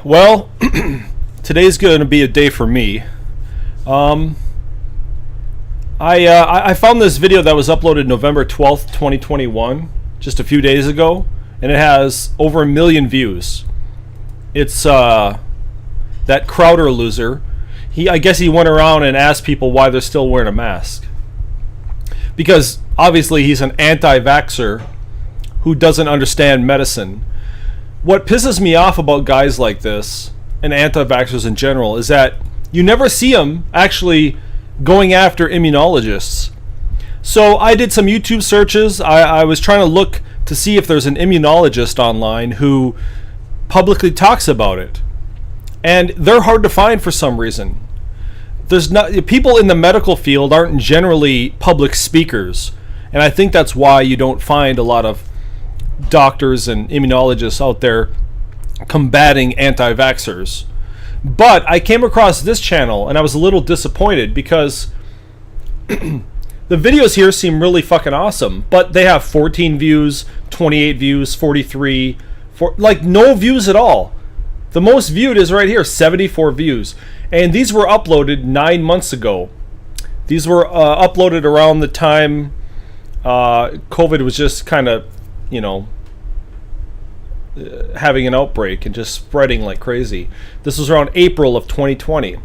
Well, today's going to be a day for me. I found this video that was uploaded November 12th, 2021, just a few days ago, and it has over 1 million views. It's that Crowder loser. I guess he went around and asked people why they're still wearing a mask. Because obviously he's an anti-vaxxer who doesn't understand medicine. What pisses me off about guys like this, and anti-vaxxers in general, is that you never see them actually going after immunologists. So I did some YouTube searches. I was trying to look to see if there's an immunologist online who publicly talks about it. And they're hard to find for some reason. People in the medical field aren't generally public speakers. And I think that's why you don't find a lot of doctors and immunologists out there combating anti-vaxxers. But I came across this channel and I was a little disappointed because the videos here seem really fucking awesome, but they have 14 views, 28 views, 43, like no views at all. The most viewed is right here, 74 views. And these were uploaded 9 months ago. These were uploaded around the time COVID was just kind of, having an outbreak and just spreading like crazy. This was around April of 2020.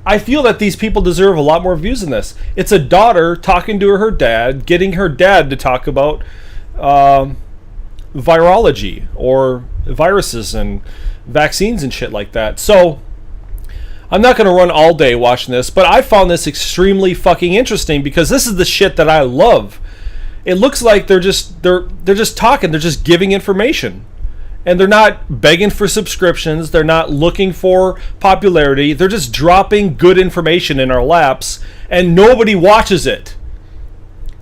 I feel that these people deserve a lot more views than this. It's a daughter talking to her dad, getting her dad to talk about virology or viruses and vaccines and shit like that. So I'm not going to run all day watching this, but I found this extremely fucking interesting because this is the shit that I love. It looks like they're just talking, they're just giving information. And they're not begging for subscriptions, they're not looking for popularity, they're just dropping good information in our laps and nobody watches it.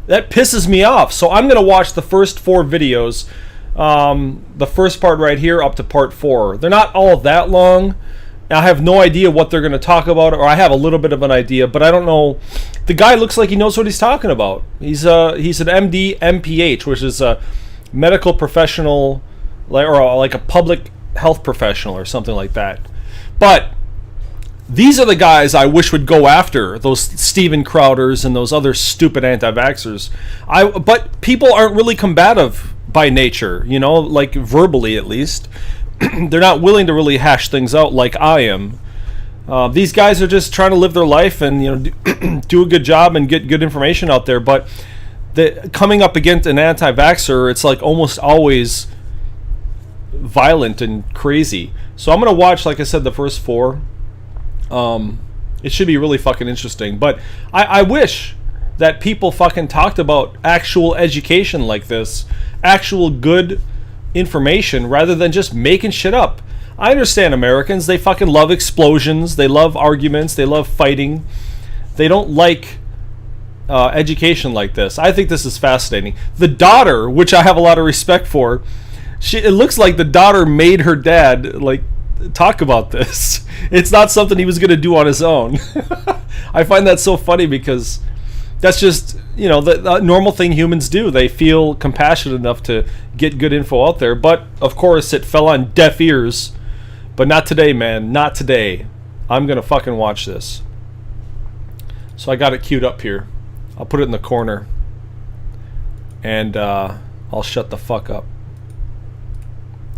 That pisses me off. So I'm going to watch the first 4 videos. The first part right here up to part 4. They're not all that long. I have no idea what they're going to talk about, or I have a little bit of an idea, but I don't know. The guy looks like he knows what he's talking about. He's an MD, MPH, which is a medical professional, or like a public health professional or something like that. But these are the guys I wish would go after those Steven Crowders and those other stupid anti-vaxxers. But people aren't really combative by nature, like verbally at least. They're not willing to really hash things out like I am. These guys are just trying to live their life and do a good job and get good information out there. But coming up against an anti-vaxxer, it's like almost always violent and crazy. So I'm gonna watch, like I said, the first 4. It should be really fucking interesting. But I wish that people fucking talked about actual education like this, actual good information rather than just making shit up. I understand Americans, they fucking love explosions, they love arguments, they love fighting. They don't like education like this. I think this is fascinating. The daughter, which I have a lot of respect for, it looks like the daughter made her dad talk about this. It's not something he was going to do on his own. I find that so funny because that's just, the normal thing humans do. They feel compassionate enough to get good info out there. But, of course, it fell on deaf ears. But not today, man. Not today. I'm going to fucking watch this. So I got it queued up here. I'll put it in the corner. And I'll shut the fuck up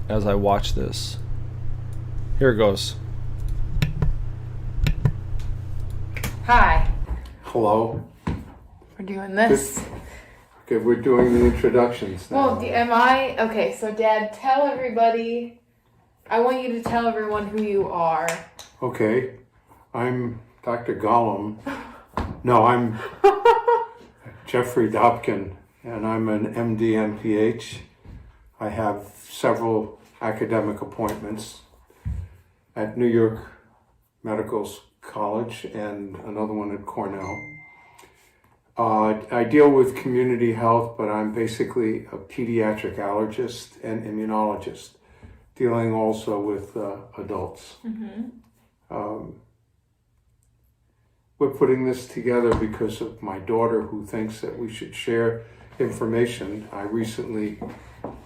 as I watch this. Here it goes. Hi. Hello. We're doing this. Okay, we're doing the introductions now. Well, am I? Okay, so Dad, tell everybody. I want you to tell everyone who you are. Okay, I'm Dr. Gollum. No, I'm Jeffrey Dobkin, and I'm an MD, MPH. I have several academic appointments at New York Medical College and another one at Cornell. I deal with community health, but I'm basically a pediatric allergist and immunologist, dealing also with adults. Mm-hmm. We're putting this together because of my daughter, who thinks that we should share information. I recently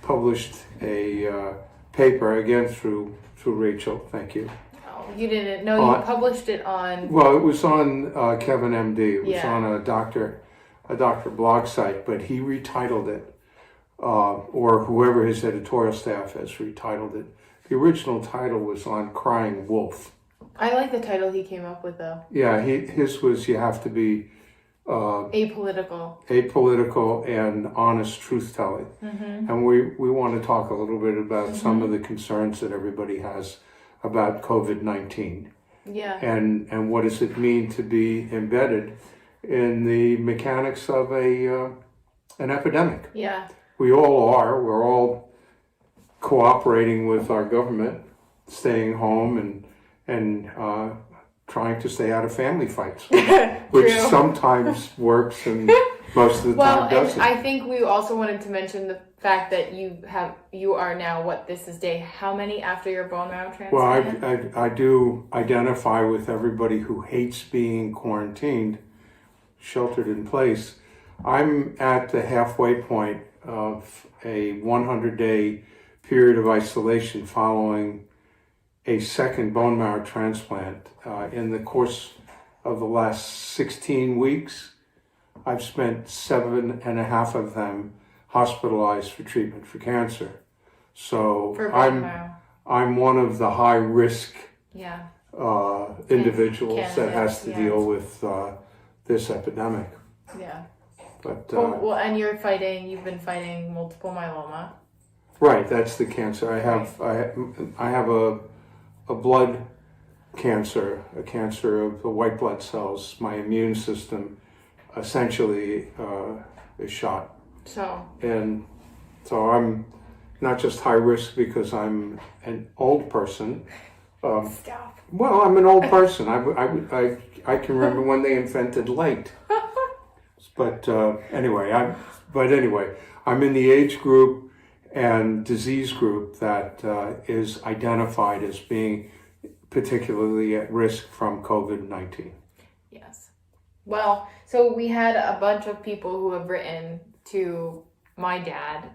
published a paper, again through Rachel, thank you. Oh, you didn't know you published it on. Well, it was on Kevin MD. It was Yeah. on a doctor blog site, but he retitled it, or whoever his editorial staff has retitled it. The original title was on Crying Wolf. I like the title he came up with, though. Yeah, his was You Have to Be Apolitical and honest truth-telling. Mm-hmm. And we want to talk a little bit about some of the concerns that everybody has about COVID-19. Yeah. And what does it mean to be embedded in the mechanics of an epidemic? Yeah. We all are. We're all cooperating with our government, staying home and trying to stay out of family fights, which sometimes works and most of the time doesn't. Well, I think we also wanted to mention the fact that you are now, this is day how many after your bone marrow transplant? Well, I do identify with everybody who hates being quarantined, sheltered in place. I'm at the halfway point of a 100-day period of isolation following a second bone marrow transplant. In the course of the last 16 weeks, I've spent 7.5 of them hospitalized for treatment for cancer. So I'm one of the high risk individuals that has to deal with this epidemic. Yeah. But well, and you've been fighting multiple myeloma. Right, that's the cancer. I have a blood cancer, a cancer of the white blood cells. My immune system essentially is shot. And so I'm not just high risk because I'm an old person. Stop. Well, I'm an old person. I can remember when they invented light. But anyway, I'm in the age group and disease group that is identified as being particularly at risk from COVID-19. Yes. Well, so we had a bunch of people who have written to my dad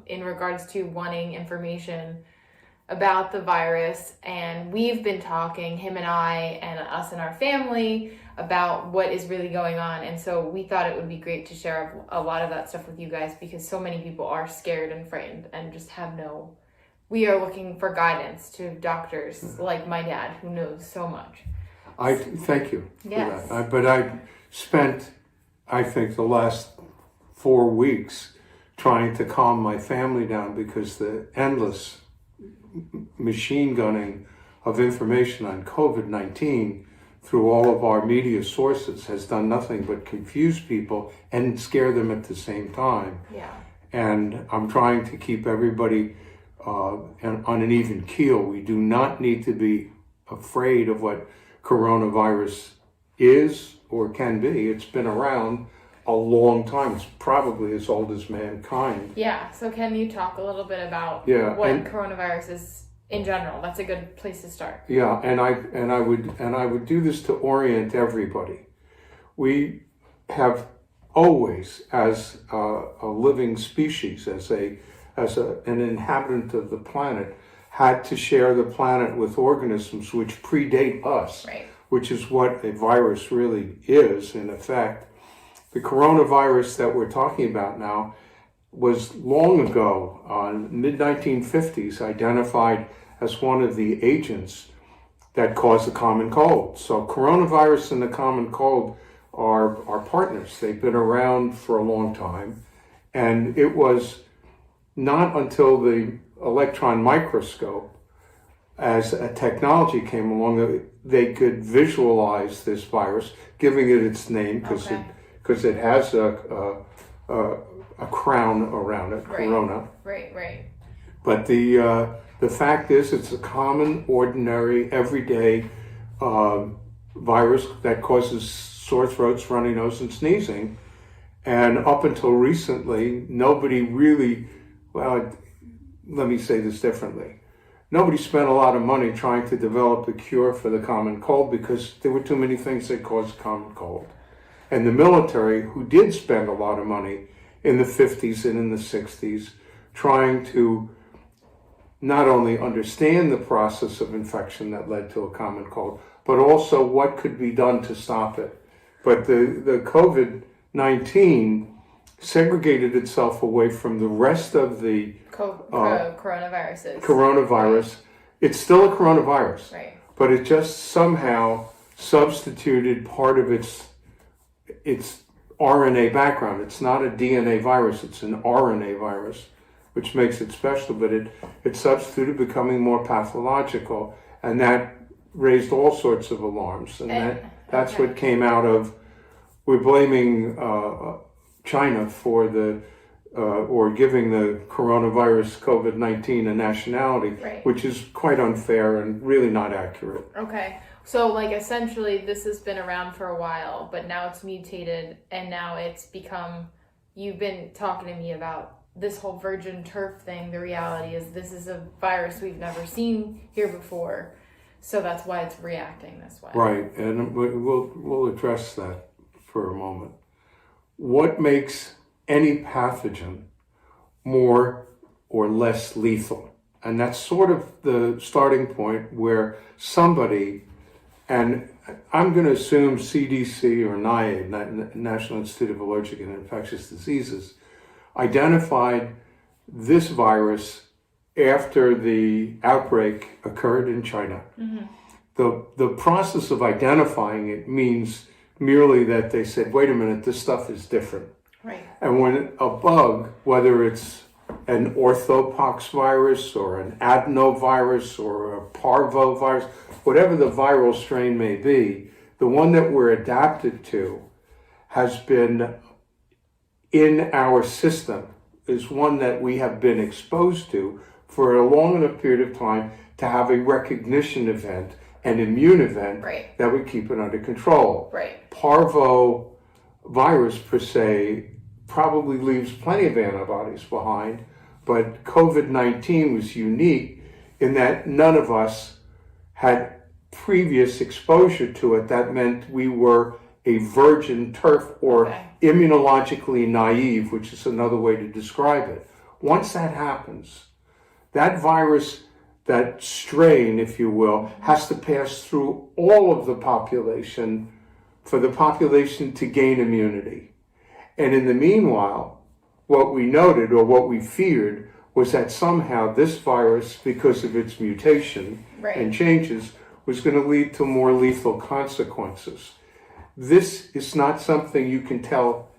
in regards to wanting information about the virus, and we've been talking, him and I and us and our family, about what is really going on. And so we thought it would be great to share a lot of that stuff with you guys, because so many people are scared and frightened and just we are looking for guidance to doctors like my dad, who knows so much. I thank you for Yes. that. But I spent, I think, the last 4 weeks trying to calm my family down, because the endless machine gunning of information on COVID-19 through all of our media sources has done nothing but confuse people and scare them at the same time. Yeah. And I'm trying to keep everybody on an even keel. We do not need to be afraid of what coronavirus is or can be. It's been around a long time. It's probably as old as mankind. Yeah. So can you talk a little bit about what coronavirus is in general? That's a good place to start. Yeah, and I would do this to orient everybody. We have always, as a living species, as an inhabitant of the planet, had to share the planet with organisms which predate us, right, which is what a virus really is, in effect. The coronavirus that we're talking about now was long ago, mid-1950s, identified as one of the agents that cause the common cold. So coronavirus and the common cold are partners. They've been around for a long time. And it was not until the electron microscope, as a technology came along, that they could visualize this virus, giving it its name because it has a crown around it, corona. Right. But the fact is, it's a common, ordinary, everyday virus that causes sore throats, runny nose, and sneezing. And up until recently, nobody really, well, let me say this differently. Nobody spent a lot of money trying to develop a cure for the common cold, because there were too many things that caused common cold. And the military, who did spend a lot of money in the 50s and in the 60s trying to not only understand the process of infection that led to a common cold, but also what could be done to stop it. But the COVID-19 segregated itself away from the rest of the coronavirus. It's still a coronavirus, right? But it just somehow substituted part of its RNA background. It's not a DNA virus, it's an RNA virus, which makes it special, but it substituted, becoming more pathological, and that raised all sorts of alarms. And that's what came out of, we're blaming China for or giving the coronavirus COVID-19 a nationality, right, which is quite unfair and really not accurate. Okay. So, like, essentially, this has been around for a while, but now it's mutated, and now it's become, you've been talking to me about this whole virgin turf thing. The reality is this is a virus we've never seen here before, so that's why it's reacting this way. Right, and we'll address that for a moment. What makes any pathogen more or less lethal? And that's sort of the starting point where somebody, and I'm going to assume CDC or NIAID, National Institute of Allergic and Infectious Diseases, identified this virus after the outbreak occurred in China. Mm-hmm. The process of identifying it means merely that they said, wait a minute, this stuff is different. Right. And when a bug, whether it's an orthopox virus or an adenovirus or a parvovirus, whatever the viral strain may be, the one that we're adapted to has been in our system, is one that we have been exposed to for a long enough period of time to have a recognition event, an immune event, right, that would keep it under control. Right. Parvo virus per se probably leaves plenty of antibodies behind, but COVID-19 was unique in that none of us had previous exposure to it. That meant we were a virgin turf or immunologically naive, which is another way to describe it. Once that happens, that virus, that strain, if you will, has to pass through all of the population for the population to gain immunity. And in the meanwhile, what we noted or what we feared was that somehow this virus, because of its mutation and changes, was going to lead to more lethal consequences. This is not something you can tell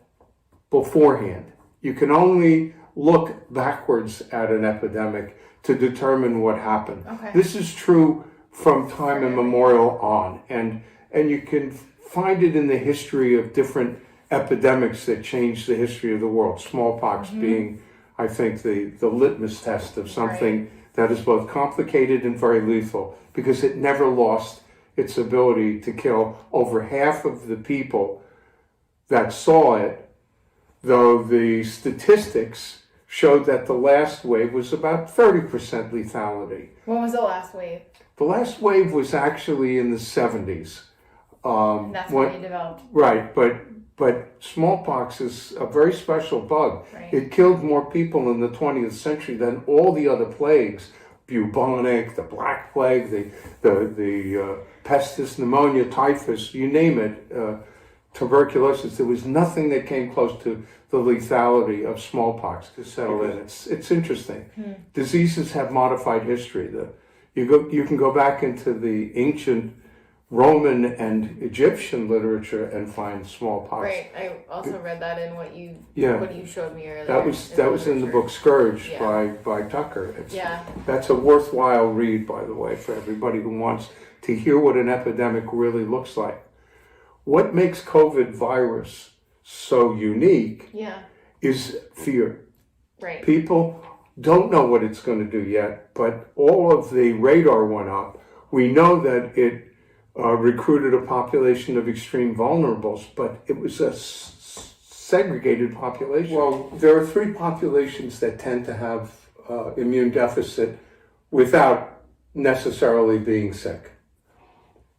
beforehand. You can only look backwards at an epidemic to determine what happened. Okay. This is true from time immemorial on, and you can find it in the history of different epidemics that changed the history of the world. Smallpox being, I think, the litmus test of something that is both complicated and very lethal, because it never lost its ability to kill over half of the people that saw it, though the statistics showed that the last wave was about 30% lethality. When was the last wave? The last wave was actually in the 70s. And that's when it developed. Right, but smallpox is a very special bug. Right. It killed more people in the 20th century than all the other plagues. Bubonic, the Black Plague, the pestis, pneumonia, typhus, you name it, tuberculosis. There was nothing that came close to the lethality of smallpox to settle in. It's interesting. Diseases have modified history. You can go back into the ancient Roman and Egyptian literature and find smallpox. Right. I also read that in what you showed me earlier. That was in the book Scourge by Tucker. That's a worthwhile read, by the way, for everybody who wants to hear what an epidemic really looks like. What makes COVID virus so unique is fear. Right. People don't know what it's going to do yet, but all of the radar went up. We know that it recruited a population of extreme vulnerables, but it was a segregated population. Well, there are three populations that tend to have immune deficit without necessarily being sick.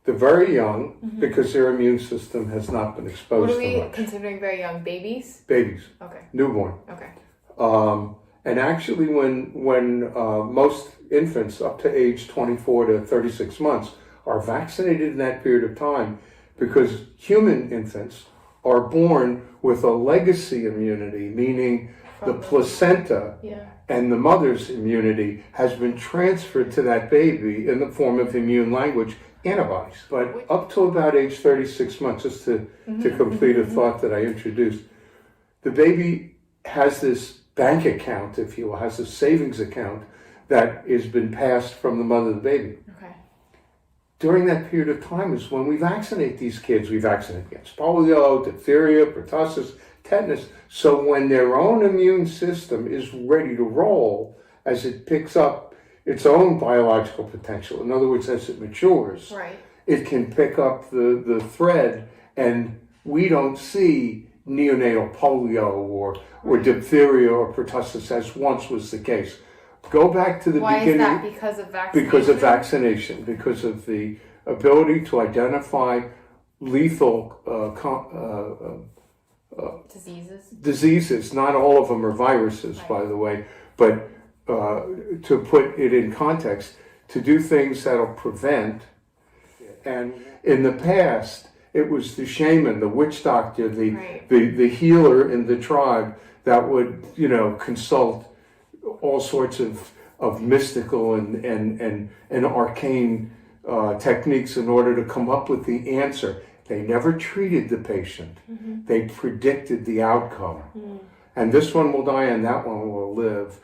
The very young, because their immune system has not been exposed to much. What are we considering very young? Babies? Babies. Okay. Newborn. Okay. And actually, when most infants up to age 24 to 36 months are vaccinated in that period of time, because human infants are born with a legacy immunity, meaning the placenta and the mother's immunity has been transferred to that baby in the form of immune language antibodies. But up to about age 36 months, just to complete a thought that I introduced, the baby has this bank account, if you will, has a savings account that has been passed from the mother to the baby. Okay. During that period of time is when we vaccinate these kids. We vaccinate against polio, diphtheria, pertussis, tetanus. So when their own immune system is ready to roll, as it picks up its own biological potential, in other words, as it matures, right, it can pick up the thread, and we don't see neonatal polio or diphtheria or pertussis as once was the case. Go back to the beginning. Why is that? Because of vaccination? Because of vaccination, because of the ability to identify lethal diseases. Not all of them are viruses, right, by the way, but to put it in context, to do things that'll prevent. And in the past, it was the shaman, the witch doctor, the healer in the tribe that would, consult all sorts of mystical and arcane techniques in order to come up with the answer. They never treated the patient. Mm-hmm. They predicted the outcome. Mm. And this one will die and that one will live,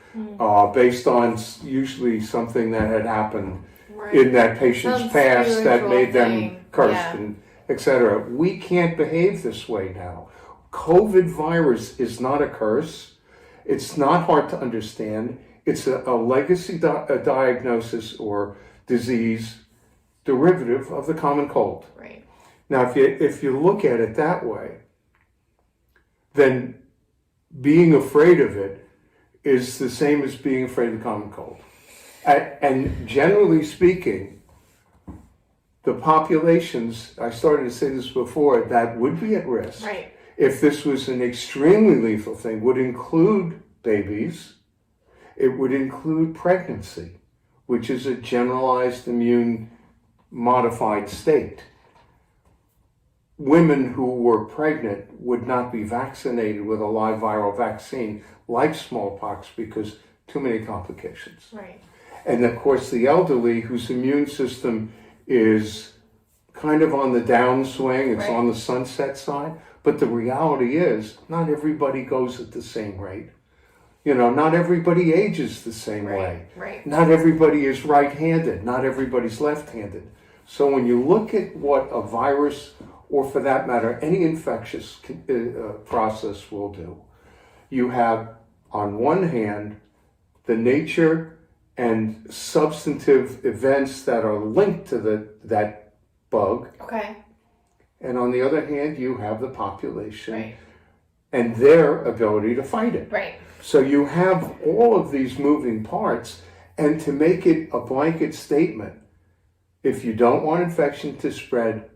based on usually something that had happened in that patient's past that made them cursed and etc. We can't behave this way now. COVID virus is not a curse. It's not hard to understand. It's a legacy diagnosis or disease derivative of the common cold. Right. Now, if you look at it that way, then being afraid of it is the same as being afraid of the common cold. And generally speaking, the populations, I started to say this before, that would be at risk, right, if this was an extremely lethal thing, would include babies. It would include pregnancy, which is a generalized immune modified state. Women who were pregnant would not be vaccinated with a live viral vaccine like smallpox because too many complications. Right. And of course, the elderly whose immune system is kind of on the downswing, it's on the sunset side. But the reality is, not everybody goes at the same rate. Not everybody ages the same way. Right. Not everybody is right-handed. Not everybody's left-handed. So when you look at what a virus, or for that matter, any infectious process will do, you have, on one hand, the nature and substantive events that are linked to that bug. Okay. And on the other hand, you have the population and their ability to fight it. Right. So you have all of these moving parts, and to make it a blanket statement, if you don't want infection to spread,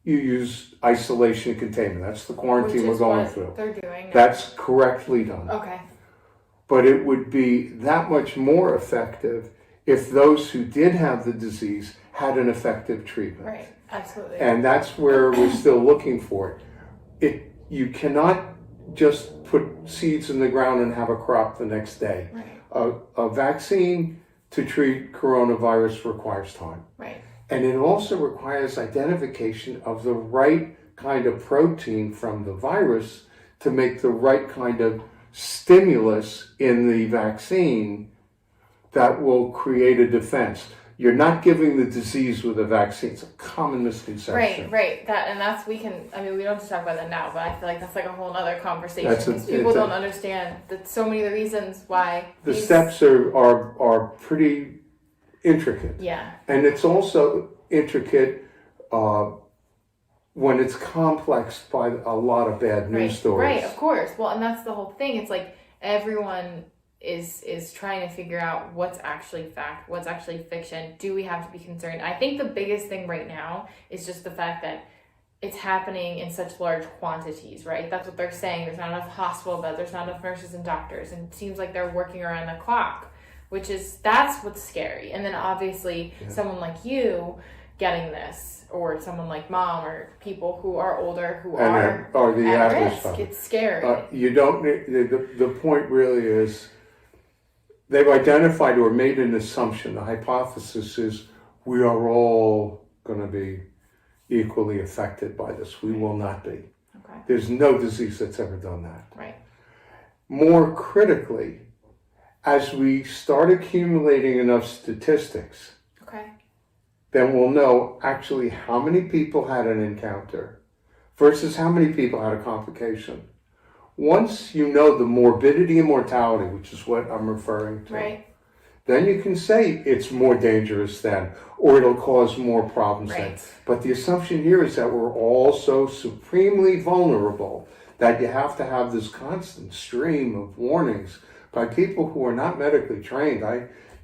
you use isolation and containment. That's the quarantine we're going through. They're doing. That's correctly done. Okay. But it would be that much more effective if those who did have the disease had an effective treatment. Right, absolutely. And that's where we're still looking for it. You cannot just put seeds in the ground and have a crop the next day. Right. A vaccine to treat coronavirus requires time. Right. And it also requires identification of the right kind of protein from the virus to make the right kind of stimulus in the vaccine that will create a defense. You're not giving the disease with a vaccine. It's a common misconception. Right. That's we don't have to talk about that now, but I feel like that's like a whole other conversation because people don't understand that so many of the reasons why the steps are pretty intricate. Yeah. And it's also intricate when it's complex by a lot of bad news stories. Right, of course. Well, and that's the whole thing. It's like everyone is trying to figure out what's actually fact, what's actually fiction. Do we have to be concerned? I think the biggest thing right now is just the fact that it's happening in such large quantities, right? That's what they're saying. There's not enough hospital beds, there's not enough nurses and doctors, and it seems like they're working around the clock, that's what's scary. And then obviously someone like you getting this, or someone like mom, or people who are older who are at risk. It's scary. You don't need, the point really is they've identified or made an assumption. The hypothesis is we are all going to be equally affected by this. We will not be. Okay. There's no disease that's ever done that. Right. More critically, as we start accumulating enough statistics, then we'll know actually how many people had an encounter versus how many people had a complication. Once you know the morbidity and mortality, which is what I'm referring to, right, then you can say it's more dangerous then, or it'll cause more problems then. But the assumption here is that we're all so supremely vulnerable that you have to have this constant stream of warnings by people who are not medically trained.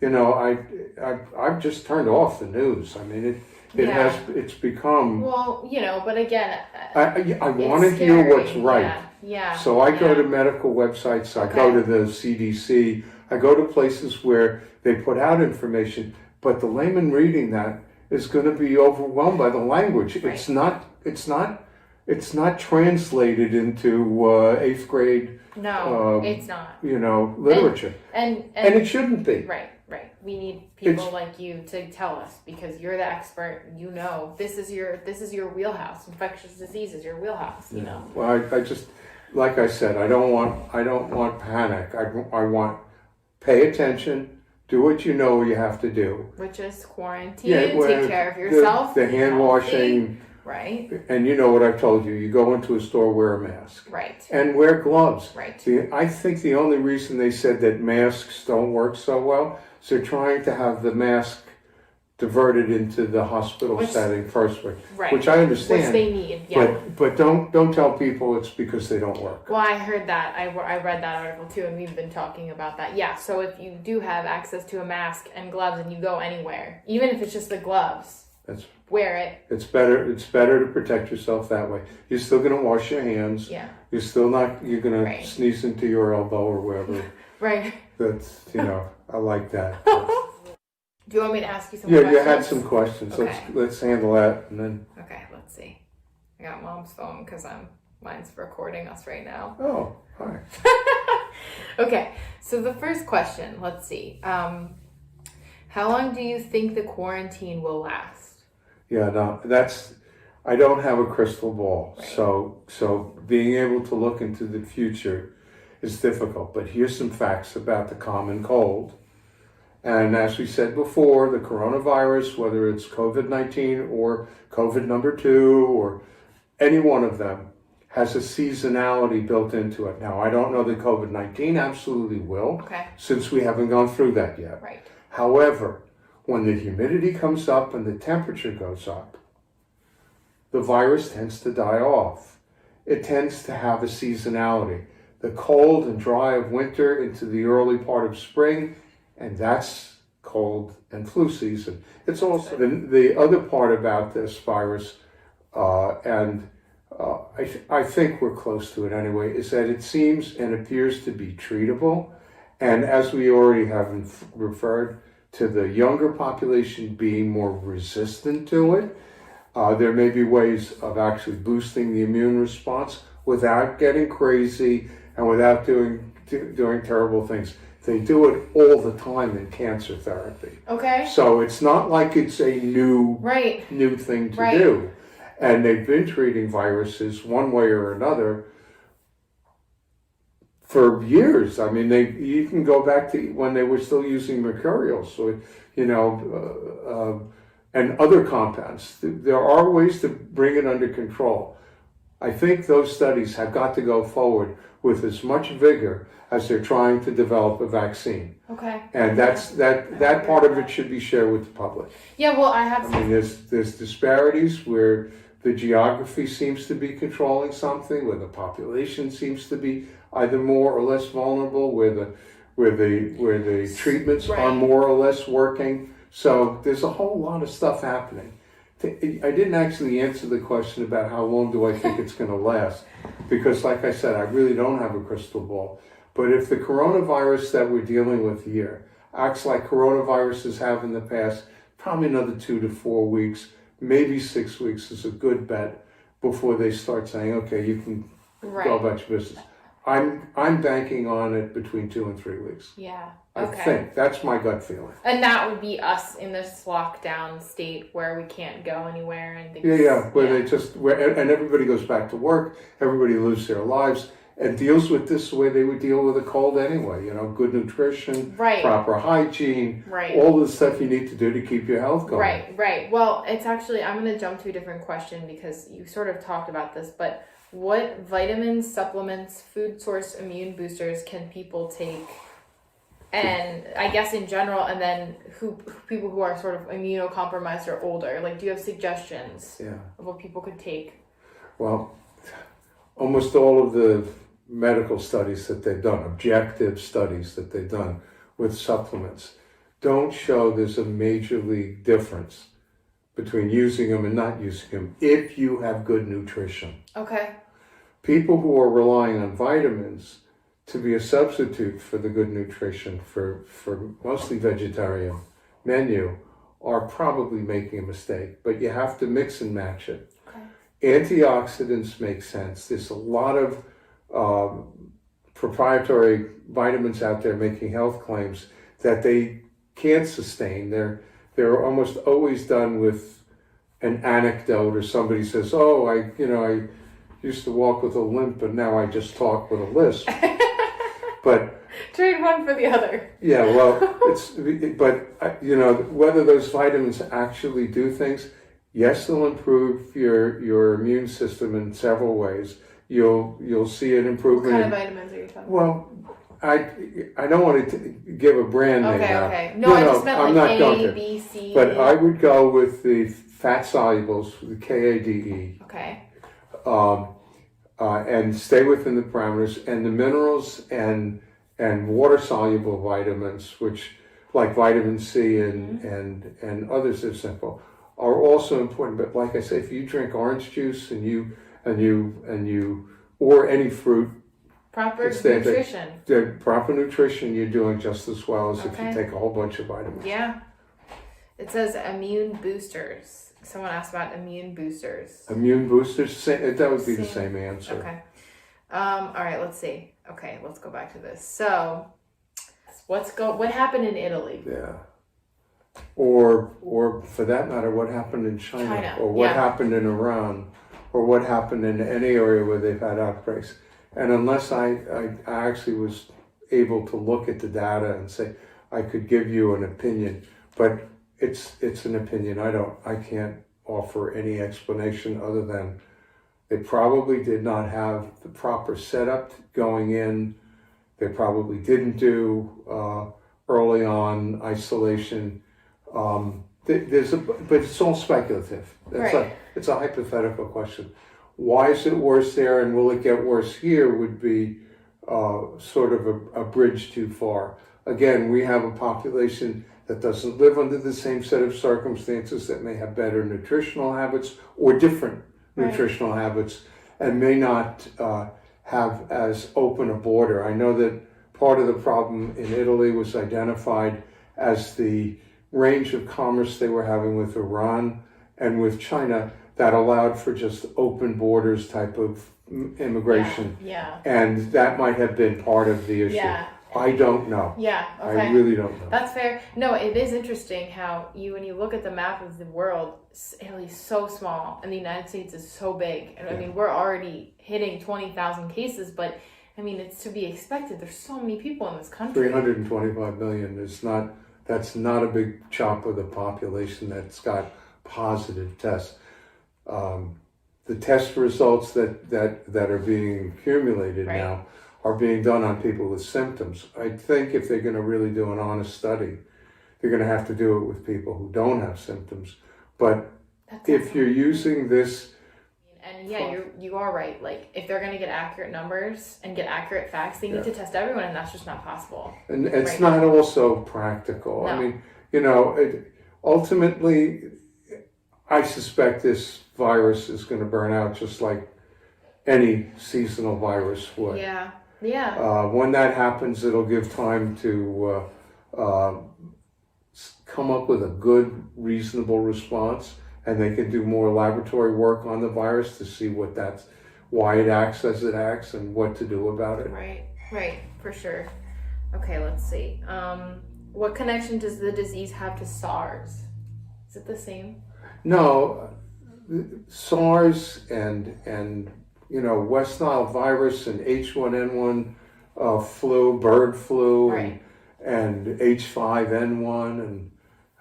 I've just turned off the news. I mean, it's become. Well, but again, I want to hear what's right. Yeah. So I go to medical websites. I go to the CDC. I go to places where they put out information, but the layman reading that is going to be overwhelmed by the language. Right. It's not translated into 8th grade. No, it's not. Literature. And it shouldn't be. Right. We need people like you to tell us, because you're the expert. This is your wheelhouse. Infectious disease is your wheelhouse. Well, I just, like I said, I don't want panic. I want pay attention. Do what you know you have to do. Which is quarantine. Take care of yourself. The hand washing. Right. And you know what I've told you. You go into a store, wear a mask. Right. And wear gloves. Right. I think the only reason they said that masks don't work so well is they're trying to have the mask diverted into the hospital setting first, right. Which I understand. Which they need, yeah. But don't tell people it's because they don't work. Well, I heard that. I read that article too, and we've been talking about that. Yeah, so if you do have access to a mask and gloves and you go anywhere, even if it's just the gloves, wear it. It's better to protect yourself that way. You're still going to wash your hands. Yeah. You're going to sneeze into your elbow or wherever. Right. That's, I like that. Do you want me to ask you some questions? Yeah, you had some questions. Okay. Let's handle that and then. Okay, let's see. I got mom's phone because mine's recording us right now. Oh, hi. Okay, so the first question, let's see. How long do you think the quarantine will last? Yeah, no, I don't have a crystal ball. Right. So being able to look into the future is difficult. But here's some facts about the common cold. And as we said before, the coronavirus, whether it's COVID-19 or COVID number 2 or any one of them, has a seasonality built into it. Now, I don't know that COVID-19 absolutely will, since we haven't gone through that yet. Right. However, when the humidity comes up and the temperature goes up, the virus tends to die off. It tends to have a seasonality. The cold and dry of winter into the early part of spring, and that's cold and flu season. It's also the other part about this virus, I think we're close to it anyway, is that it seems and appears to be treatable. And as we already have referred to the younger population being more resistant to it, there may be ways of actually boosting the immune response without getting crazy and without doing terrible things. They do it all the time in cancer therapy. Okay. So it's not like it's a new thing to do. And they've been treating viruses one way or another for years. I mean, you can go back to when they were still using mercurial, and other compounds. There are ways to bring it under control. I think those studies have got to go forward with as much vigor as they're trying to develop a vaccine. Okay. And that part of it should be shared with the public. Yeah, well, I mean, there's disparities where the geography seems to be controlling something, where the population seems to be either more or less vulnerable, where the treatments are more or less working. So there's a whole lot of stuff happening. I didn't actually answer the question about how long do I think it's going to last, because like I said, I really don't have a crystal ball. But if the coronavirus that we're dealing with here acts like coronaviruses have in the past, probably another 2 to 4 weeks, maybe 6 weeks is a good bet before they start saying, okay, you can go about your business. I'm banking on it between 2 and 3 weeks. Yeah. I think that's my gut feeling. And that would be us in this lockdown state where we can't go anywhere and things. And everybody goes back to work, everybody lives their lives and deals with this the way they would deal with a cold anyway. You know, good nutrition, proper hygiene, all the stuff you need to do to keep your health going. Right. Well, it's actually, I'm going to jump to a different question because you sort of talked about this, but what vitamins, supplements, food source immune boosters can people take? And I guess in general, and then people who are sort of immunocompromised or older, like, do you have suggestions of what people could take? Well, almost all of the medical studies that they've done, objective studies that they've done with supplements, don't show there's a major league difference between using them and not using them if you have good nutrition. Okay. People who are relying on vitamins to be a substitute for the good nutrition for mostly vegetarian menu are probably making a mistake, but you have to mix and match it. Okay. Antioxidants make sense. There's a lot of proprietary vitamins out there making health claims that they can't sustain. They're almost always done with an anecdote, or somebody says, "Oh, I used to walk with a limp, and now I just talk with a lisp." But trade one for the other. Yeah, well, whether those vitamins actually do things, yes, they'll improve your immune system in several ways. You'll see an improvement. What kind of vitamins are you talking about? Well, I don't want to give a brand name now. Okay. No, I just meant like A, B, C. But I would go with the fat solubles, the KADE. Okay. And stay within the parameters, and the minerals and water soluble vitamins, which like vitamin C and others are simple, are also important. But like I say, if you drink orange juice and you or any fruit, proper nutrition. Proper nutrition, you're doing just as well as if you take a whole bunch of vitamins. Yeah. It says immune boosters. Someone asked about immune boosters. Immune boosters? That would be the same answer. Okay. All right, let's see. Okay, let's go back to this. So, what happened in Italy? Yeah. Or for that matter, what happened in China. Or what happened in Iran, or what happened in any area where they've had outbreaks. And unless I actually was able to look at the data and say, I could give you an opinion, but it's an opinion. I can't offer any explanation other than they probably did not have the proper setup going in. They probably didn't do early on isolation. But it's all speculative. It's a hypothetical question. Why is it worse there and will it get worse here would be sort of a bridge too far. Again, we have a population that doesn't live under the same set of circumstances, that may have better nutritional habits or different nutritional habits, and may not have as open a border. I know that part of the problem in Italy was identified as the range of commerce they were having with Iran and with China that allowed for just open borders type of immigration. Yeah. And that might have been part of the issue. Yeah. I don't know. Yeah, okay. I really don't know. That's fair. No, it is interesting how when you look at the map of the world, Italy's so small and the United States is so big. And I mean, we're already hitting 20,000 cases, but I mean, it's to be expected. There's so many people in this country. 325 million that's not a big chunk of the population that's got positive tests. The test results that are being accumulated now are being done on people with symptoms. I think if they're going to really do an honest study, they're going to have to do it with people who don't have symptoms. But if you're using this... And you are right. Like, if they're going to get accurate numbers and get accurate facts, they need to test everyone, and that's just not possible. And it's not also practical. No. I mean, ultimately, I suspect this virus is going to burn out just like any seasonal virus would. Yeah. Yeah. When that happens, it'll give time to come up with a good, reasonable response, and they can do more laboratory work on the virus to see why it acts as it acts and what to do about it. Right, for sure. Okay, let's see. What connection does the disease have to SARS? Is it the same? No, SARS and West Nile virus and H1N1 flu, bird flu, Right. and H5N1 and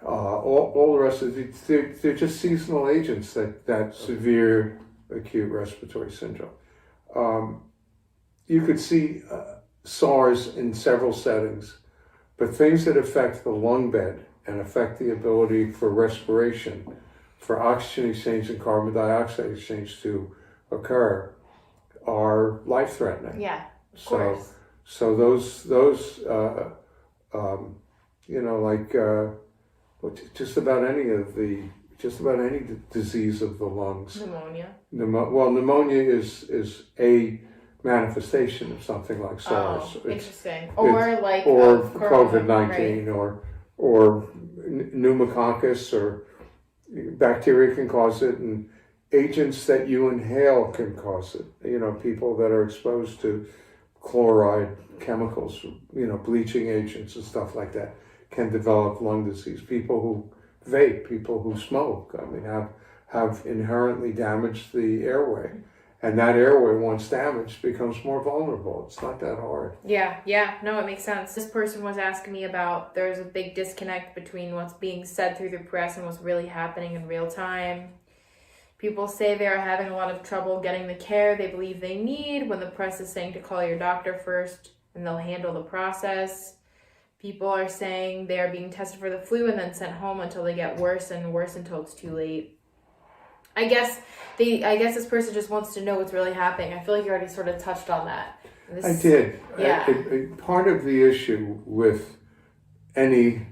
all the rest of it. They're just seasonal agents that severe acute respiratory syndrome. You could see SARS in several settings, but things that affect the lung bed and affect the ability for respiration, for oxygen exchange and carbon dioxide exchange to occur, are life-threatening. Yeah, of course. So those just about any disease of the lungs. Pneumonia. Pneumonia is a manifestation of something like SARS. Oh, interesting. Or like COVID-19, right. or pneumococcus, or bacteria can cause it, and agents that you inhale can cause it. People that are exposed to chloride chemicals, bleaching agents and stuff like that can develop lung disease. People who vape, people who smoke, have inherently damaged the airway. And that airway, once damaged, becomes more vulnerable. It's not that hard. Yeah. No, it makes sense. This person was asking me about there's a big disconnect between what's being said through the press and what's really happening in real time. People say they are having a lot of trouble getting the care they believe they need when the press is saying to call your doctor first and they'll handle the process. People are saying they are being tested for the flu and then sent home until they get worse and worse until it's too late. I guess this person just wants to know what's really happening. I feel like you already sort of touched on that. I did. Yeah. Part of the issue with any,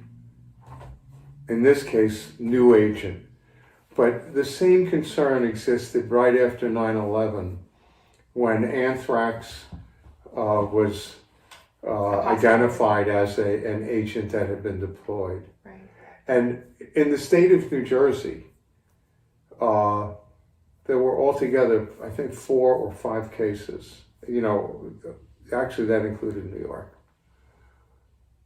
in this case, new agent, but the same concern existed right after 9/11 when anthrax was identified as an agent that had been deployed. Right. And in the state of New Jersey, there were altogether, I think, 4 or 5 cases. Actually that included New York.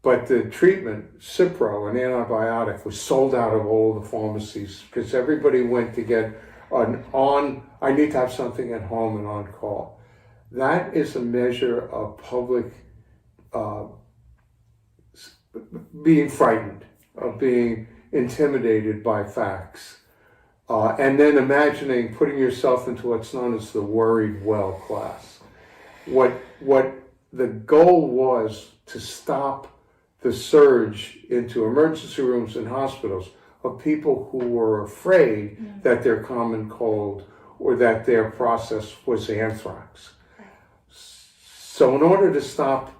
But the treatment, Cipro, an antibiotic, was sold out of all the pharmacies because everybody went to get I need to have something at home and on call. That is a measure of public being frightened, of being intimidated by facts. And then putting yourself into what's known as the worried well class. What the goal was to stop the surge into emergency rooms and hospitals of people who were afraid that their common cold or that their process was anthrax. So in order to stop,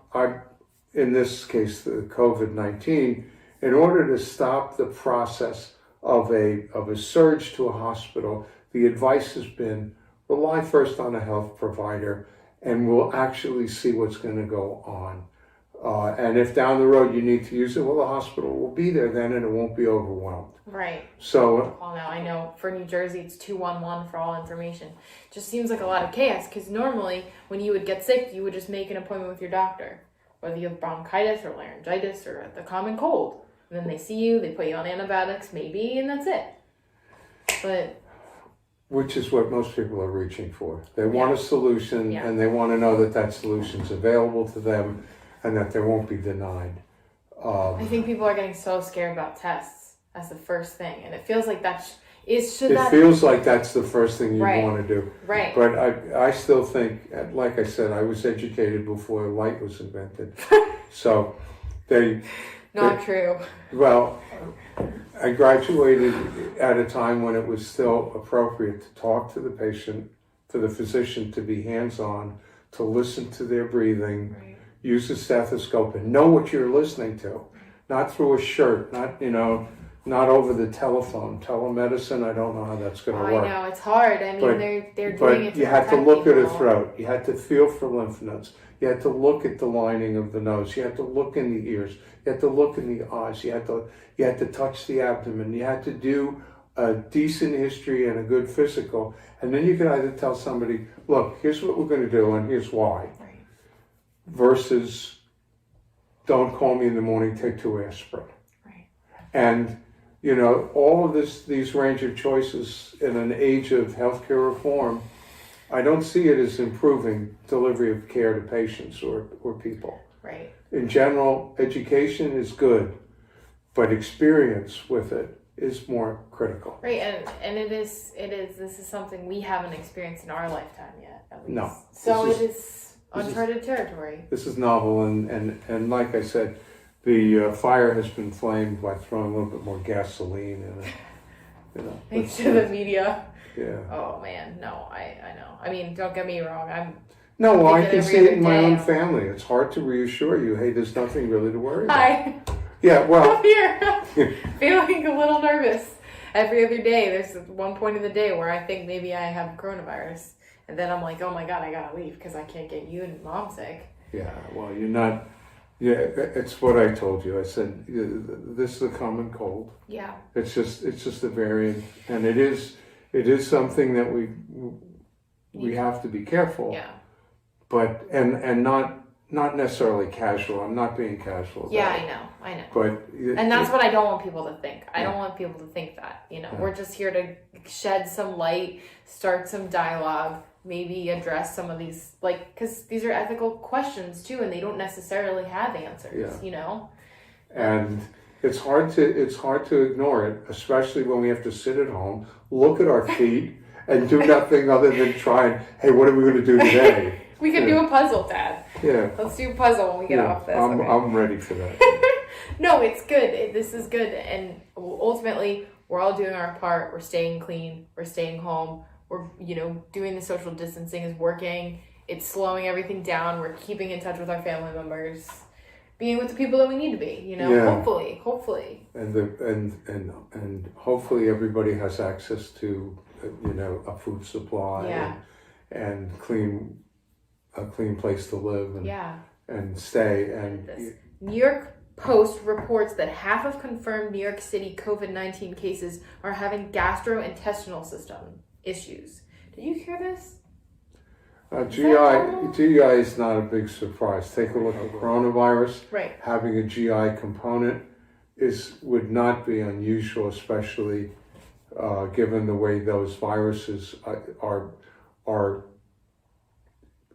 in this case, the COVID-19, in order to stop the process of a surge to a hospital, the advice has been rely first on a health provider, and we'll actually see what's going to go on. And if down the road you need to use it, well, the hospital will be there then, and it won't be overwhelmed. Right. So. Well, now I know for New Jersey it's 211 for all information. Just seems like a lot of chaos because normally when you would get sick, you would just make an appointment with your doctor, whether you have bronchitis or laryngitis or the common cold. And then they see you, they put you on antibiotics, maybe, and that's it. But which is what most people are reaching for. They want a solution, and they want to know that solution's available to them and that they won't be denied. I think people are getting so scared about tests as the first thing, and it feels like feels like that's the first thing you Right. want to do. Right. But I still think, like I said, I was educated before light was invented. So Not true. Well, I graduated at a time when it was still appropriate to talk to the patient, for the physician to be hands-on, to listen to their breathing, Right. use a stethoscope and know what you're listening to. Not through a shirt, not not over the telephone. Telemedicine, I don't know how that's going to work. I know, it's hard. I mean, But- they're doing But it to you had to protect look at a people. throat. You had to feel for lymph nodes. You had to look at the lining of the nose. You had to look in the ears. You had to look in the eyes. You had to touch the abdomen. You had to do a decent history and a good physical. And then you could either tell somebody, look, here's what we're going to do and here's why. Right. Versus, don't call me in the morning, take 2 aspirin. Right. And, you know, all of these range of choices in an age of healthcare reform, I don't see it as improving delivery of care to patients or people. Right. In general, education is good, but experience with it is more critical. Right, and this is something we haven't experienced in our lifetime yet, at least. No. So This it is uncharted territory. This is novel, and like I said, the fire has been flamed by throwing a little bit more gasoline in it. You know, Thanks to the media. Yeah. Oh man, no, I know. I mean, don't get me wrong. No, well, I thinking can every see it other in my day. own family. It's hard to reassure you, hey, there's nothing really to worry about. Hi. Yeah, well, I'm here. Feeling a little nervous. Every other day, there's one point in the day where I think maybe I have coronavirus. And then I'm like, oh my God, I gotta leave because I can't get you and mom sick. yeah, well, you're not. Yeah, it's what I told you. I said this is a common cold. Yeah. It's just a variant, and it is something that we have to be careful. Yeah. But and not necessarily casual. I'm not being casual about Yeah, it. I know. But And that's what I don't want people to think. I don't want people to think that. You know, Yeah. we're just here to shed some light, start some dialogue, maybe address some of these, like, because these are ethical questions too, and they don't necessarily have answers. Yeah. You know. and it's hard to ignore it, especially when we have to sit at home, look at our feet, and do nothing other than try and, hey, what are we going to do today? We can do a puzzle, Dad. Yeah. Let's do a puzzle when we get off this. Okay. I'm ready for that. No, it's good. This is good. And ultimately, we're all doing our part. We're staying clean. We're staying home. We're, doing the social distancing is working. It's slowing everything down. We're keeping in touch with our family members. Being with the people that we need to be, Yeah. hopefully. And hopefully everybody has access to, a food supply Yeah. and a clean place to live and Yeah. and stay. And This. New York Post reports that half of confirmed New York City COVID-19 cases are having gastrointestinal system issues. Did you hear this? GI is not a big surprise. Take a look at coronavirus. Right. Having a GI component would not be unusual, especially given the way those viruses are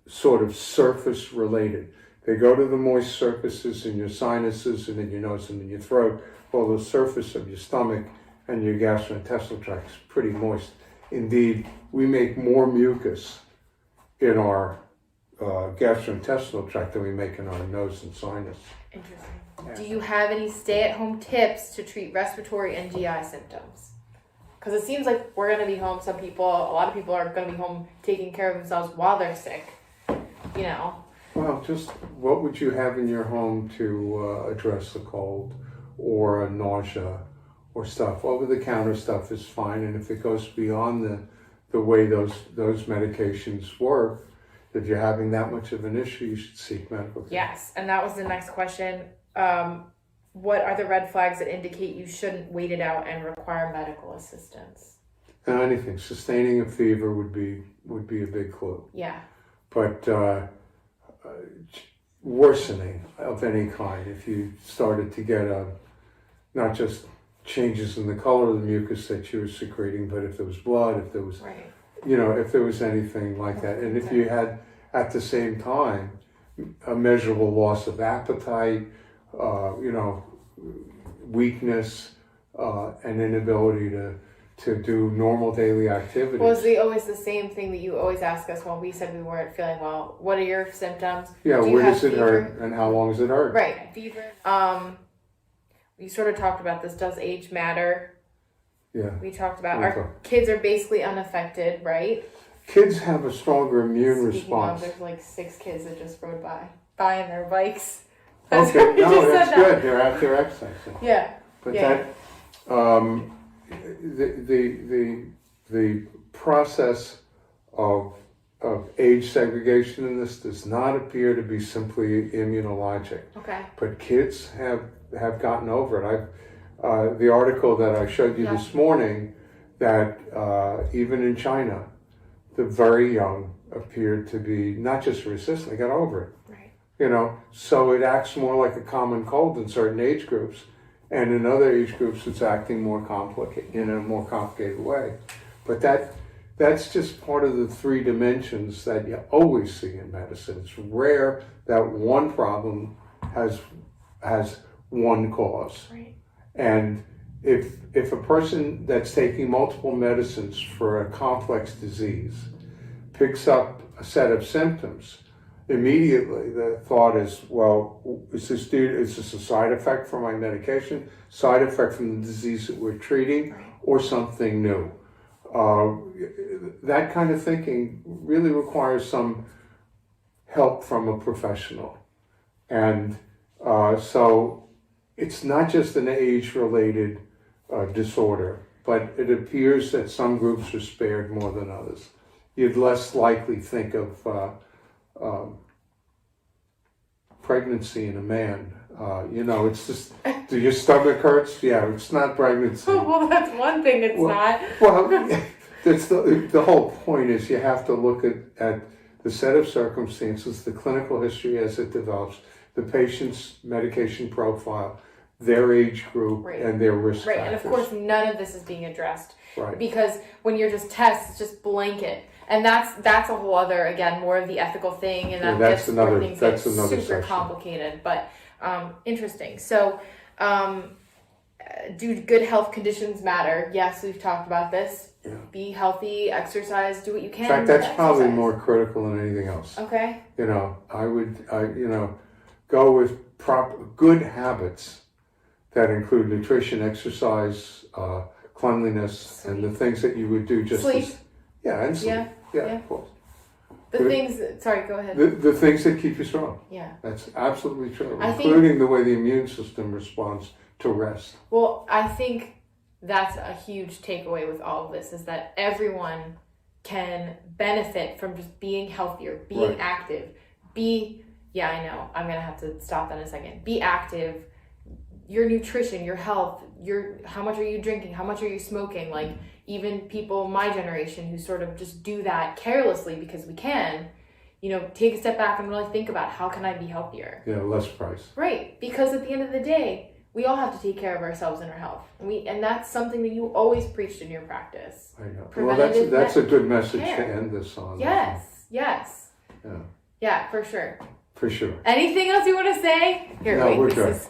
sort of surface related. They go to the moist surfaces in your sinuses and in your nose and in your throat. Well, the surface of your stomach and your gastrointestinal tract is pretty moist. Indeed, we make more mucus in our gastrointestinal tract than we make in our nose and sinus. Interesting. Do you have any stay-at-home tips to treat respiratory and GI symptoms? Because it seems like we're going to be home. A lot of people are going to be home taking care of themselves while they're sick. Well, just what would you have in your home to address a cold or a nausea or stuff? Over-the-counter stuff is fine, and if it goes beyond the way those medications work, if you're having that much of an issue, you should seek medical care. Yes, and that was the next question. What are the red flags that indicate you shouldn't wait it out and require medical assistance? Anything. Sustaining a fever would be a big clue. Yeah. But worsening of any kind, if you started to get not just changes in the color of the mucus that you were secreting, but if there was blood, if there was, Right. if there was anything like that, and if you had at the same time a measurable loss of appetite, weakness, and inability to do normal daily activities. Well, it's always the same thing that you always ask us when we said we weren't feeling well. What are your symptoms? Yeah, Do you where have does it fever? hurt and how long does it hurt? Right, fever. We sort of talked about this. Does age matter? Yeah. We talked about We our talked. kids are basically unaffected, right? Kids have a stronger immune Speaking response. of, there's like 6 kids that just rode by on their bikes. Okay, We just no, said that's that. good. They're out there exercising. Yeah. But Yeah. The process of age segregation in this does not appear to be simply immunologic. Okay. But kids have gotten over it. The article that I showed you this morning, that even in China, the very young appeared to be not just resistant, they got over it. Right. You know, so it acts more like a common cold in certain age groups, and in other age groups it's acting more complicated, in a more complicated way. But that's just part of the three dimensions that you always see in medicine. It's rare that one problem has one cause. Right. And if a person that's taking multiple medicines for a complex disease picks up a set of symptoms, immediately the thought is, well, is this a side effect from my medication, side effect from the disease that we're treating, or something new? That kind of thinking really requires some help from a professional. And so it's not just an age-related disorder, but it appears that some groups are spared more than others. You'd less likely think of pregnancy in a man. It's just, do your stomach hurts? Yeah, it's not pregnancy. Well, that's one thing it's not. Well, that's the whole point is you have to look at the set of circumstances, the clinical history as it develops, the patient's medication profile, their age group, and their risk factors. And of course, none of this is being addressed. Right. Because when you're just tests, it's just blanket. And that's a whole other, again, more of the ethical thing, and that's where things get super complicated. But interesting. So, do good health conditions matter? Yes, we've talked about this. Yeah. Be healthy, exercise, do what you can. In fact, that's probably more critical than anything else. Okay. I would go with good habits that include nutrition, exercise, cleanliness, and the things that you would do just sleep. And sleep. Yeah, of course. Sorry, go ahead. The things that keep you strong. Yeah. That's absolutely true, including the way the immune system responds to rest. Well, I think that's a huge takeaway with all of this, is that everyone can benefit from just being healthier, being active, I know, I'm going to have to stop that in a second. Be active, your nutrition, your health, how much are you drinking, how much are you smoking, like even people my generation who sort of just do that carelessly because we can, take a step back and really think about how can I be healthier? Yeah, less price. Right, because at the end of the day, we all have to take care of ourselves and our health. And that's something that you always preached in your practice. I know. Well, that's a good message to end this on. Yes. Yeah. Yeah, for sure. For sure. Anything else you want to say? We're good.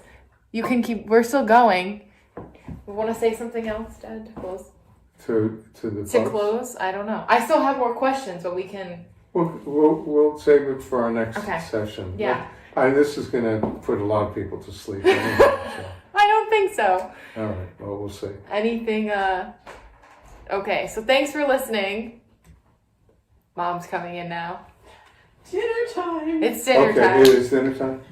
You can keep, we're still going. We want to say something else, Dad, to close? To close? I don't know. I still have more questions, but we can... We'll save it for our next session. Yeah. This is going to put a lot of people to sleep. Anyway, so. I don't think so. All right. Well, we'll see. Anything, Okay, so thanks for listening. Mom's coming in now. Dinner time. It's dinner time. Okay, it is dinner time.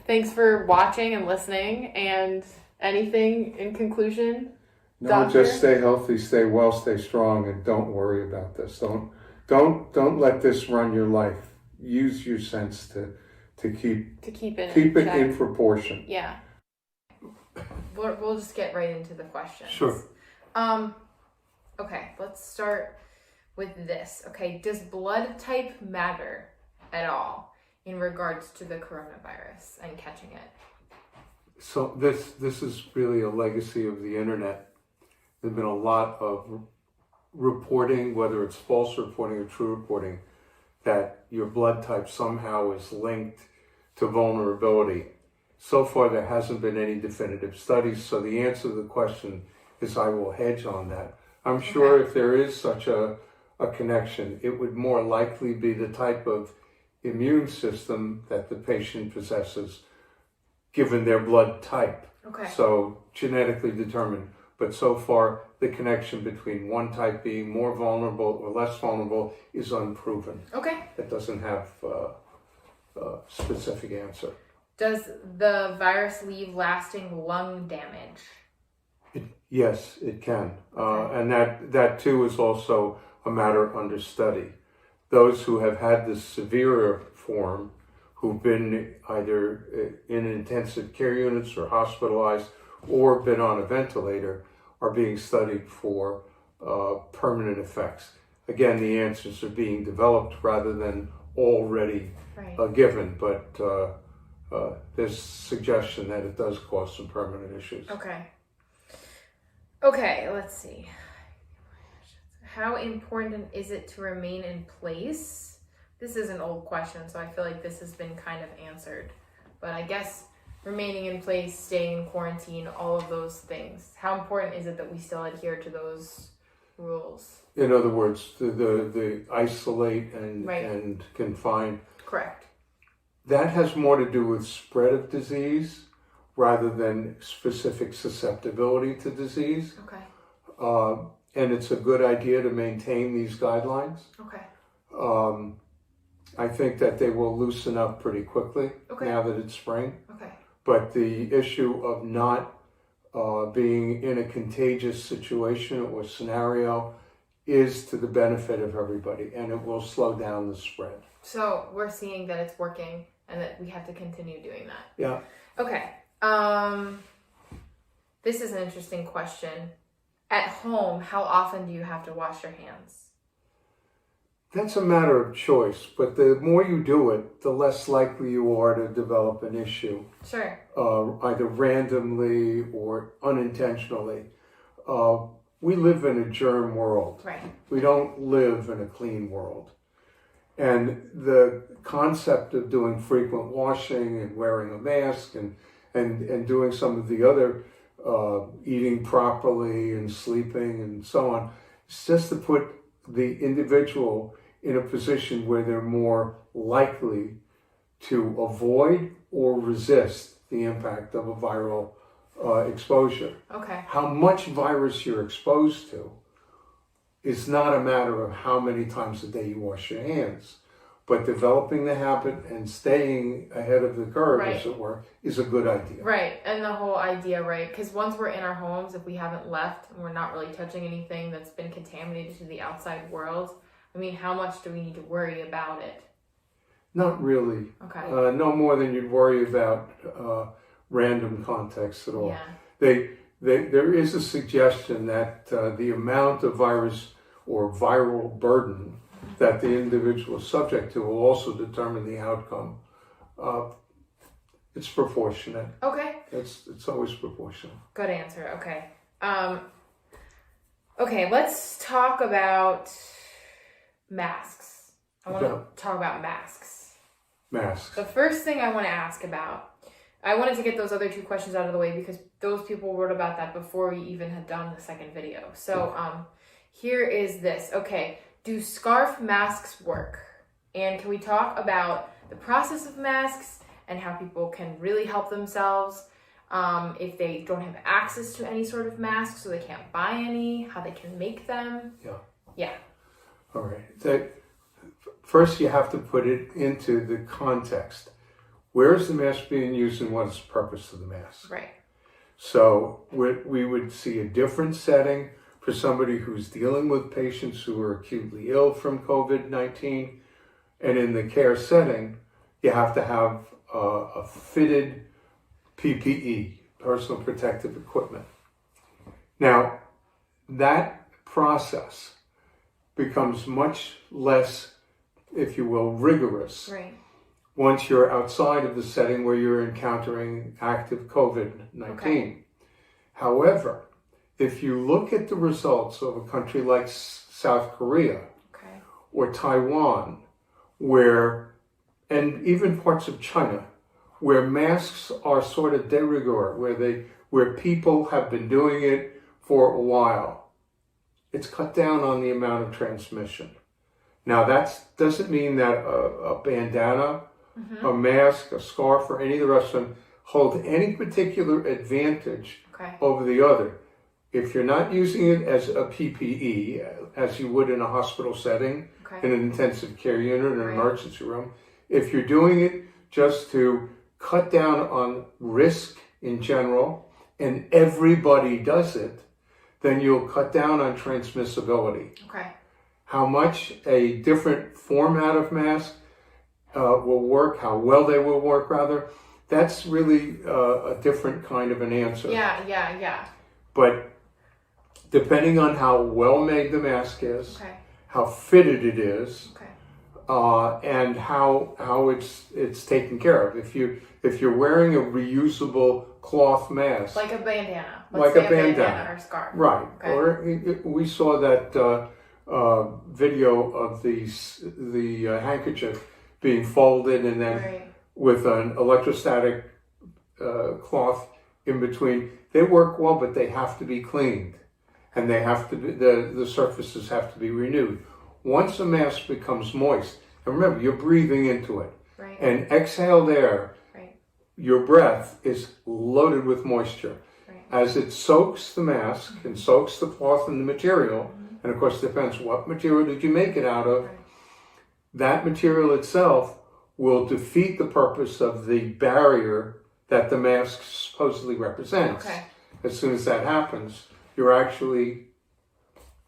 Thanks for watching and listening, and anything in conclusion? No, Doctor? just stay healthy, stay well, stay strong, and don't worry about this. Don't let this run your life. Use your sense to keep it in proportion. Yeah. We'll just get right into the questions. Sure. Okay, let's start with this. Okay, does blood type matter at all in regards to the coronavirus and catching it? So this is really a legacy of the internet. There's been a lot of reporting, whether it's false reporting or true reporting, that your blood type somehow is linked to vulnerability. So far, there hasn't been any definitive studies, so the answer to the question is I will hedge on that. I'm sure if there is such a connection, it would more likely be the type of immune system that the patient possesses, given their blood type. Okay. So genetically determined. But so far, the connection between one type being more vulnerable or less vulnerable is unproven. Okay. It doesn't have a specific answer. Does the virus leave lasting lung damage? Yes, it can. Okay. And that too is also a matter under study. Those who have had the severer form, who've been either in intensive care units or hospitalized or been on a ventilator, are being studied for permanent effects. Again, the answers are being developed rather than already Right. given, but there's suggestion that it does cause some permanent issues. Okay. Okay, let's see. How important is it to remain in place? This is an old question, so I feel like this has been kind of answered. But I guess remaining in place, staying in quarantine, all of those things. How important is it that we still adhere to those rules? In other words, the isolate and Right. and confine. Correct. That has more to do with spread of disease rather than specific susceptibility to disease. Okay. And it's a good idea to maintain these guidelines. Okay. I think that they will loosen up pretty quickly Okay. now that it's spring. Okay. But the issue of not being in a contagious situation or scenario is to the benefit of everybody, and it will slow down the spread. So we're seeing that it's working and that we have to continue doing that. Yeah. Okay. This is an interesting question. At home, how often do you have to wash your hands? That's a matter of choice, but the more you do it, the less likely you are to develop an issue, Sure. either randomly or unintentionally. We live in a germ world. Right. We don't live in a clean world. And the concept of doing frequent washing and wearing a mask and doing some of the other eating properly and sleeping and so on, it's just to put the individual in a position where they're more likely to avoid or resist the impact of a viral exposure. Okay. How much virus you're exposed to is not a matter of how many times a day you wash your hands, but developing the habit and staying ahead of the curve, Right. as it were, is a good idea. Right. And the whole idea, right? Because once we're in our homes, if we haven't left and we're not really touching anything that's been contaminated to the outside world, I mean, how much do we need to worry about it? Not really. Okay. No more than you'd worry about random contexts at all. Yeah. There is a suggestion that the amount of virus or viral burden that the individual is subject to will also determine the outcome. It's proportionate. Okay. It's always proportional. Good answer. Okay. Okay, let's talk about masks. I want to talk about masks. Masks. The first thing I want to ask about, I wanted to get those other two questions out of the way because those people wrote about that before we even had done the second video. So here is this. Okay, do scarf masks work? And can we talk about the process of masks and how people can really help themselves if they don't have access to any sort of mask, so they can't buy any, how they can make them? Yeah. All right. First, you have to put it into the context. Where is the mask being used and what is the purpose of the mask? Right. So we would see a different setting for somebody who's dealing with patients who are acutely ill from COVID-19. And in the care setting, you have to have a fitted PPE, personal protective equipment. Now, that process becomes much less, if you will, rigorous. Right. Once you're outside of the setting where you're encountering active COVID-19. Okay. However, if you look at the results of a country like South Korea or Taiwan, and even parts of China, where masks are sort of de rigueur, where people have been doing it for a while, it's cut down on the amount of transmission. Now, that doesn't mean that a bandana, a mask, a scarf, or any of the rest of them hold any particular advantage over the other. If you're not using it as a PPE, as you would in a hospital setting, in an intensive care unit, in an emergency room, if you're doing it just to cut down on risk in general, and everybody does it, then you'll cut down on transmissibility. Okay. How much a different format of mask will work, how well they will work, rather, that's really a different kind of an answer. Yeah. But depending on how well made the mask is, Okay. how fitted it is, Okay. and how it's taken care of. If you're wearing a reusable cloth mask, Like a bandana. Like say a bandana. or scarf. right? Okay. Or we saw that video of the handkerchief being folded and then Right. with an electrostatic cloth in between. They work well, but they have to be cleaned, and they have to be, the surfaces have to be renewed. Once a mask becomes moist, and remember, you're breathing into it, Right. and exhaled air, Right. your breath is loaded with moisture. Right. As it soaks the mask and soaks the cloth and the material, and of course it depends what material did you make it out of, Right. that material itself will defeat the purpose of the barrier that the mask supposedly represents. Okay. As soon as that happens, you're actually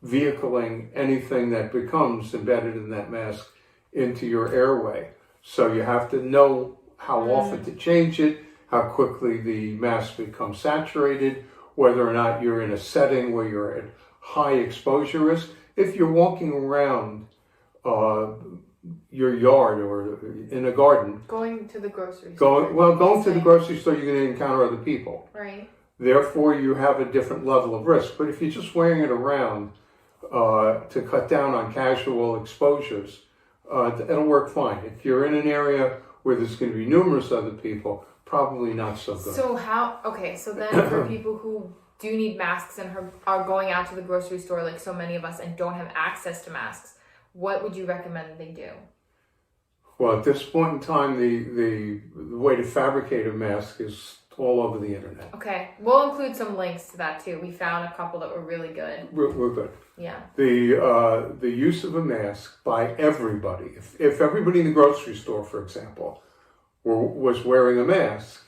vehicling anything that becomes embedded in that mask into your airway. So you have to know how often to change it, how quickly the mask becomes saturated, whether or not you're in a setting where you're at high exposure risk. If you're walking around your yard or in a garden, Going to the grocery store. going to the grocery store, you're going to encounter other people. Right. Therefore, you have a different level of risk. But if you're just wearing it around to cut down on casual exposures, it'll work fine. If you're in an area where there's going to be numerous other people, probably not so good. So then for people who do need masks and are going out to the grocery store like so many of us and don't have access to masks, what would you recommend they do? Well, at this point in time, the way to fabricate a mask is all over the internet. Okay, we'll include some links to that too. We found a couple that were really good. We're good. Yeah. The use of a mask by everybody, if everybody in the grocery store, for example, was wearing a mask,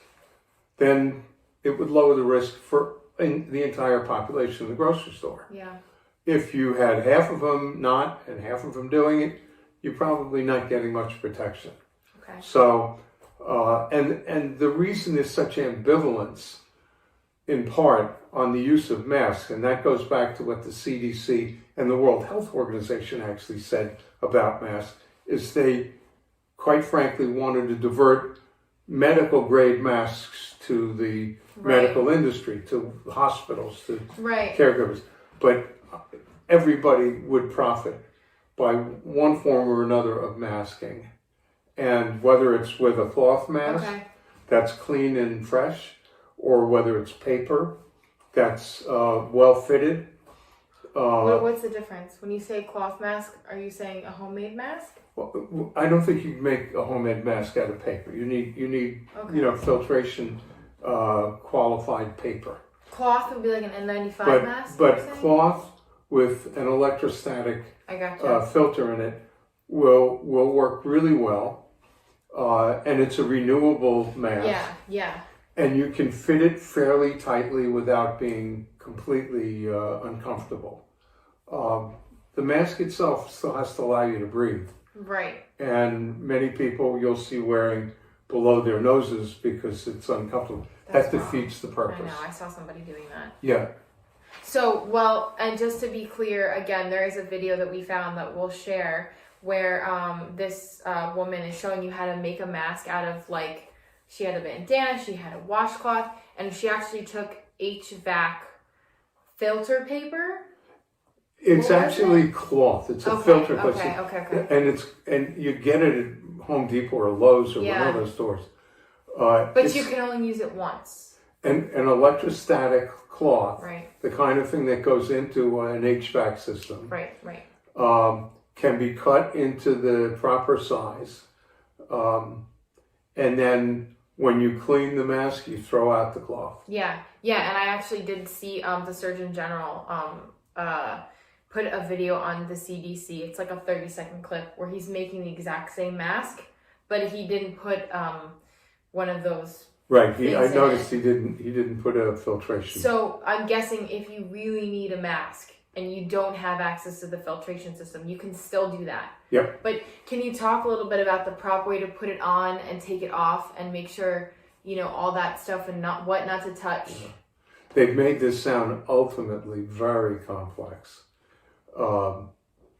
then it would lower the risk for the entire population in the grocery store. Yeah. If you had half of them not and half of them doing it, you're probably not getting much protection. Okay. So, and the reason there's such ambivalence, in part, on the use of masks, and that goes back to what the CDC and the World Health Organization actually said about masks, is they, quite frankly, wanted to divert medical grade masks to the medical industry, to hospitals, to caregivers. But everybody would profit by one form or another of masking. And whether it's with a cloth mask that's clean and fresh, or whether it's paper that's well fitted. What's the difference? When you say cloth mask, are you saying a homemade mask? Well, I don't think you can make a homemade mask out of paper. You need filtration qualified paper. Cloth would be like an N95 mask? But cloth with an electrostatic filter in it will work really well. And it's a renewable mask. Yeah. And you can fit it fairly tightly without being completely uncomfortable. The mask itself still has to allow you to breathe. Right. And many people you'll see wearing below their noses because it's uncomfortable. That defeats the purpose. I know, I saw somebody doing that. Yeah. So, well, and just to be clear, again, there is a video that we found that we'll share where this woman is showing you how to make a mask out of, like, she had a bandana, she had a washcloth, and she actually took HVAC filter paper. It's actually cloth. It's a filter. Okay. And you get it at Home Depot or Lowe's or one of those stores. But you can only use it once. An electrostatic cloth, right? The kind of thing that goes into an HVAC system, right? Can be cut into the proper size, and then when you clean the mask, you throw out the cloth. Yeah, and I actually did see the Surgeon General put a video on the CDC. It's like a 30-second clip where he's making the exact same mask, but he didn't put one of those Right. I things in noticed it. he didn't put a filtration. So I'm guessing if you really need a mask and you don't have access to the filtration system, you can still do that. Yep. But can you talk a little bit about the proper way to put it on and take it off and make sure, all that stuff and not to touch? Yeah. They've made this sound ultimately very complex.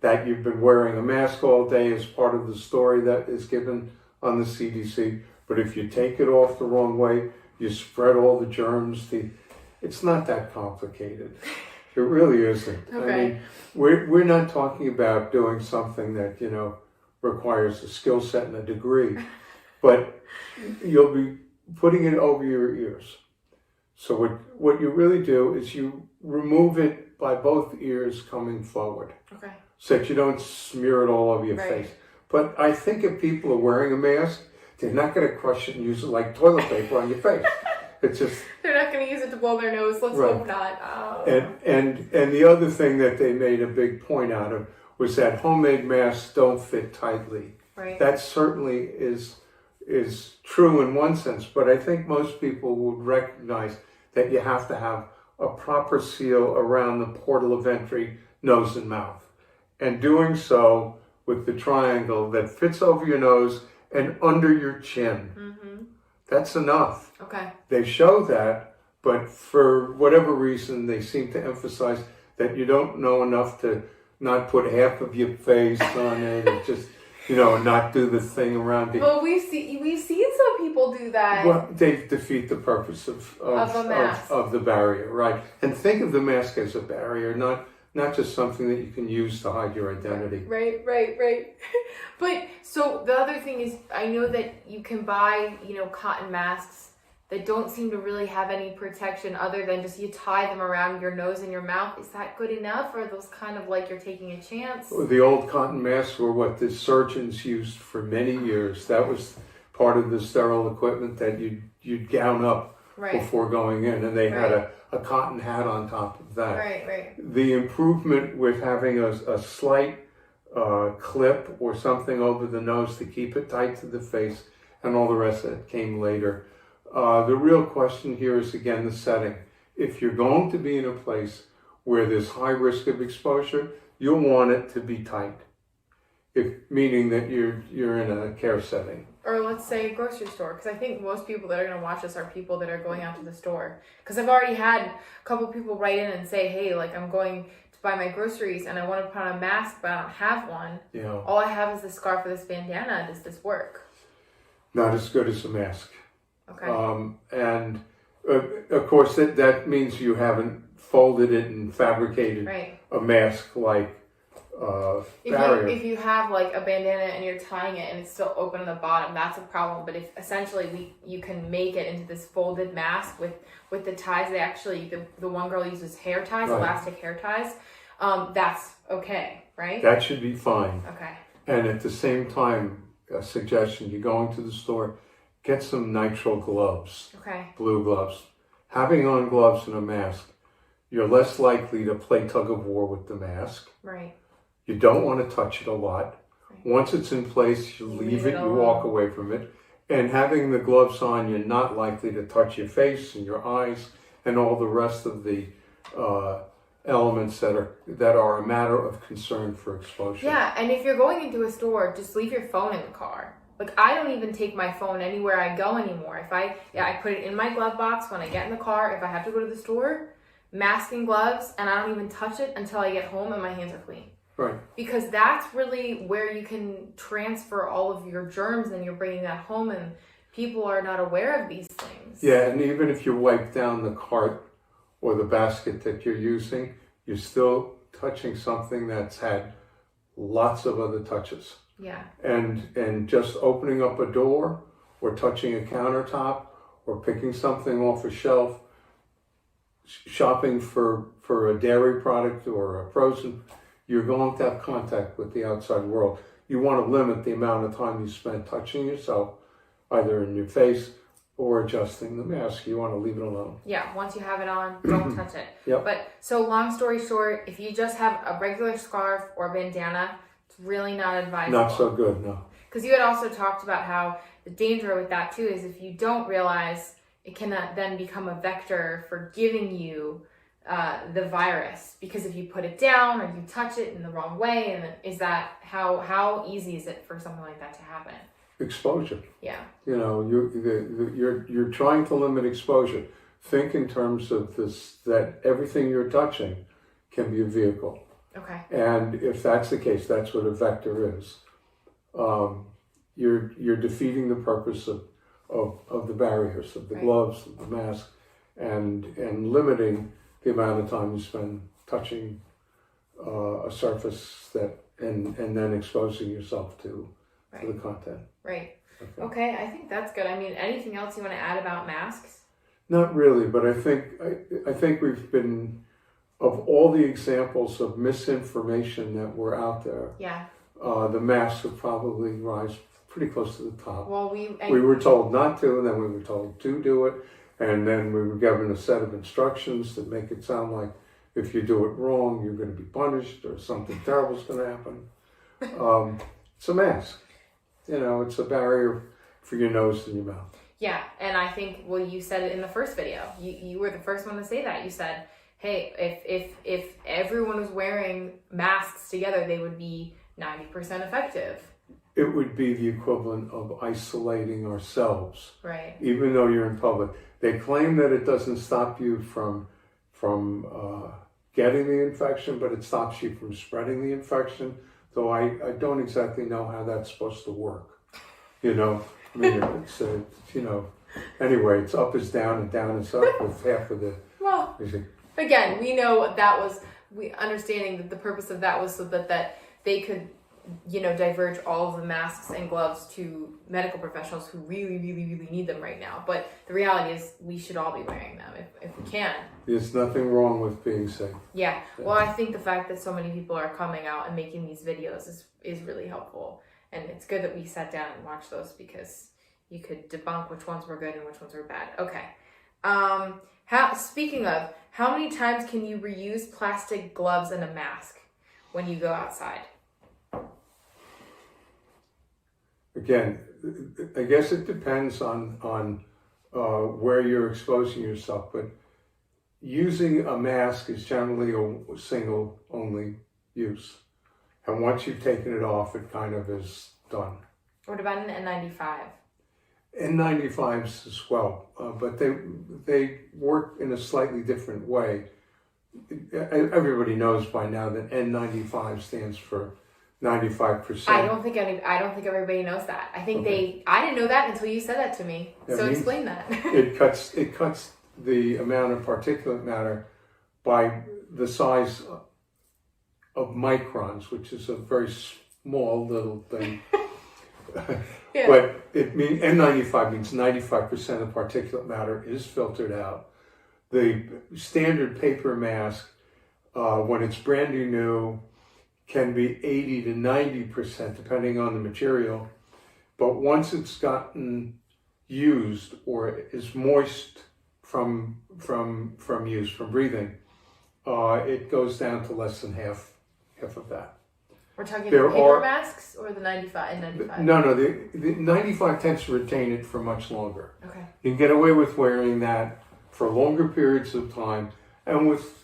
That you've been wearing a mask all day is part of the story that is given on the CDC. But if you take it off the wrong way, you spread all the germs. It's not that complicated. It really isn't. Okay. I mean, we're not talking about doing something that, requires a skill set and a degree. But you'll be putting it over your ears. So what you really do is you remove it by both ears coming forward. Okay. So that you don't smear it all over your face. But I think if people are wearing a mask, they're not going to crush it and use it like toilet paper on your face. It's just... They're not going to use it to blow their nose. Let's hope not. Oh. And the other thing that they made a big point out of was that homemade masks don't fit tightly. Right. That certainly is true in one sense, but I think most people would recognize that you have to have a proper seal around the portal of entry, nose and mouth. And doing so with the triangle that fits over your nose and under your chin. Mm-hmm. That's enough. Okay. They show that, but for whatever reason, they seem to emphasize that you don't know enough to not put half of your face on it and just, not do the thing around it. Well, we've seen some people do that. Well, they defeat the purpose of a mask. Of the barrier, right? And think of the mask as a barrier, not just something that you can use to hide your identity. Right. But so the other thing is, I know that you can buy, cotton masks that don't seem to really have any protection other than just you tie them around your nose and your mouth. Is that good enough? Or are those kind of like you're taking a chance? The old cotton masks were what the surgeons used for many years. That was part of the sterile equipment that you'd gown up before going in. And they had a cotton hat on top of that. Right. The improvement with having a slight clip or something over the nose to keep it tight to the face and all the rest of it came later. The real question here is, again, the setting. If you're going to be in a place where there's high risk of exposure, you'll want it to be tight, meaning that you're in a care setting. Or let's say a grocery store, because I think most people that are going to watch us are people that are going out to the store. Because I've already had a couple people write in and say, hey, like I'm going to buy my groceries and I want to put on a mask, but I don't have one. Yeah. All I have is this scarf or this bandana. Does this work? Not as good as a mask. Okay. And of course, that means you haven't folded it and fabricated a mask like barrier. If you have like a bandana and you're tying it and it's still open on the bottom, that's a problem. But if essentially you can make it into this folded mask with the ties, they actually, the one girl uses hair ties, elastic hair ties, that's okay, right? That should be fine. Okay. And at the same time, a suggestion, you're going to the store, get some nitrile gloves. Okay. Blue gloves. Having on gloves and a mask, you're less likely to play tug of war with the mask. Right. You don't want to touch it a lot. Right. Once it's in place, you leave it, you walk away from it. And having the gloves on, you're not likely to touch your face and your eyes and all the rest of the elements that are a matter of concern for exposure. Yeah, and if you're going into a store, just leave your phone in the car. Like, I don't even take my phone anywhere I go anymore. I put it in my glove box when I get in the car. If I have to go to the store, mask and gloves, and I don't even touch it until I get home and my hands are clean. Right. Because that's really where you can transfer all of your germs and you're bringing that home and people are not aware of these things. Yeah, and even if you wipe down the cart or the basket that you're using, you're still touching something that's had lots of other touches. Yeah. And just opening up a door or touching a countertop or picking something off a shelf, shopping for a dairy product or a frozen, you're going to have contact with the outside world. You want to limit the amount of time you spend touching yourself, either in your face or adjusting the mask. You want to leave it alone. Yeah, once you have it on, don't touch it. Yep. But so long story short, if you just have a regular scarf or bandana, it's really not advisable. Not so good, no. Because you had also talked about how the danger with that too is if you don't realize, it can then become a vector for giving you the virus. Because if you put it down or you touch it in the wrong way, and is that how easy is it for something like that to happen? Exposure. Yeah. You know, you're trying to limit exposure. Think in terms of this, that everything you're touching can be a vehicle. Okay. And if that's the case, that's what a vector is. You're defeating the purpose of the barriers, of the gloves, of the mask, and limiting the amount of time you spend touching a surface that and then exposing yourself to the content. Right. Okay, I think that's good. I mean, anything else you want to add about masks? Not really, but I think we've been, of all the examples of misinformation that were out there, the masks would probably rise pretty close to the top. Well, we were told not to, and then we were told to do it, and then we were given a set of instructions that make it sound like if you do it wrong, you're going to be punished or something terrible is going to happen. It's a mask. You know, it's a barrier for your nose and your mouth. Yeah, and I think, well, you said it in the first video. You were the first one to say that. You said, hey, if everyone was wearing masks together, they would be 90% effective. It would be the equivalent of isolating ourselves. Right. Even though you're in public. They claim that it doesn't stop you from getting the infection, but it stops you from spreading the infection. Though I don't exactly know how that's supposed to work. You know, I mean, it's you know, anyway, it's up is down and down is up with half of the. Well, again, we know understanding that the purpose of that was so that they could, you know, diverge all of the masks and gloves to medical professionals who really, really, really need them right now. But the reality is we should all be wearing them if we can. There's nothing wrong with being safe. Yeah. Well, I think the fact that so many people are coming out and making these videos is really helpful. And it's good that we sat down and watched those because you could debunk which ones were good and which ones were bad. Okay. Speaking of, how many times can you reuse plastic gloves and a mask when you go outside? Again, I guess it depends on where you're exposing yourself, but using a mask is generally a single only use. And once you've taken it off, it kind of is done. What about an N95? N95s as well, but they work in a slightly different way. Everybody knows by now that N95 stands for 95%. I don't think everybody knows that. I think I didn't know that until you said that to me. So explain that. It cuts the amount of particulate matter by the size of microns, which is a very small little thing. Yeah. But N95 means 95% of particulate matter is filtered out. The standard paper mask, when it's brand new, can be 80 to 90%, depending on the material. But once it's gotten used or is moist from use, from breathing, it goes down to less than half of that. We're talking the paper masks or the 95 and N95? No, the 95 tends to retain it for much longer. Okay. You can get away with wearing that for longer periods of time and with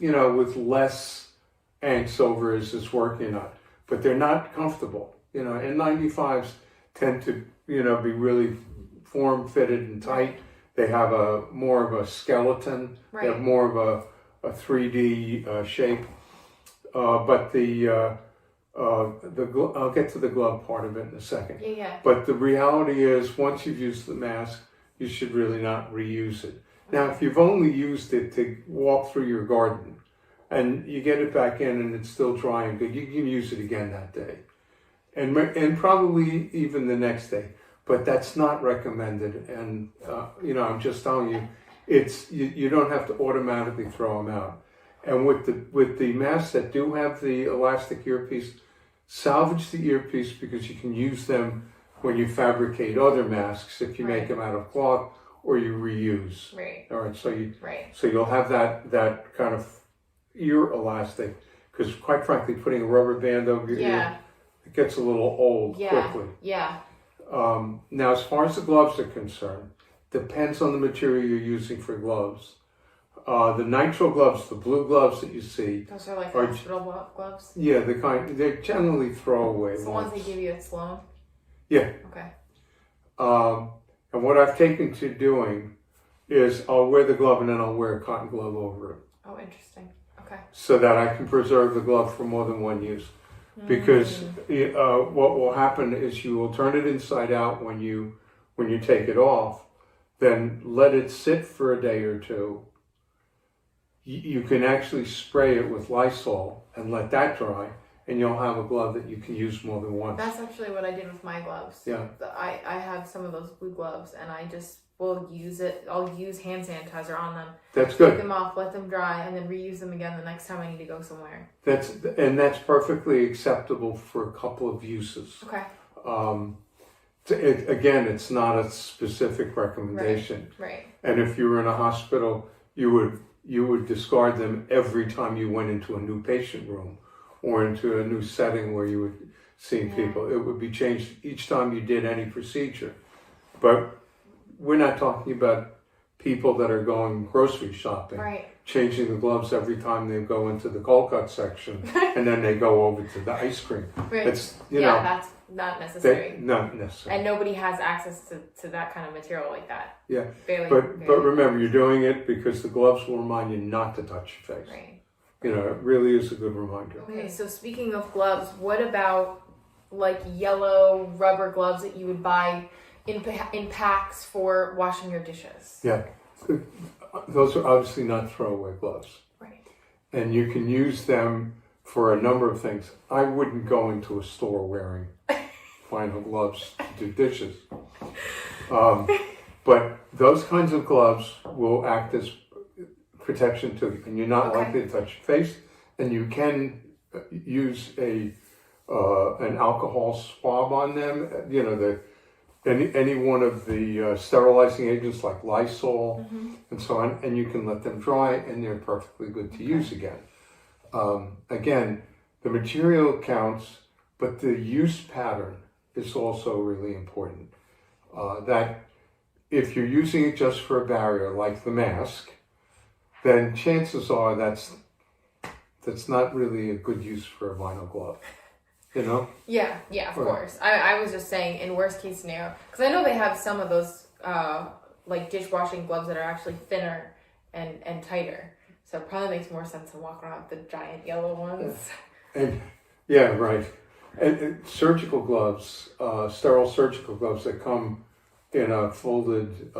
less angst over is it's working on. But they're not comfortable. N95s tend to, be really form-fitted and tight. They have more of a skeleton. Right. They have more of a 3D shape. But I'll get to the glove part of it in a second. Yeah. But the reality is, once you've used the mask, you should really not reuse it. Now, if you've only used it to walk through your garden, and you get it back in and it's still dry and good, you can use it again that day. And probably even the next day. But that's not recommended. And, I'm just telling you, you don't have to automatically throw them out. And with the masks that do have the elastic earpiece, salvage the earpiece because you can use them when you fabricate other masks, if you make them out of cloth or you reuse. Right. All right. So you'll have that kind of ear elastic, because quite frankly, putting a rubber band over your ear, it gets a little old quickly. Yeah. Now, as far as the gloves are concerned, depends on the material you're using for gloves. The nitrile gloves, the blue gloves that you see, Those are like hospital gloves? yeah, they're generally throwaway It's the ones they give you at Sloan? Yeah. Okay. And what I've taken to doing is I'll wear the glove and then I'll wear a cotton glove over it. Oh, interesting. Okay. So that I can preserve the glove for more than one use. Because what will happen is you will turn it inside out when you take it off, then let it sit for a day or two. You can actually spray it with Lysol and let that dry, and you'll have a glove that you can use more than once. That's actually what I did with my gloves. Yeah. I have some of those blue gloves, and I just will use it. I'll use hand sanitizer on them. That's good. Take them off, let them dry, and then reuse them again the next time I need to go somewhere. That's perfectly acceptable for a couple of uses. Okay. Again, it's not a specific recommendation. Right. And if you were in a hospital, you would discard them every time you went into a new patient room or into a new setting where you were seeing people. It would be changed each time you did any procedure. But we're not talking about people that are going grocery shopping, changing the gloves every time they go into the cold cut section and then they go over to the ice cream. Right. It's, that's not necessary. Not necessary. And nobody has access to that kind of material like that. Yeah. Barely, but remember, you're doing it because the gloves will remind you not to touch your face. Right. You know, it really is a good reminder. Okay, so speaking of gloves, what about like yellow rubber gloves that you would buy in packs for washing your dishes? Yeah. Those are obviously not throwaway gloves. Right. And you can use them for a number of things. I wouldn't go into a store wearing vinyl gloves to do dishes. But those kinds of gloves will act as protection too, and you're not likely to touch your face. And you can use an alcohol swab on them. You know, any one of the sterilizing agents like Lysol and so on, and you can let them dry, and they're perfectly good to use again. Again, the material counts, but the use pattern is also really important. That if you're using it just for a barrier, like the mask, then chances are that's not really a good use for a vinyl glove. You know? Yeah, of course. I was just saying, in worst case scenario, because I know they have some of those like dishwashing gloves that are actually thinner and tighter. So it probably makes more sense to walk around with the giant yellow ones. And right. And surgical gloves, sterile surgical gloves that come in a folded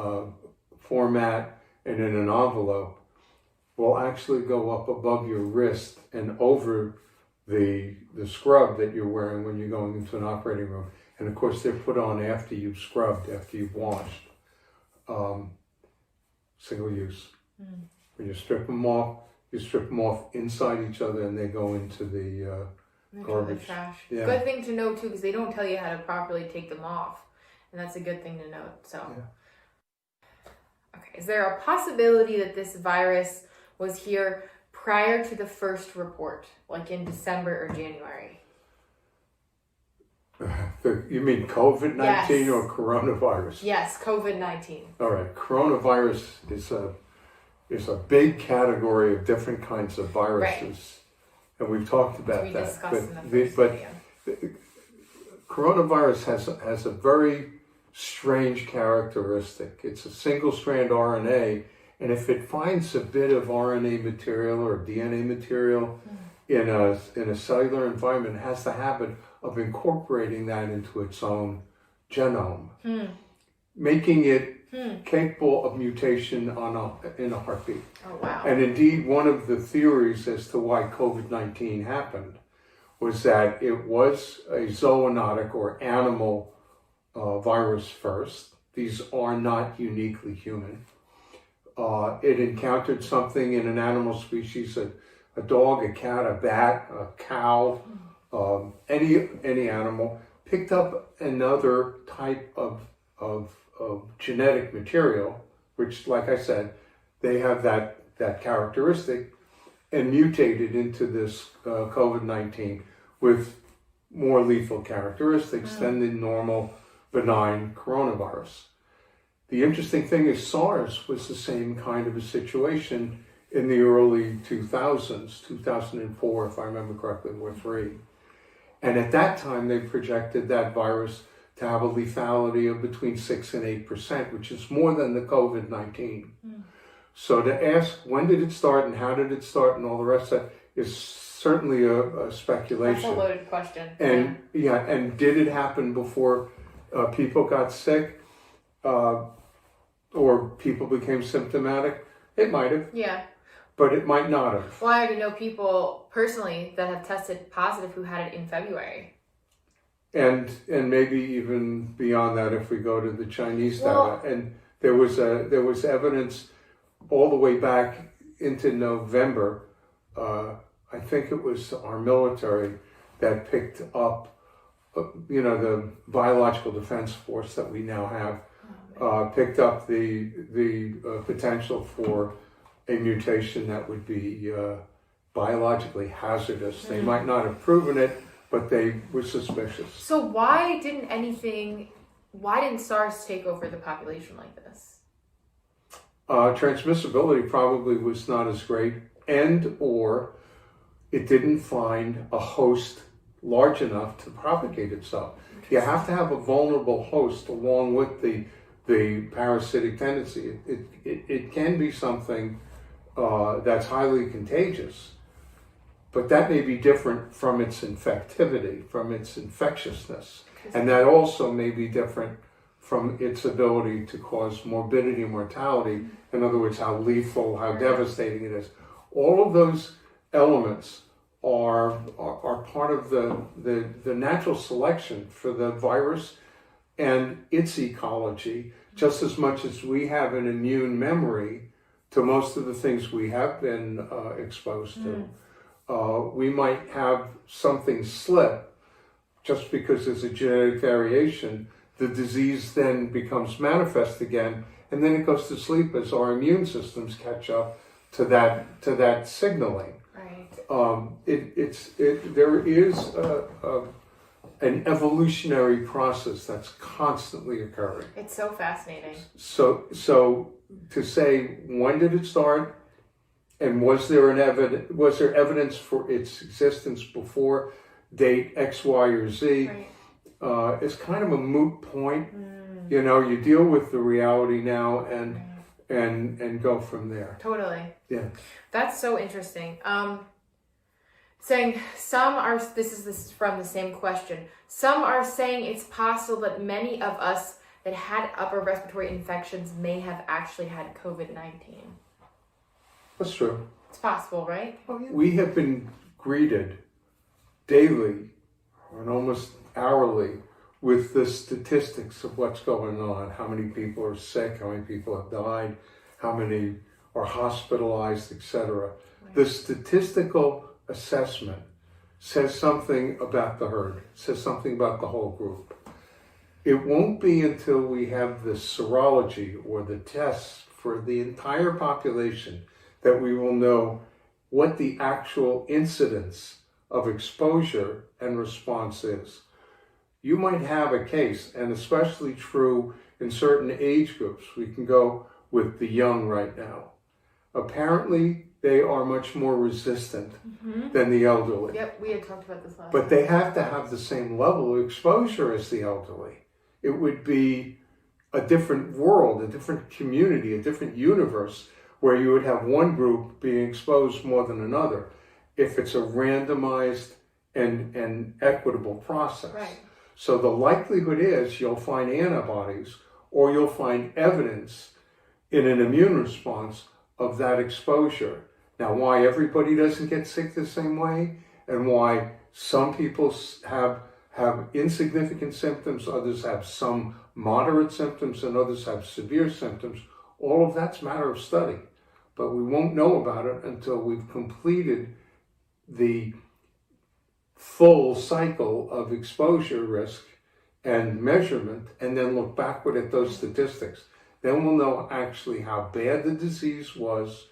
format and in an envelope will actually go up above your wrist and over the scrub that you're wearing when you're going into an operating room. And of course, they're put on after you've scrubbed, after you've washed. Single use. When you strip them off inside each other, and they go into the garbage. Trash. Yeah. Good thing to know too, because they don't tell you how to properly take them off, and that's a good thing to note. So, okay, is there a possibility that this virus was here prior to the first report, like in December or January? You mean COVID-19 or coronavirus? Yes, COVID-19. All right, coronavirus is a big category of different kinds of viruses, and we've talked about that. Discussed in the first video. Coronavirus has a very strange characteristic. It's a single-strand RNA, and if it finds a bit of RNA material or DNA material in a cellular environment, it has the habit of incorporating that into its own genome, making it capable of mutation in a heartbeat. Oh, wow. And indeed, one of the theories as to why COVID-19 happened was that it was a zoonotic or animal virus first. These are not uniquely human. It encountered something in an animal species, a dog, a cat, a bat, a cow, any animal, picked up another type of genetic material, which, like I said, they have that characteristic, and mutated into this COVID-19 with more lethal characteristics than the normal benign coronavirus. The interesting thing is SARS was the same kind of a situation in the early 2000s, 2004, if I remember correctly, or 3. And at that time, they projected that virus to have a lethality of between 6 and 8%, which is more than the COVID-19. So to ask when did it start and how did it start and all the rest of that is certainly a speculation. That's a loaded question. And and did it happen before people got sick or people became symptomatic? It might have. Yeah. But it might not have. Well, I already know people personally that have tested positive who had it in February. And maybe even beyond that, if we go to the Chinese Well, data, and there was evidence all the way back into November. I think it was our military that picked up, the biological defense force that we now have, picked up the potential for a mutation that would be biologically hazardous. They might not have proven it, but they were suspicious. So why didn't SARS take over the population like this? Transmissibility probably was not as great, and or it didn't find a host large enough to propagate itself. You have to have a vulnerable host along with the parasitic tendency. It can be something that's highly contagious, but that may be different from its infectivity, from its infectiousness. And that also may be different from its ability to cause morbidity and mortality. In other words, how lethal, how devastating it is. All of those elements are part of the natural selection for the virus and its ecology, just as much as we have an immune memory to most of the things we have been exposed to. We might have something slip just because there's a genetic variation. The disease then becomes manifest again, and then it goes to sleep as our immune systems catch up to that signaling. Right. There is an evolutionary process that's constantly occurring. It's so fascinating. So to say when did it start, and was there evidence for its existence before date X, Y, or Z? Right. It's kind of a moot point. You deal with the reality now and go from there. Totally. Yeah. That's so interesting. Saying this is from the same question. Some are saying it's possible that many of us that had upper respiratory infections may have actually had COVID-19. That's true. It's possible, right? We have been greeted daily and almost hourly with the statistics of what's going on, how many people are sick, how many people have died, how many are hospitalized, etc. Right. The statistical assessment says something about the herd, says something about the whole group. It won't be until we have the serology or the tests for the entire population that we will know what the actual incidence of exposure and response is. You might have a case, and especially true in certain age groups. We can go with the young right now. Apparently, they are much more resistant than the elderly. Yep, we had talked about this last But time. they have to have the same level of exposure as the elderly. It would be a different world, a different community, a different universe where you would have one group being exposed more than another if it's a randomized and equitable process. Right. So the likelihood is you'll find antibodies or you'll find evidence in an immune response of that exposure. Now, why everybody doesn't get sick the same way and why some people have insignificant symptoms, others have some moderate symptoms, and others have severe symptoms, all of that's a matter of study. But we won't know about it until we've completed the full cycle of exposure risk and measurement, and then look backward at those statistics. Then we'll know actually how bad the disease was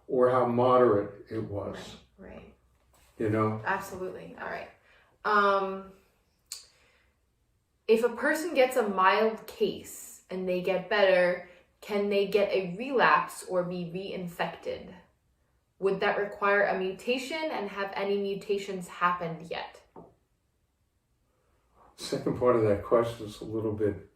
or how moderate it was. if a person gets a mild case and they get better, can they get a relapse or be reinfected? Would that require a mutation, and have any mutations happened yet? Second part of that question is a little bit,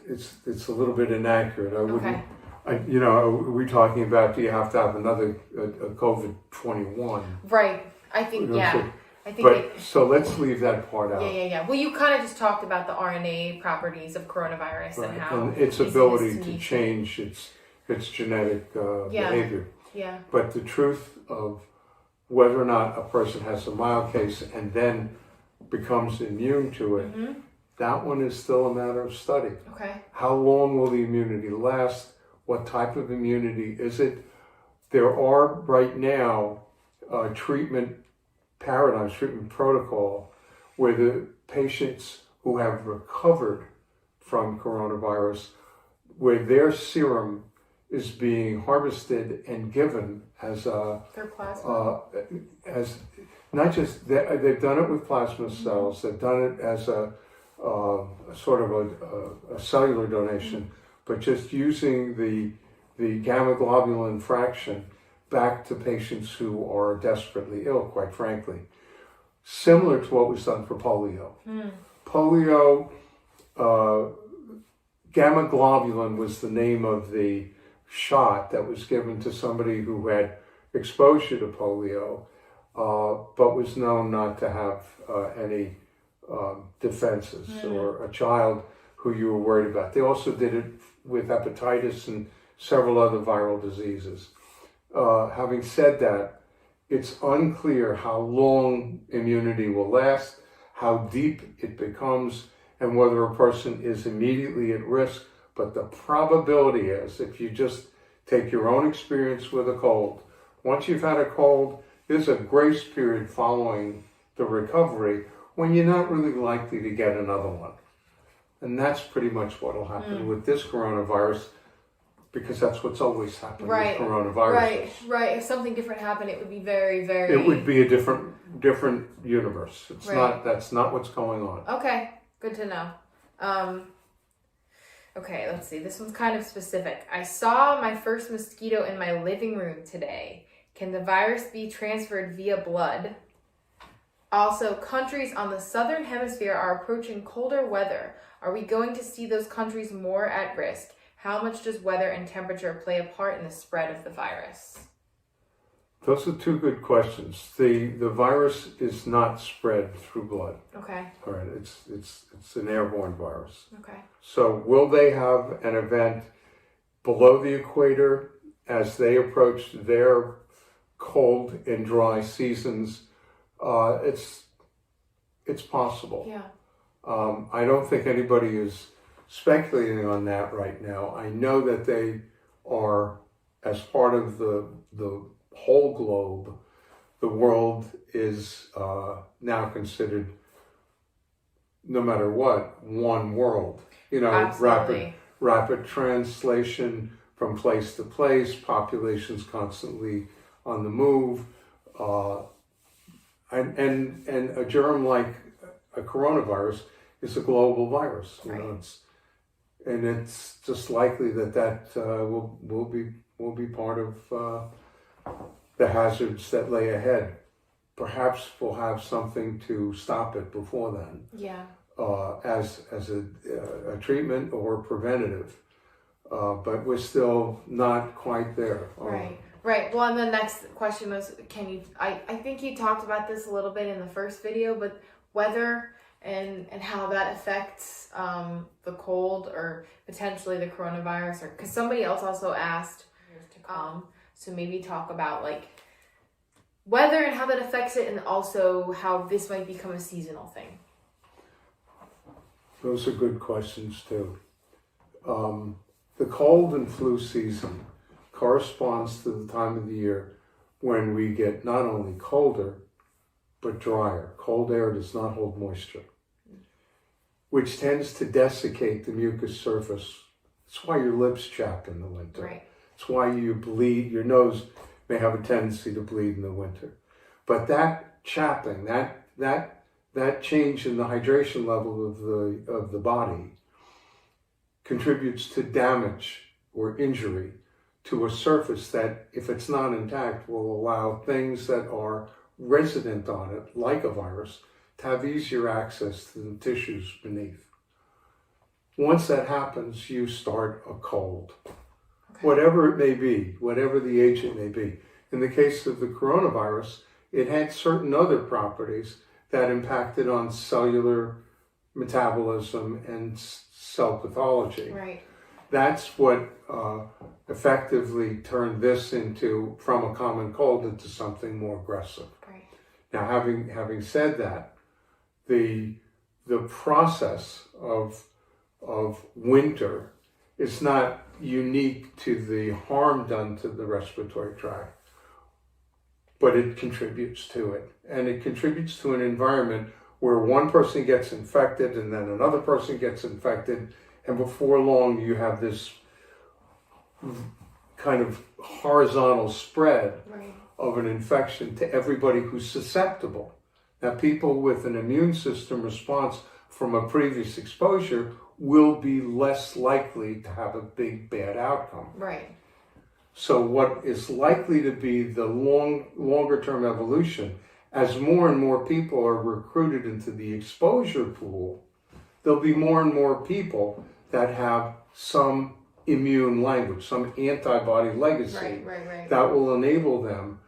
it's a little bit inaccurate. I wouldn't, are we talking about, do you have to have another COVID-21? Right. I think, yeah. I think but so let's leave that part out. Yeah. Well, you kind of just talked about the RNA properties of coronavirus and how and its ability to change its genetic behavior. Yeah. But the truth of whether or not a person has a mild case and then becomes immune to it, that one is still a matter of study. Okay. How long will the immunity last? What type of immunity is it? There are right now treatment paradigms, treatment protocol, where the patients who have recovered from coronavirus, where their serum is being harvested and given as a their plasma. As not just they've done it with plasma cells, they've done it as a sort of a cellular donation, but just using the gamma globulin fraction back to patients who are desperately ill, quite frankly. Similar to what was done for polio. Polio, gamma globulin was the name of the shot that was given to somebody who had exposure to polio, but was known not to have any defenses, or a child who you were worried about. They also did it with hepatitis and several other viral diseases. Having said that, it's unclear how long immunity will last, how deep it becomes, and whether a person is immediately at risk. But the probability is, if you just take your own experience with a cold, once you've had a cold, there's a grace period following the recovery when you're not really likely to get another one. And that's pretty much what will happen with this coronavirus, because that's what's always happened with coronavirus. Right. If something different happened, it would be very, very... It would be a different universe. It's not. That's not what's going on. Okay, good to know. Okay, let's see. This one's kind of specific. I saw my first mosquito in my living room today. Can the virus be transferred via blood? Also, countries on the southern hemisphere are approaching colder weather. Are we going to see those countries more at risk? How much does weather and temperature play a part in the spread of the virus? Those are two good questions. The virus is not spread through blood. Okay. All right. It's an airborne virus. Okay. So will they have an event below the equator as they approach their cold and dry seasons? It's possible. Yeah. I don't think anybody is speculating on that right now. I know that they are, as part of the whole globe, the world is now considered, no matter what, one world. Rapid translation from place to place, populations constantly on the move, and a germ like a coronavirus is a global virus. It's just likely that will be part of the hazards that lay ahead. Perhaps we'll have something to stop it before then. Yeah. As a treatment or preventative, but we're still not quite there. Right. Well, and the next question was, I think you talked about this a little bit in the first video, but weather and how that affects the cold or potentially the coronavirus, or because somebody else also asked to come. So maybe talk about like weather and how that affects it, and also how this might become a seasonal thing. Those are good questions too. The cold and flu season corresponds to the time of the year when we get not only colder, but drier. Cold air does not hold moisture, which tends to desiccate the mucous surface. That's why your lips chap in the winter. Right. It's why you bleed. Your nose may have a tendency to bleed in the winter. But that chapping, that that change in the hydration level of the body contributes to damage or injury to a surface that, if it's not intact, will allow things that are resident on it, like a virus, to have easier access to the tissues beneath. Once that happens, you start a cold. Okay. Whatever it may be, whatever the agent may be. In the case of the coronavirus, it had certain other properties that impacted on cellular metabolism and cell pathology. Right. That's what effectively turned this from a common cold into something more aggressive. Right. Now, having said that, the process of winter is not unique to the harm done to the respiratory tract, but it contributes to it. And it contributes to an environment where one person gets infected and then another person gets infected, and before long you have this kind of horizontal spread of an infection to everybody who's susceptible. Now, people with an immune system response from a previous exposure will be less likely to have a big bad outcome. Right. So what is likely to be the longer term evolution, as more and more people are recruited into the exposure pool, there'll be more and more people that have some immune language, some antibody legacy that will enable them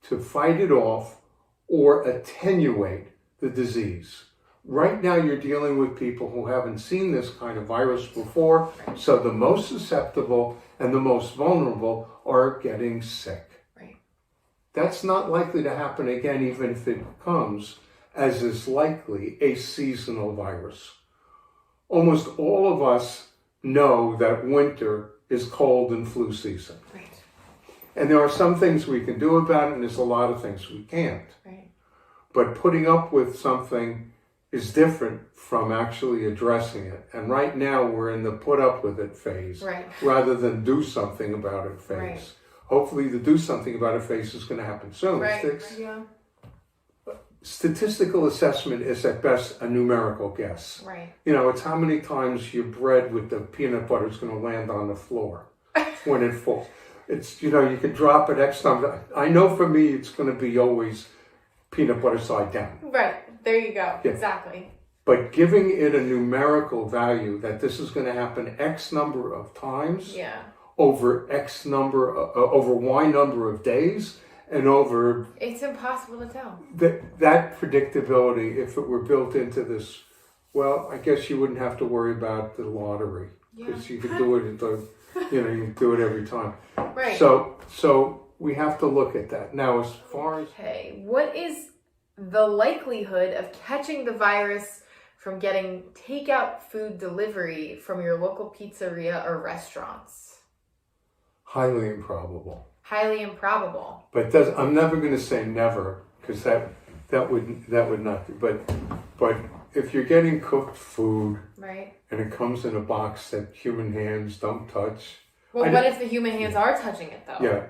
to fight it off or attenuate the disease. Right now you're dealing with people who haven't seen this kind of virus before, so the most susceptible and the most vulnerable are getting sick. Right. That's not likely to happen again, even if it becomes, as is likely, a seasonal virus. Almost all of us know that winter is cold and flu season. Right. And there are some things we can do about it, and there's a lot of things we can't. Right. But putting up with something is different from actually addressing it. And right now we're in the put up with it phase, rather than do something about it phase. Right. Hopefully the do something about it phase is going to happen soon. Right. Yeah. Statistical assessment is at best a numerical guess. Right. You know, it's how many times your bread with the peanut butter is going to land on the floor when it falls. It's, you know, you can drop it X times. I know for me it's going to be always peanut butter side down. Right. There you go. Yeah. Exactly. But giving it a numerical value that this is going to happen X number of times over X number, over Y number of days, and over... It's impossible to tell. That predictability, if it were built into this, well, I guess you wouldn't have to worry about the lottery. Because you could do it at the, you know, you can do it every time. Right. So we have to look at that. Now, as far as... Okay, what is the likelihood of catching the virus from getting takeout food delivery from your local pizzeria or restaurants? Highly improbable. Highly improbable. But I'm never going to say never, because that would not be. But if you're getting cooked food, and it comes in a box that human hands don't touch. Well, what if the human hands are touching it though? Yeah,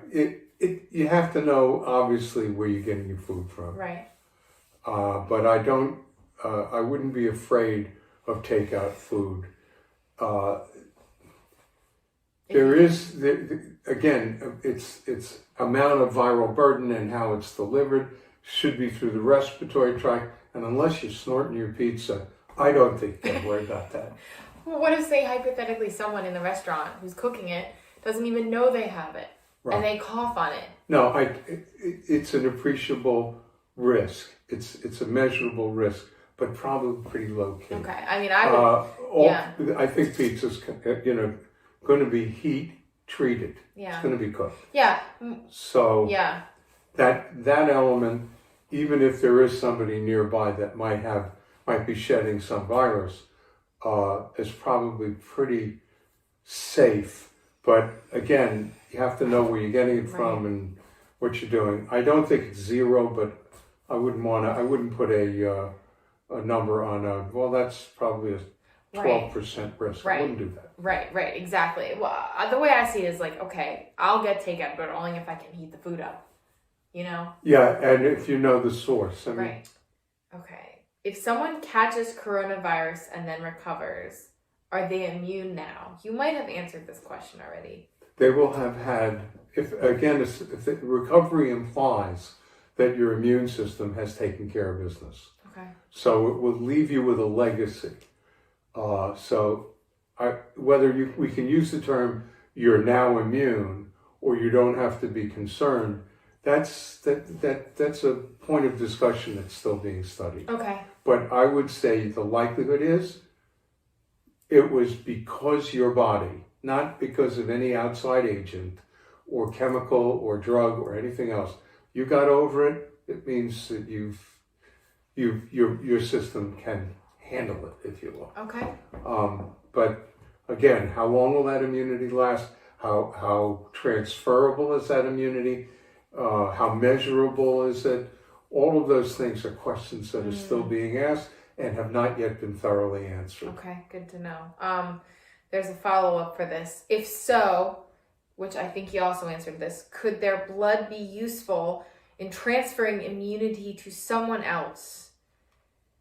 you have to know obviously where you're getting your food from. Right. But I wouldn't be afraid of takeout food. Again, its amount of viral burden and how it's delivered should be through the respiratory tract. And unless you're snorting your pizza, I don't think they'll worry about that. Well, what if, say, hypothetically, someone in the restaurant who's cooking it doesn't even know they have it, and they cough on it? No, it's an appreciable risk. It's a measurable risk, but probably pretty low key. Okay, I mean, I think pizza's going to be heat treated. Yeah, it's going to be cooked. Yeah. So that element, even if there is somebody nearby that might be shedding some virus, is probably pretty safe. But again, you have to know where you're getting it from and what you're doing. I don't think it's zero, but I wouldn't put a number on well, that's probably a 12% risk. I wouldn't do that. Right, exactly. Well, the way I see it is like, okay, I'll get takeout, but only if I can heat the food up, you know? Yeah, and if you know the source. Right. Okay. if someone catches coronavirus and then recovers, are they immune now? You might have answered this question already. They will have had, if the recovery implies that your immune system has taken care of business. Okay. So it will leave you with a legacy. We can use the term "you're now immune" or "you don't have to be concerned." That's a point of discussion that's still being studied. Okay. But I would say the likelihood is it was because your body, not because of any outside agent or chemical or drug or anything else, you got over it. It means that your system can handle it, if you will. Okay. But again, how long will that immunity last? How transferable is that immunity? How measurable is it? All of those things are questions that are still being asked and have not yet been thoroughly answered. Okay, good to know. There's a follow-up for this. If so, which I think you also answered this, could their blood be useful in transferring immunity to someone else?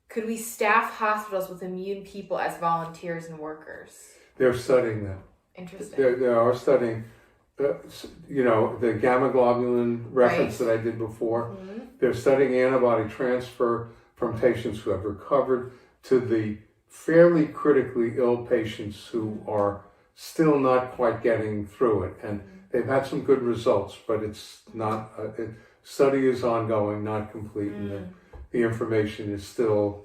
Could we staff hospitals with immune people as volunteers and workers? They're studying that. Interesting. They are studying, the gamma globulin reference that I did before. Mm-hmm. They're studying antibody transfer from patients who have recovered to the fairly critically ill patients who are still not quite getting through it. And they've had some good results, but it's not, study is ongoing, not complete, and the information is still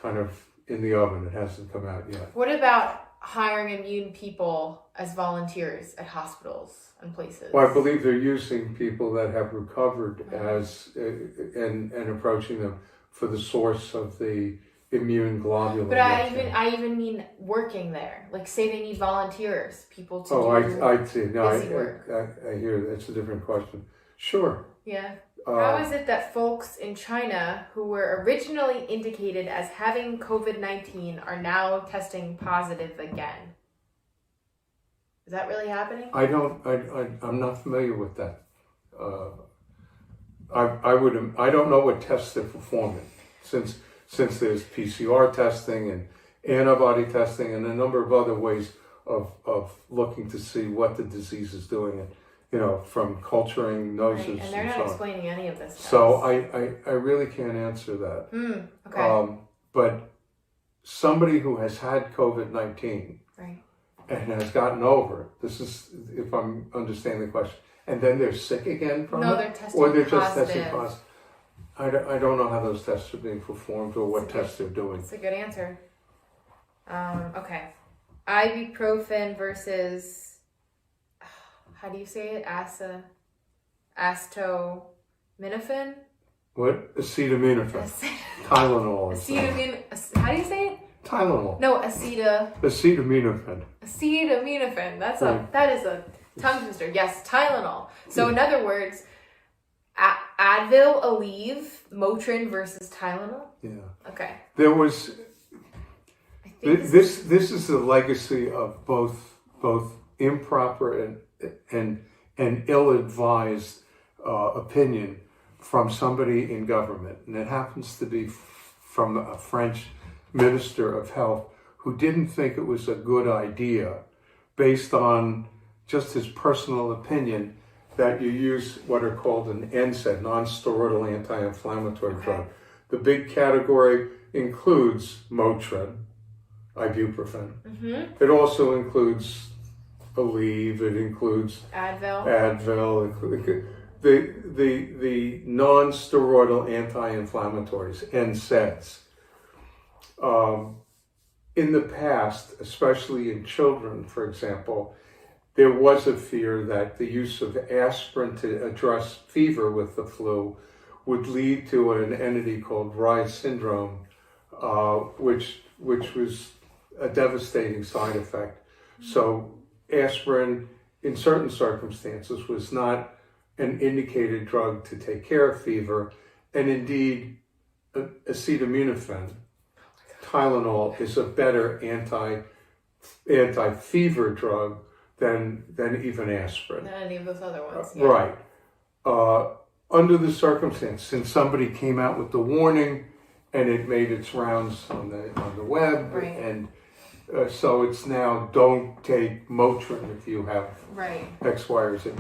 kind of in the oven. It hasn't come out yet. What about hiring immune people as volunteers at hospitals and places? Well, I believe they're using people that have recovered as and approaching them for the source of the immune globulin. But I even mean working there. Like, say they need volunteers, people to do I see. No, busy work. I hear that's a different question. Sure. Yeah. How is it that folks in China who were originally indicated as having COVID-19 are now testing positive again? Is that really happening? I'm not familiar with that. I don't know what tests they're performing since there's PCR testing and antibody testing and a number of other ways of looking to see what the disease is doing. From culturing noses and they're not so on. explaining any of this stuff. So I really can't answer that. Okay. But somebody who has had COVID-19 right. and has gotten over it, this is, if I'm understanding the question, and then they're sick again from it? No, they're testing or they're positive. just testing positive. I don't know how those tests are being performed or what tests they're doing. That's a good answer. Okay. Ibuprofen versus... How do you say it? Acetaminophen? What? Acetaminophen. Tylenol. How do you say it? Tylenol. No, Acetaminophen. acetaminophen. That is a tongue twister. Yes, Tylenol. So in other words, Advil, Aleve, Motrin versus Tylenol. Yeah. Okay. There was. This is the legacy of both improper and ill-advised opinion from somebody in government, and it happens to be from a French minister of health who didn't think it was a good idea, based on just his personal opinion, that you use what are called an NSAID, non-steroidal anti-inflammatory drug. The big category includes Motrin, ibuprofen. Mm-hmm. It also includes Aleve, it includes Advil, the non-steroidal anti-inflammatories, NSAIDs. In the past, especially in children, for example, there was a fear that the use of aspirin to address fever with the flu would lead to an entity called Reye's syndrome, which was a devastating side effect. So aspirin, in certain circumstances, was not an indicated drug to take care of fever, and indeed, acetaminophen, Tylenol, is a better anti-fever drug than even aspirin. Than any of those other ones. Right. Under the circumstance, since somebody came out with the warning and it made its rounds on the web, Right. and so it's now don't take Motrin if you have Right. X, Y, or Z.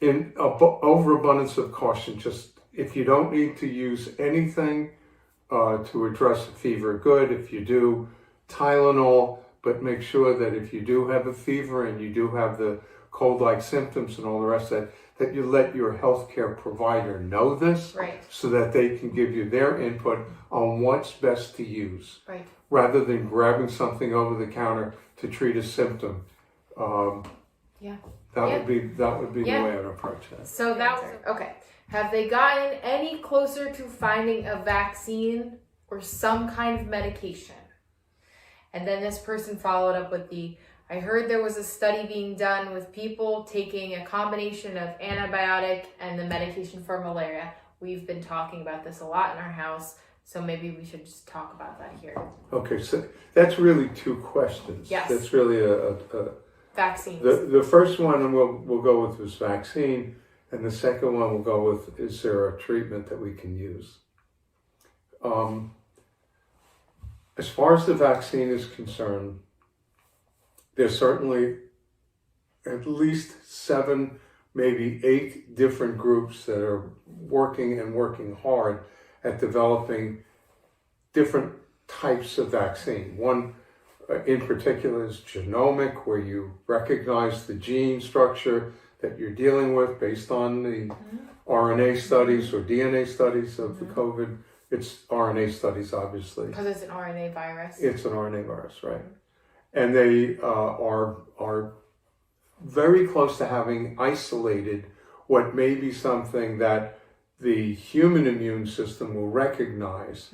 In overabundance of caution, just if you don't need to use anything to address a fever, good. If you do, Tylenol, but make sure that if you do have a fever and you do have the cold-like symptoms and all the rest of that, that you let your healthcare provider know this, Right. so that they can give you their input on what's best to use, Right. rather than grabbing something over the counter to treat a symptom. Yeah. That Yeah. would be the Yeah. way I'd approach that. So that was okay. Have they gotten any closer to finding a vaccine or some kind of medication? And then this person followed up with I heard there was a study being done with people taking a combination of antibiotic and the medication for malaria. We've been talking about this a lot in our house, so maybe we should just talk about that here. Okay, so that's really two questions. Yes. That's really a Vaccines. the first one we'll go with is vaccine, and the second one we'll go with, is there a treatment that we can use? As far as the vaccine is concerned, there's certainly at least 7, maybe 8 different groups that are working hard at developing different types of vaccine. One in particular is genomic, where you recognize the gene structure that you're dealing with based on the RNA studies or DNA studies of the COVID. It's RNA studies, obviously. Because it's an RNA virus. It's an RNA virus, right? And they are very close to having isolated what may be something that the human immune system will recognize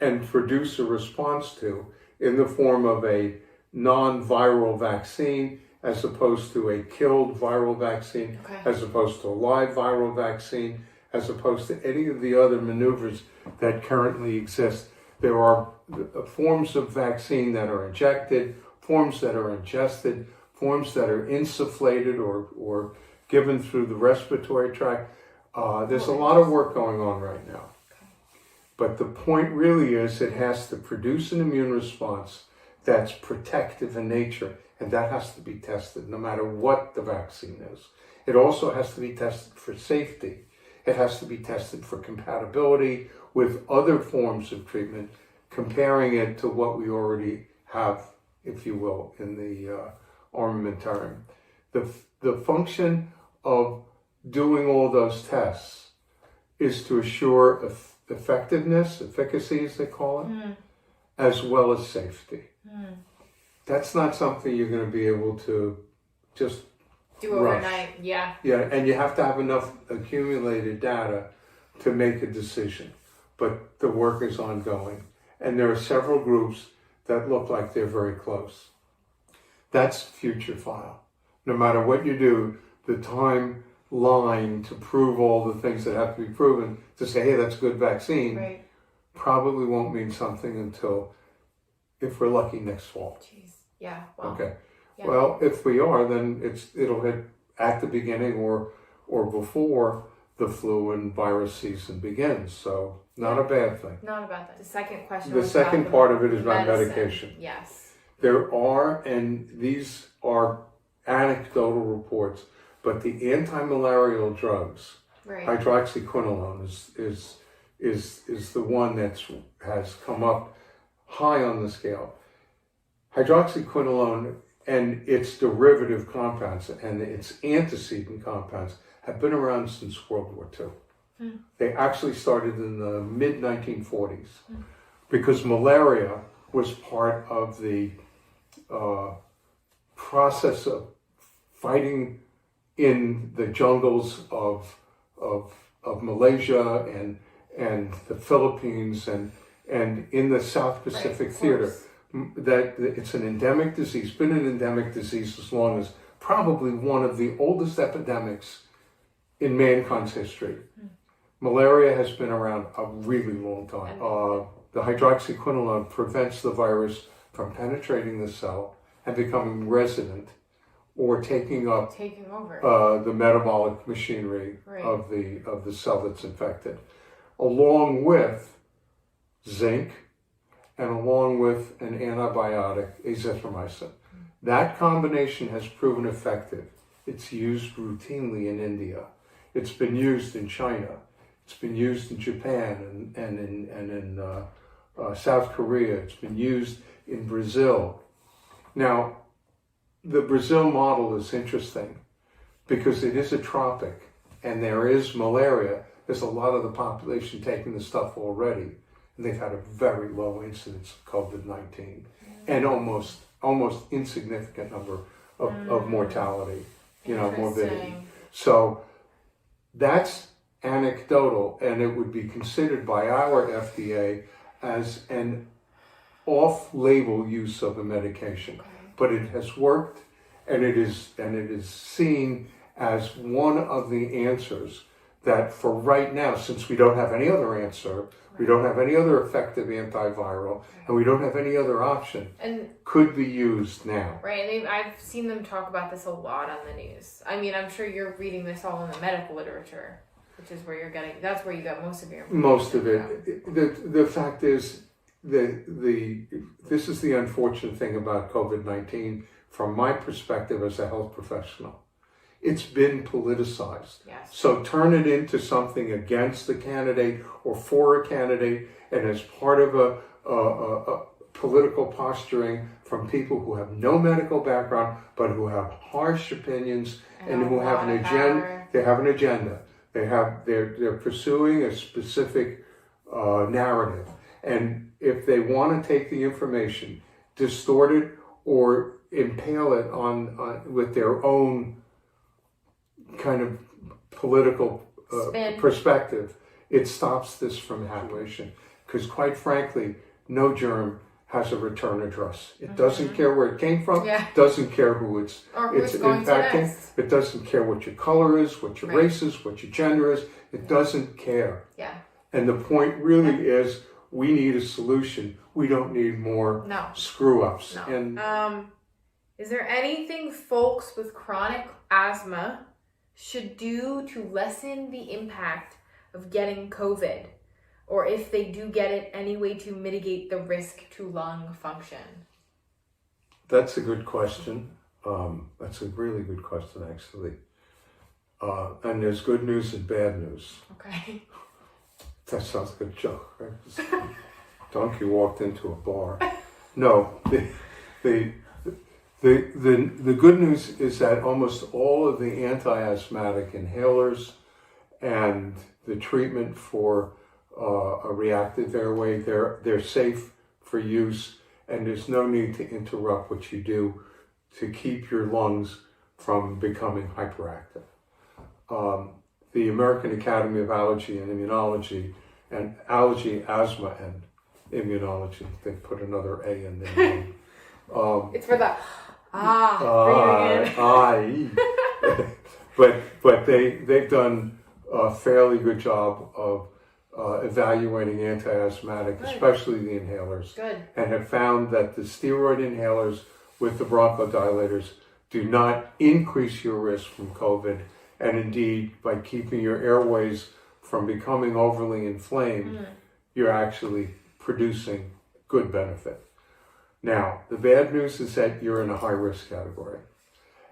and produce a response to in the form of a non-viral vaccine, as opposed to a killed viral vaccine, as opposed to a live viral vaccine, as opposed to any of the other maneuvers that currently exist. There are forms of vaccine that are injected, forms that are ingested, forms that are insufflated or given through the respiratory tract. There's a lot of work going on right now. But the point really is it has to produce an immune response that's protective in nature, and that has to be tested no matter what the vaccine is. It also has to be tested for safety. It has to be tested for compatibility with other forms of treatment, comparing it to what we already have, if you will, in the armamentarium. The function of doing all those tests is to assure effectiveness, efficacy as they call it, as well as safety. That's not something you're going to be able to just do overnight. Yeah. Yeah, and you have to have enough accumulated data to make a decision. But the work is ongoing. And there are several groups that look like they're very close. That's future file. No matter what you do, the timeline to prove all the things that have to be proven, to say, hey, that's a good vaccine, probably won't mean something until, if we're lucky, next fall. Jeez. Yeah. Wow. Okay. Yeah. Well, if we are, then it'll hit at the beginning or before the flu and virus season begins. So not a bad thing. Not about that. The second question. The second part of it is about medication. Yes. There are, and these are anecdotal reports, but the anti-malarial drugs, hydroxyquinoline is the one that has come up high on the scale. Hydroxyquinoline and its derivative compounds and its antecedent compounds have been around since World War II. They actually started in the mid-1940s because malaria was part of the process of fighting in the jungles of Malaysia and the Philippines and in the South Pacific theater. That it's an endemic disease, been an endemic disease as long as probably one of the oldest epidemics in mankind's history. Malaria has been around a really long time. The hydroxyquinoline prevents the virus from penetrating the cell and becoming resident or taking over the metabolic machinery of the cell that's infected. along with zinc and along with an antibiotic, azithromycin. That combination has proven effective. It's used routinely in India. It's been used in China. It's been used in Japan and in South Korea. It's been used in Brazil. Now, the Brazil model is interesting because it is a tropic and there is malaria. There's a lot of the population taking the stuff already, and they've had a very low incidence of COVID-19 and almost insignificant number of mortality, morbidity. So that's anecdotal, and it would be considered by our FDA as an off-label use of a medication. But it has worked, and it is seen as one of the answers that for right now, since we don't have any other answer, we don't have any other effective antiviral, and we don't have any other option, and could be used now. Right, and I've seen them talk about this a lot on the news. I mean, I'm sure you're reading this all in the medical literature, which is where that's where you got most of your information. Most of it. The fact is, this is the unfortunate thing about COVID-19 from my perspective as a health professional. It's been politicized. Yes. So turn it into something against a candidate or for a candidate, and as part of a political posturing from people who have no medical background, but who have harsh opinions and who have an agenda. They have an agenda. They're pursuing a specific narrative. And if they want to take the information, distort it, or impale it on with their own kind of political perspective, it stops this from happening. Because quite frankly, no germ has a return address. It doesn't care where it came from, doesn't care who it's infecting, it doesn't care what your color is, what your race is, what your gender is, it doesn't care. Yeah. And the point really is, we need a solution. We don't need more screw-ups. No. And is there anything folks with chronic asthma should do to lessen the impact of getting COVID? Or if they do get it, any way to mitigate the risk to lung function? That's a good question. That's a really good question, actually. And there's good news and bad news. Okay. That sounds like a joke, right? Donkey walked into a bar. No, the good news is that almost all of the anti-asthmatic inhalers and the treatment for a reactive airway, they're safe for use, and there's no need to interrupt what you do to keep your lungs from becoming hyperactive. The American Academy of Allergy and Immunology, and Allergy, Asthma, and Immunology, they put another A in there. It's for the breathing in. But they've done a fairly good job of evaluating anti-asthmatic, especially the inhalers, and have found that the steroid inhalers with the bronchodilators do not increase your risk from COVID, and indeed, by keeping your airways from becoming overly inflamed, you're actually producing good benefit. Now, the bad news is that you're in a high-risk category.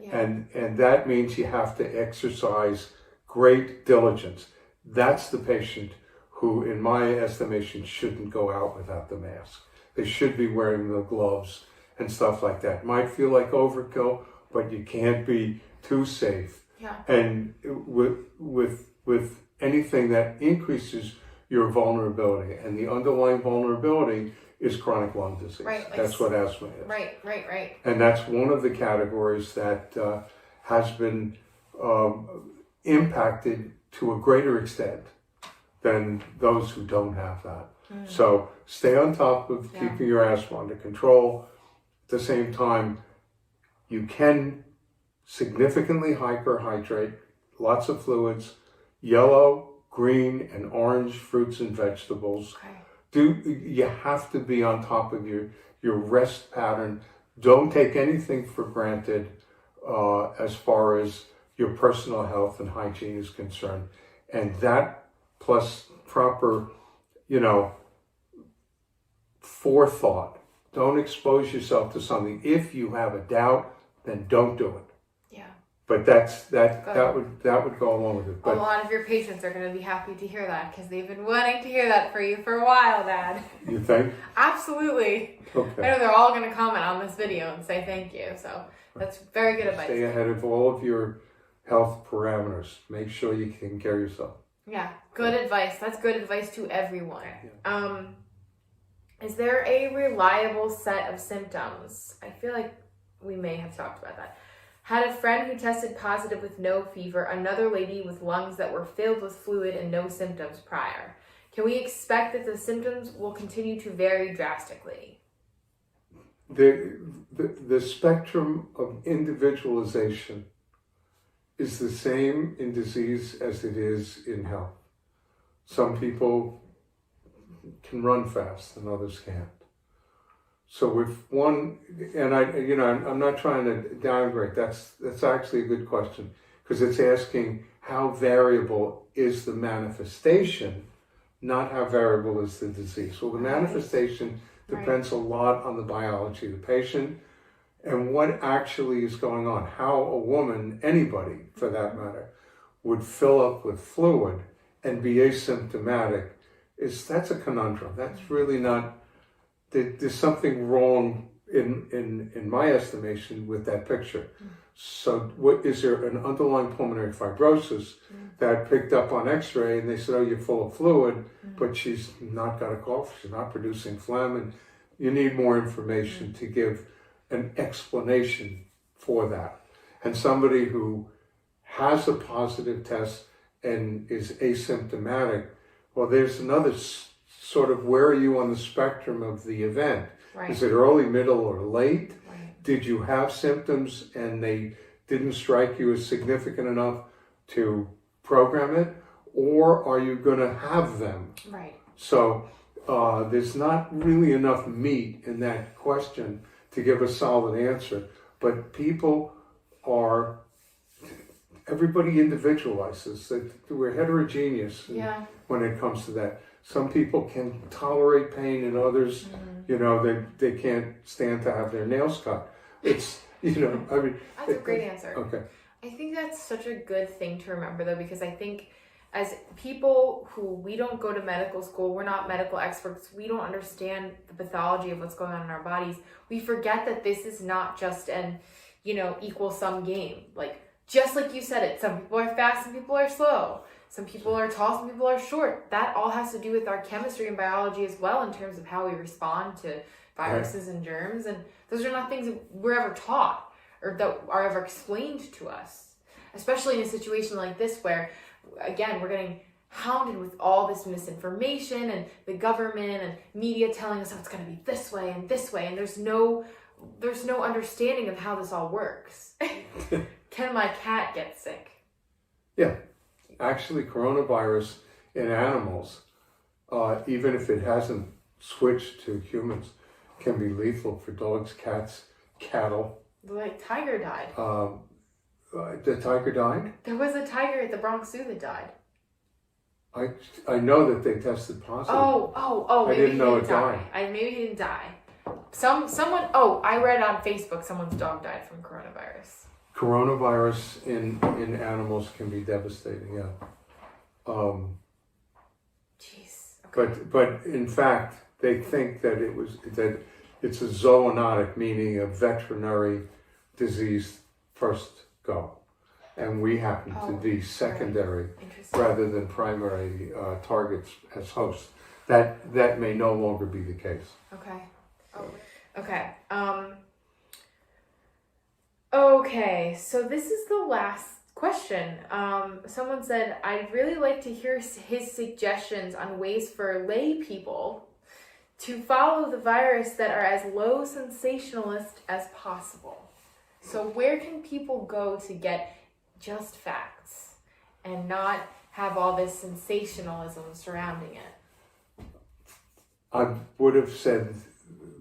Yeah. And that means you have to exercise great diligence. That's the patient who, in my estimation, shouldn't go out without the mask. They should be wearing the gloves and stuff like that. Might feel like overkill, but you can't be too safe. Yeah. And with anything that increases your vulnerability, and the underlying vulnerability is chronic lung disease. Right. That's what asthma is. Right. And that's one of the categories that has been impacted to a greater extent than those who don't have that. So stay on top of keeping your asthma under control. At the same time, you can significantly hyperhydrate, lots of fluids, yellow, green, and orange fruits and vegetables. You have to be on top of your rest pattern. Don't take anything for granted as far as your personal health and hygiene is concerned. And that plus proper, forethought. Don't expose yourself to something. If you have a doubt, then don't do it. Yeah. But that would go along with it. But a lot of your patients are going to be happy to hear that because they've been wanting to hear that for you for a while, Dad. You think? Absolutely. Okay. I know they're all going to comment on this video and say thank you. So that's very good advice. Stay ahead of all of your health parameters. Make sure you take care of yourself. Yeah, good advice. That's good advice to everyone. Yeah. Is there a reliable set of symptoms? I feel like we may have talked about that. Had a friend who tested positive with no fever, another lady with lungs that were filled with fluid and no symptoms prior. Can we expect that the symptoms will continue to vary drastically? The spectrum of individualization is the same in disease as it is in health. Some people can run fast and others can't. So if one, and I'm not trying to downgrade, that's actually a good question, because it's asking how variable is the manifestation, not how variable is the disease. Well, the manifestation depends a lot on the biology of the patient and what actually is going on. How a woman, anybody for that matter, would fill up with fluid and be asymptomatic, that's a conundrum. That's really not, there's something wrong in my estimation with that picture. So what is there an underlying pulmonary fibrosis that picked up on x-ray and they said, oh, you're full of fluid, but she's not got a cough, she's not producing phlegm, and you need more information to give an explanation for that. And somebody who has a positive test and is asymptomatic, well, there's another sort of, where are you on the spectrum of the event? Right. Is it early, middle, or late? Right. Did you have symptoms and they didn't strike you as significant enough to program it? Or are you going to have them? Right. So there's not really enough meat in that question to give a solid answer. But everybody individualizes. We're heterogeneous when it comes to that. Some people can tolerate pain and others, they can't stand to have their nails cut. It's, That's a great answer. Okay. I think that's such a good thing to remember, though, because I think as people who, we don't go to medical school, we're not medical experts, we don't understand the pathology of what's going on in our bodies, we forget that this is not just an, equal sum game. Just like you said it, some people are fast, some people are slow. Some people are tall, some people are short. That all has to do with our chemistry and biology as well, in terms of how we respond to viruses and germs. And those are not things that we're ever taught or that are ever explained to us. Especially in a situation like this where, again, we're getting hounded with all this misinformation and the government and media telling us, oh, it's going to be this way, and there's no understanding of how this all works. Can my cat get sick? Yeah. Actually, coronavirus in animals, even if it hasn't switched to humans, can be lethal for dogs, cats, cattle. The tiger died. The tiger died? There was a tiger at the Bronx Zoo that died. I know that they tested positive. Oh! I didn't know it died. Maybe he didn't die. Someone. Oh, I read on Facebook someone's dog died from coronavirus. Coronavirus in animals can be devastating. Yeah. Jeez. Okay. But in fact, they think that it's a zoonotic, meaning a veterinary disease first go, and we happen to be secondary rather than primary targets as hosts. That may no longer be the case. Okay. Okay. Okay, so this is the last question. Someone said, I'd really like to hear his suggestions on ways for lay people to follow the virus that are as low sensationalist as possible. So where can people go to get just facts and not have all this sensationalism surrounding it? I would have said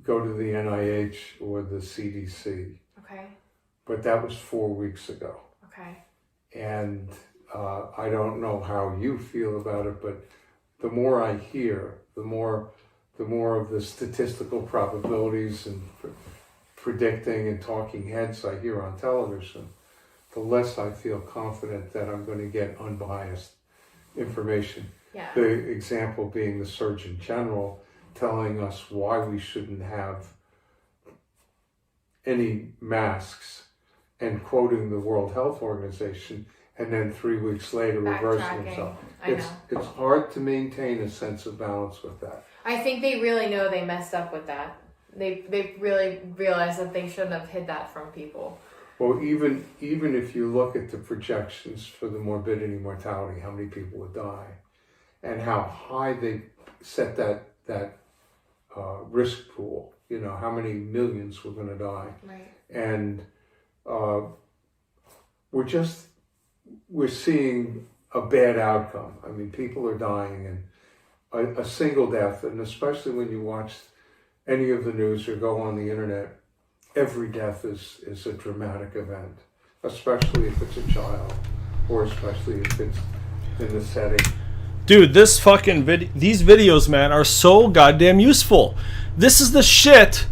go to the NIH or the CDC. Okay. But that was 4 weeks ago. Okay. And I don't know how you feel about it, but the more I hear, the more of the statistical probabilities and predicting and talking heads I hear on television, the less I feel confident that I'm going to get unbiased information. Yeah. The example being the Surgeon General telling us why we shouldn't have any masks and quoting the World Health Organization, and then 3 weeks later reversing himself. It's hard to maintain a sense of balance with that. I think they really know they messed up with that. They really realized that they shouldn't have hid that from people. Well, even if you look at the projections for the morbidity, mortality, how many people would die, and how high they set that risk pool, you know, how many millions were going to die. Right. And we're seeing a bad outcome. I mean, people are dying, and a single death, and especially when you watch any of the news or go on the internet, every death is a dramatic event, especially if it's a child, or especially if it's in the setting. Dude, this fucking these videos, man, are so goddamn useful. This is the shit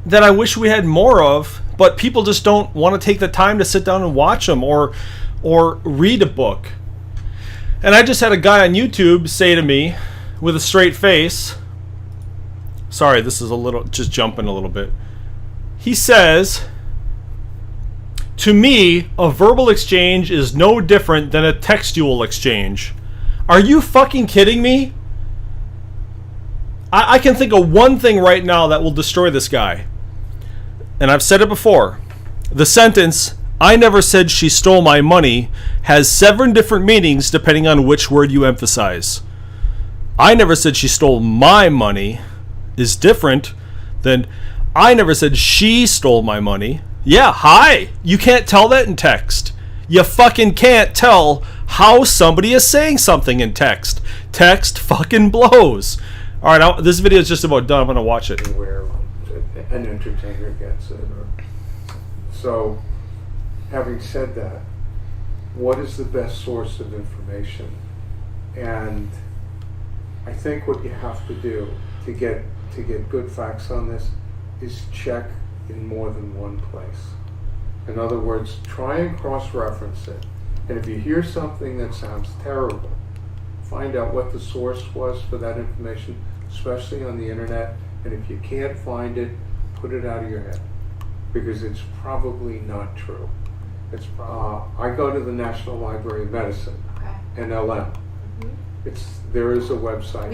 that I wish we had more of, but people just don't want to take the time to sit down and watch them or read a book. And I just had a guy on YouTube say to me with a straight face, sorry, this is just jumping a little bit. He says, to me, a verbal exchange is no different than a textual exchange. Are you fucking kidding me? I can think of one thing right now that will destroy this guy. And I've said it before. The sentence, I never said she stole my money, has 7 different meanings depending on which word you emphasize. I never said she stole my money is different than I never said she stole my money. Yeah, hi. You can't tell that in text. You fucking can't tell how somebody is saying something in text. Text fucking blows. All right, this video is just about done. I'm going to watch it. Where an entertainer gets it. So, having said that, what is the best source of information? And I think what you have to do to get good facts on this is check in more than one place. In other words, try and cross-reference it. And if you hear something that sounds terrible, find out what the source was for that information, especially on the internet. And if you can't find it, put it out of your head, because it's probably not true. I go to the National Library of Medicine, NLM. There is a website.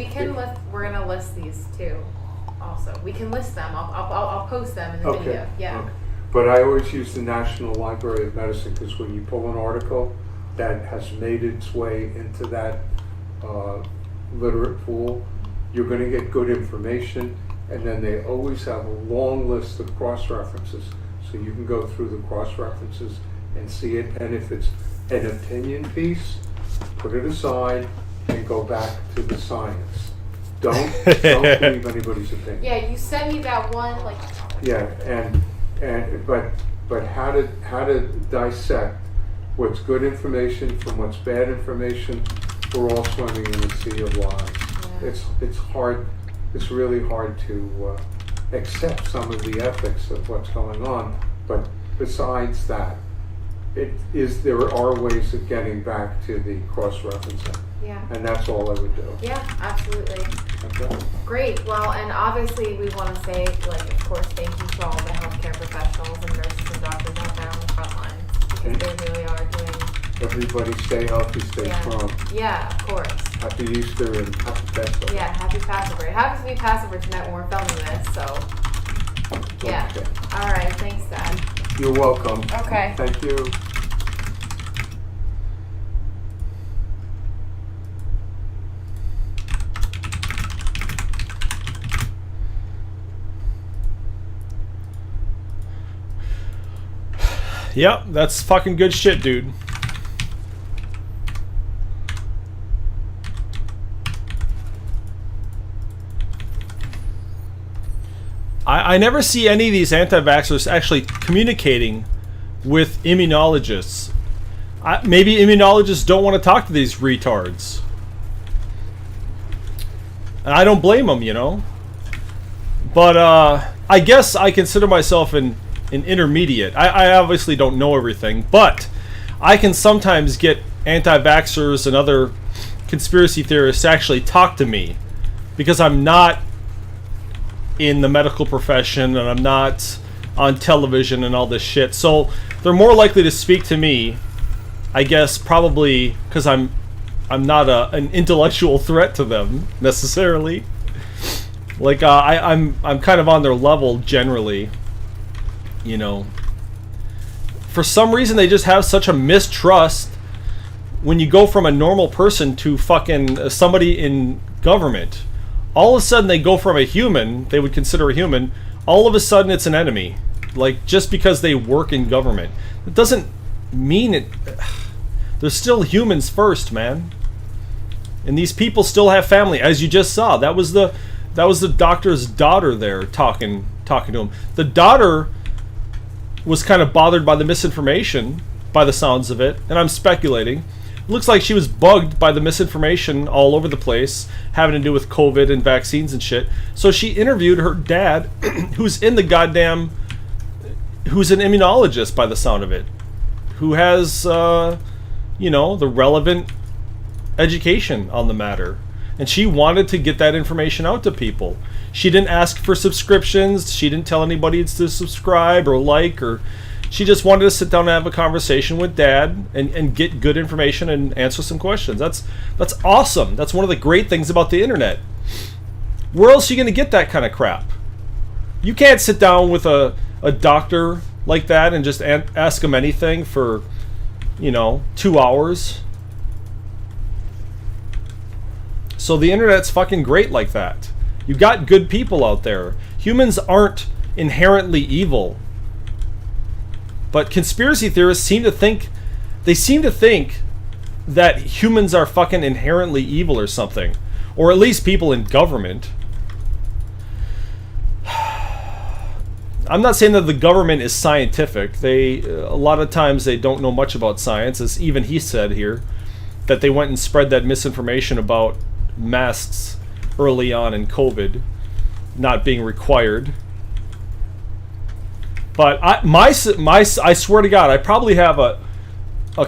We're gonna list these too. Also, we can list them. I'll post them in the video. Yeah. Okay. But I always use the National Library of Medicine, because when you pull an article that has made its way into that literate pool, you're going to get good information, and then they always have a long list of cross-references, so you can go through the cross-references and see it. And if it's an opinion piece, put it aside and go back to the science. Don't believe anybody's opinion. Yeah, you sent me that one, like. Yeah, but how to dissect what's good information from what's bad information? We're all swimming in a sea of lies. Yeah. It's hard. It's really hard to accept some of the ethics of what's going on. But besides that, there are ways of getting back to the cross-referencing. Yeah. And that's all I would do. Yeah, absolutely. Okay. Great. Well, and obviously we want to say, of course, thank you to all the healthcare professionals and nurses and doctors out there on the front lines, because they really are doing. Everybody stay healthy, stay strong. Yeah, of course. Happy Easter and happy Passover. Yeah, happy Passover. It happens to be Passover tonight when we're filming this, so. Yeah. Okay. All right. Thanks, Dad. You're welcome. Okay. Thank you. Yep, that's fucking good shit, dude. I never see any of these anti-vaxxers actually communicating with immunologists. Maybe immunologists don't want to talk to these retards. And I don't blame them, you know. But I guess I consider myself an intermediate. I obviously don't know everything, but I can sometimes get anti-vaxxers and other conspiracy theorists to actually talk to me because I'm not in the medical profession and I'm not on television and all this shit. So they're more likely to speak to me, I guess, probably because I'm not an intellectual threat to them necessarily. Like I'm kind of on their level generally, you know. For some reason, they just have such a mistrust when you go from a normal person to fucking somebody in government. All of a sudden, they go from a human they would consider a human. All of a sudden, it's an enemy. Like just because they work in government, it doesn't mean it. They're still humans first, man. And these people still have family, as you just saw. That was the doctor's daughter there talking to him. The daughter was kind of bothered by the misinformation, by the sounds of it, and I'm speculating. It looks like she was bugged by the misinformation all over the place, having to do with COVID and vaccines and shit. So she interviewed her dad, who's an immunologist by the sound of it, who has, the relevant education on the matter. And she wanted to get that information out to people. She didn't ask for subscriptions. She didn't tell anybody to subscribe or like, or she just wanted to sit down and have a conversation with dad and get good information and answer some questions. That's awesome. That's one of the great things about the internet. Where else are you going to get that kind of crap? You can't sit down with a doctor like that and just ask him anything for, 2 hours. So the internet's fucking great like that. You got good people out there. Humans aren't inherently evil. But conspiracy theorists seem to think that humans are fucking inherently evil or something. Or at least people in government. I'm not saying that the government is scientific. A lot of times they don't know much about science, as even he said here, that they went and spread that misinformation about masks early on in COVID not being required. But I swear to God, I probably have a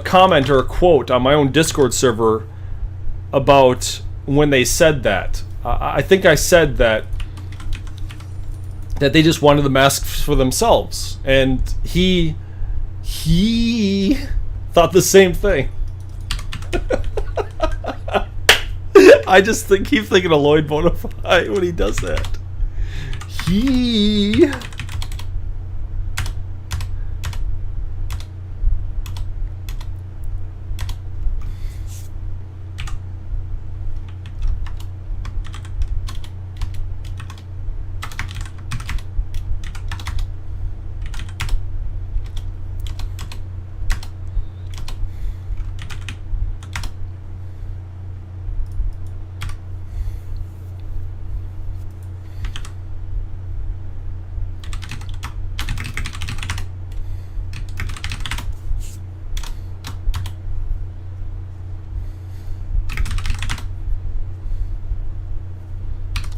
comment or a quote on my own Discord server about when they said that. I think I said that they just wanted the masks for themselves, and he thought the same thing. I just keep thinking of Lloyd Bonafide when he does that.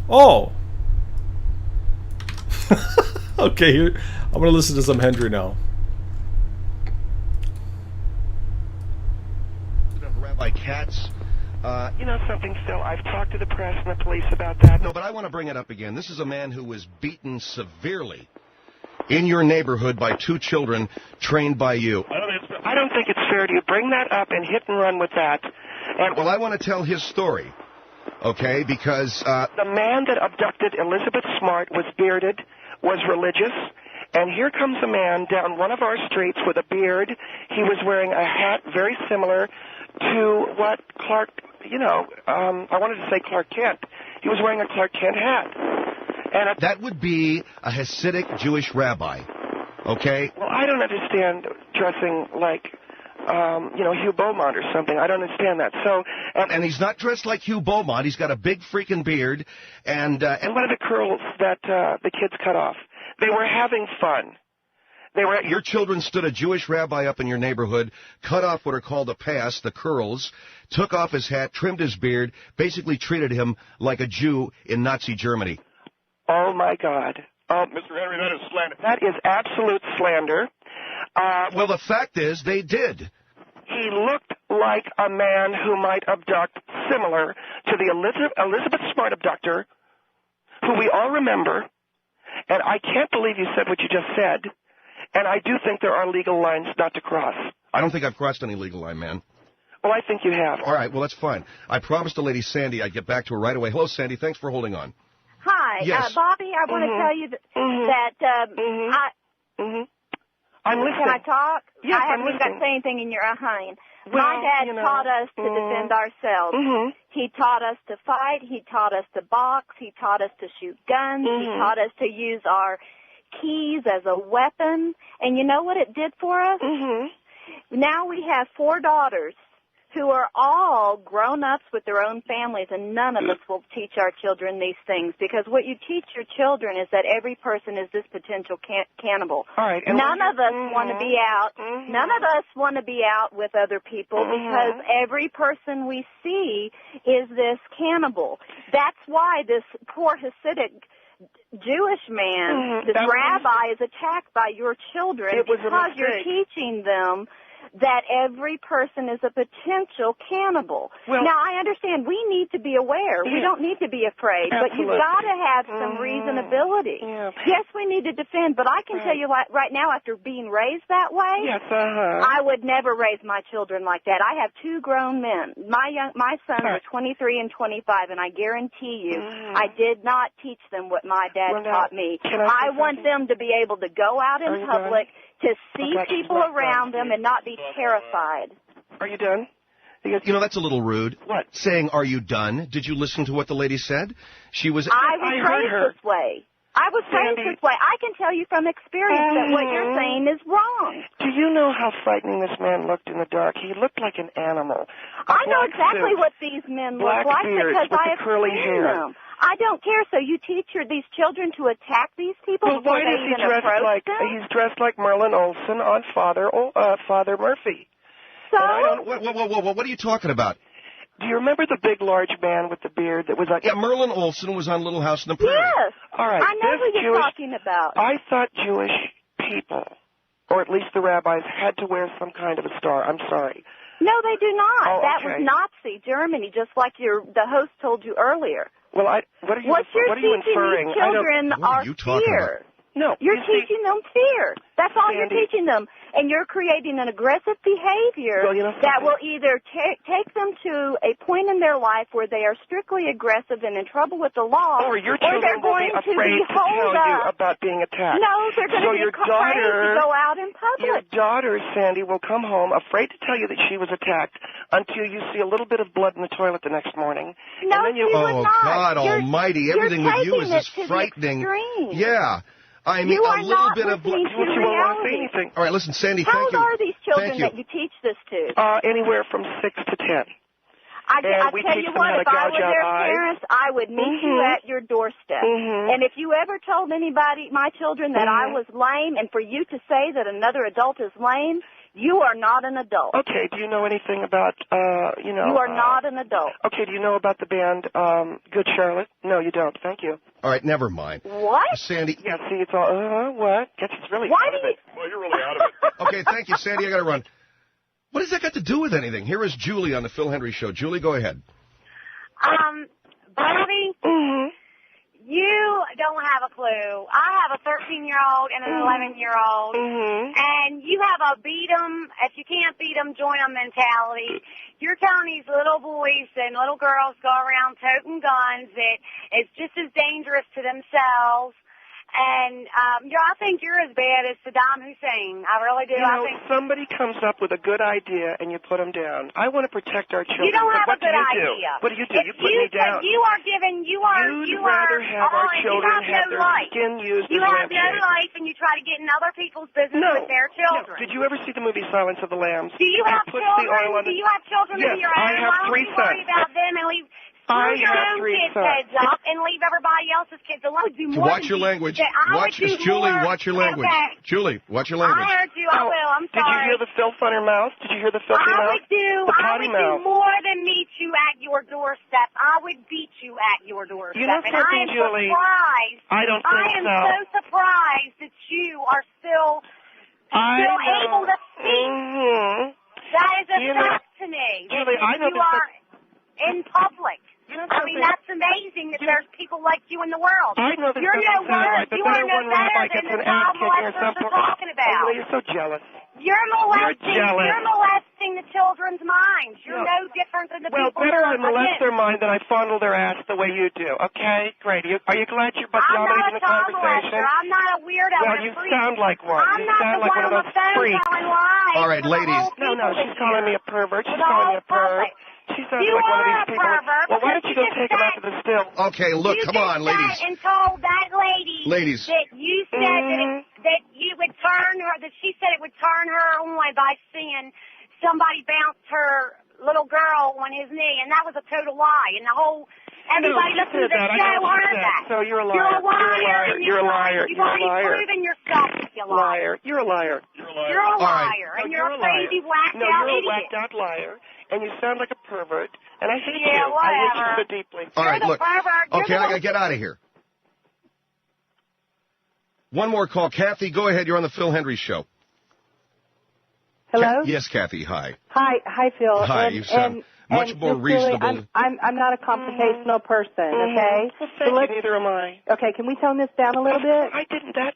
Oh. Okay, here I'm gonna listen to some Hendry now. Rabbi Katz. Something still, I've talked to the press and the police about that. No, but I want to bring it up again. This is a man who was beaten severely in your neighborhood by 2 children trained by you. I don't think it's fair to bring that up and hit and run with that. And well, I want to tell his story, okay, because the man that abducted Elizabeth Smart was bearded, was religious, and here comes a man down one of our streets with a beard. He was wearing a hat very similar to what Clark, I wanted to say Clark Kent. He was wearing a Clark Kent hat. And that would be a Hasidic Jewish rabbi, okay? Well, I don't understand dressing like, Hugh Beaumont or something. I don't understand that. So, and he's not dressed like Hugh Beaumont. He's got a big freaking beard, and what are the curls that the kids cut off? They were having fun. Your children stood a Jewish rabbi up in your neighborhood, cut off what are called a pass, the curls, took off his hat, trimmed his beard, basically treated him like a Jew in Nazi Germany. Oh, my God. Mr. Henry, that is slander. That is absolute slander. Well, the fact is, they did. He looked like a man who might abduct, similar to the Elizabeth Smart abductor, who we all remember. And I can't believe you said what you just said. And I do think there are legal lines not to cross. I don't think I've crossed any legal line, man. Well, I think you have. All right, well, that's fine. I promised the lady Sandy I'd get back to her right away. Hello, Sandy. Thanks for holding on. Hi. Yes. Bobby, I want to tell you I'm listening. Can I talk? Yes, I haven't I'm even got to listening. say anything and you're honey. Well, My dad taught us to defend ourselves. He taught us to fight. He taught us to box. He taught us to shoot guns. He taught us to use our keys as a weapon. And you know what it did for us? Now we have 4 daughters who are all grown-ups with their own families, and none of us will teach our children these things, because what you teach your children is that every person is this potential cannibal. All right. None of us want to be out. None of us want to be out with other people because every person we see is this cannibal. That's why this poor Hasidic Jewish man, this rabbi, is attacked by your children because you're teaching them that every person is a potential cannibal. Well, now, I understand we need to be aware. We don't need to be afraid, but you've got to have some reasonability. Yes, we need to defend, but I can tell you right now, after being raised that way, I would never raise my children like that. I have 2 grown men. My sons are 23 and 25, and I guarantee you I did not teach them what my dad taught me. I want them to be able to go out in public, to see people around them and not be terrified. Are you done? You know, that's a little rude. What? Saying, are you done? Did you listen to what the lady said? She was... I was raised this way. I was raised this way. I can tell you from experience that what you're saying is wrong. Do you know how frightening this man looked in the dark? He looked like an animal. I know exactly what these men look like because I have seen them. I don't care. So you teach these children to attack these people before they even approach them? He's dressed like Merlin Olsen on Father Murphy. So? What are you talking about? Do you remember the big, large man with the beard that was like... Yeah, Merlin Olsen was on Little House on the Prairie. Yes. All right. I know who you're talking about. I thought Jewish people, or at least the rabbis, had to wear some kind of a star. I'm sorry. No, they do not. Oh, that was Nazi Germany, just like the host told you earlier. Well, what are you inferring? These children are fear. No, you're teaching them fear. That's all you're teaching them. And you're creating an aggressive behavior that will either take them to a point in their life where they are strictly aggressive and in trouble with the law, or your children will be afraid to tell you about being attacked. No, they're going to be afraid to go out in public. Your daughter, Sandy, will come home afraid to tell you that she was attacked until you see a little bit of blood in the toilet the next morning. No, and then you would not. God almighty, everything with you is just frightening. Yeah. I mean, a little bit of blood. You won't say anything. All right, listen, Sandy, How thank you. How old are these children that you teach this to? Anywhere from 6 to 10. I tell you what, if I were their parents, I would meet you at your doorstep. And if you ever told anybody, my children, that I was lame, and for you to say that another adult is lame, you are not an adult. Okay, do you know anything about, You are not an adult. Okay, do you know about the band Good Charlotte? No, you don't. Thank you. All right, never mind. What? Sandy. Yeah, see, it's all, what? It's really Why out of it. Well, you're really out of it. Okay, thank you, Sandy. I got to run. What does that got to do with anything? Here is Julie on the Phil Hendry Show. Julie, go ahead. Bobby, you don't have a clue. I have a 13-year-old and an 11-year-old, and you have a beat 'em, if you can't beat 'em, join 'em mentality. You're telling these little boys and little girls go around toting guns that it's just as dangerous to themselves. And I think you're as bad as Saddam Hussein. I really do. I think somebody comes up with a good idea and you put them down. I want to protect our children. You don't have a good idea. What do you do? You put me down. You are giving. You'd rather have our children have their skin used as You have no life, and you try to get in other people's business with their children. No. Did you ever see the movie Silence of the Lambs? Do you have children? Do you have children of your own? I have 3 sons. Why don't you worry about them and leave I your have own 3 kids' sons. heads up and leave everybody else's kids alone. I would do more Watch than your you. language. I would Watch do Julie. more. Watch your language. Okay. Julie, watch your I language. heard you. I will. I'm Did you sorry. hear the filth on her mouth? Did you hear the filthy I mouth? would do. The I potty would mouth. do more than meet you at your doorstep. I would beat you at your doorstep. You know and something, I am Julie? surprised. I don't I think am so. so surprised that you are still able to speak. That is a fact to me. Julie, that I know you that- are in public. You know I mean, something? that's amazing that there's people like you in the world. I know that You're doesn't no sound right, but you are better no one rabbi better gets than an the ass child kicking or molesters something. are talking Oh, about. you're so jealous. You're molesting. jealous. You're molesting the children's minds. You're No. no different than the Well, people. better I who are molest their against. mind than I fondle their ass the way you do. Okay, great. Are you glad you're I'm dominating not a the child conversation? molester. I'm not a weirdo. Well, and a you freak. sound like one. I'm You not sound the like one one on of the those phone freaks. telling lies. All right, for the ladies. whole No, people she's to calling hear. me a pervert. She's For the calling me whole a pervert. public. She sounds You like one of are these a people. pervert Well, why don't because you go you just take him out to said- the still? Okay, look, you come just on, ladies. said and told that lady Ladies. that you said that you would turn her, that she said it would turn her on by seeing somebody bounce her little girl on his knee, and that was a total lie. And the whole everybody No, listening to she said that. the I know show she heard said. that. So you're a liar. You're a You're a liar. liar. and You're a liar. You've You're a already liar. proven yourself to be a liar. Liar. You're a liar. You're a liar, No, and you're a liar. crazy, whacked No, out you're a idiot. whacked out liar, and you sound like a pervert, and I hate Yeah, you. I hate you whatever. so deeply. All right, the look. pervert. You're Okay, the I gotta get out of here. One more call. Kathy, go ahead. You're on the Phil Hendry Show. Hello? Yes, Kathy. Hi. Hi, Phil. Hi, you sound much more Miss Julie, reasonable. I'm not a confrontational person, okay? Well, thank you. Neither am I. Okay, can we tone this down a little bit? I didn't. That.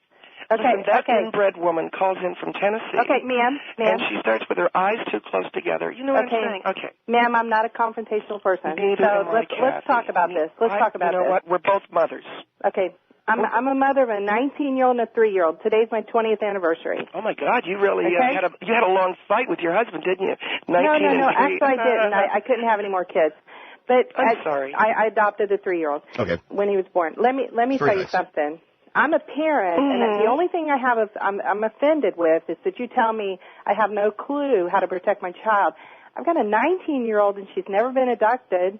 Okay, Listen, that okay. inbred woman calls in from Tennessee. Okay, ma'am. And she starts with her eyes too close together. You know what Okay. I'm saying? Okay. Ma'am, I'm not a confrontational person. Neither so am I, let's talk about this. Let's talk about You know this. what? We're both mothers. Okay. I'm a mother of a 19-year-old and a 3-year-old. Today's my 20th anniversary. Oh my God! You really Okay. had a long fight with your husband, didn't you? 19 No. and 3. Actually, I didn't. I couldn't have any more kids. But I'm sorry. I adopted a 3-year-old Okay. when he was born. Let me Very tell you nice. something. I'm a parent, and the only thing I'm offended with is that you tell me I have no clue how to protect my child. I've got a 19-year-old, and she's never been abducted.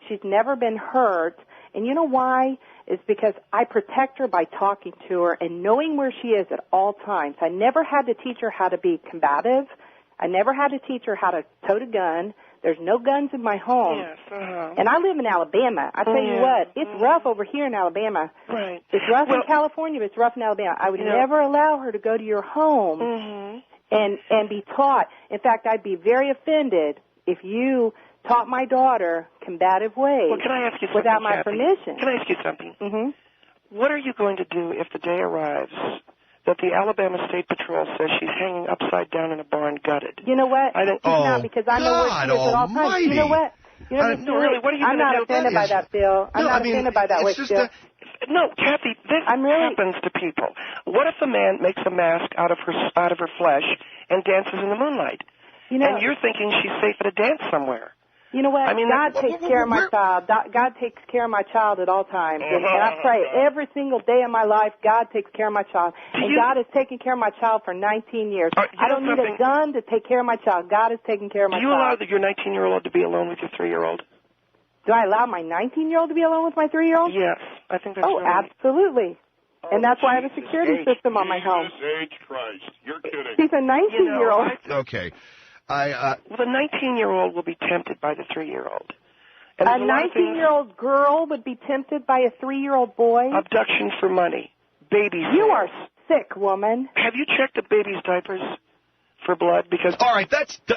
She's never been hurt. And you know why? It's because I protect her by talking to her and knowing where she is at all times. I never had to teach her how to be combative. I never had to teach her how to tote a gun. There's no guns in my home. Yes. And I live in Alabama. I tell you what, it's rough over here in Alabama. Right. It's rough in California, but it's rough in Alabama. I would never allow her to go to your home and be taught. In fact, I'd be very offended if you taught my daughter combative ways Well, can I ask you something, without my Kathy? permission. Can I ask you something? Mm-hmm. What are you going to do if the day arrives that the Alabama State Patrol says she's hanging upside down in a barn gutted? You know what? I don't. She's not, because I know where she is at all times. You know what? You know, No, really, what are you I'm gonna not do? offended by that, Bill. I'm not offended by that way, Bill. No, Kathy, this happens to people. What if a man makes a mask out of her flesh and dances in the moonlight? You know, and you're thinking she's safe at a dance somewhere. You know what? I mean, God takes care of my child. God takes care of my child at all times. And I pray every single day of my life, God takes care of my child. And God has taken care of my child for 19 years. I don't need a gun to take care of my child. God is taking care of my Do you child. allow your 19-year-old to be alone with your 3-year-old? Do I allow my 19-year-old to be alone with my 3-year-old? Yes, I think that's right. Absolutely. And that's why I have a security system on my home. Jesus Christ, you're kidding. She's a 19-year-old. Okay. Well, the 19-year-old will be tempted by the 3-year-old. A 19-year-old girl would be tempted by a 3-year-old boy? Abduction for money. Baby sales. You are sick, woman. Have you checked the baby's diapers for blood? Because all right,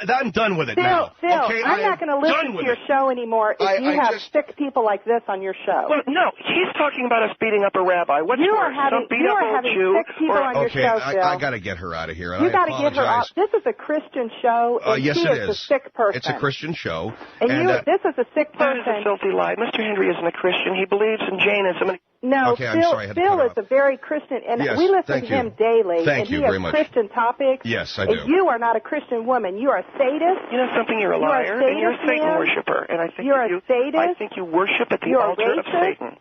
I'm done with it now. Phil, okay, I'm not going to listen to your show anymore if you have sick people like this on your show. Well, no, he's talking about us beating up a rabbi. What's you worse? are having, Don't beat you up are old having Jew sick people on your show, Phil. I got to get her out of here. You got to get her out. This is a Christian show, and yes, she it is a sick person. It's a Christian show. And this is a sick person. That is a filthy lie. Mr. Henry isn't a Christian. He believes in Jainism. No, okay, I'm sorry, I had to Phil cut her is a very Christian, and Yes, we listen thank to him you. daily. Thank and you he very has much. Christian topics. Yes, I do. And you are not a Christian woman. You are a sadist. You know something? You're a liar, and you're a Satan worshiper. And I think you're a sadist. I think you worship at the altar of Satan.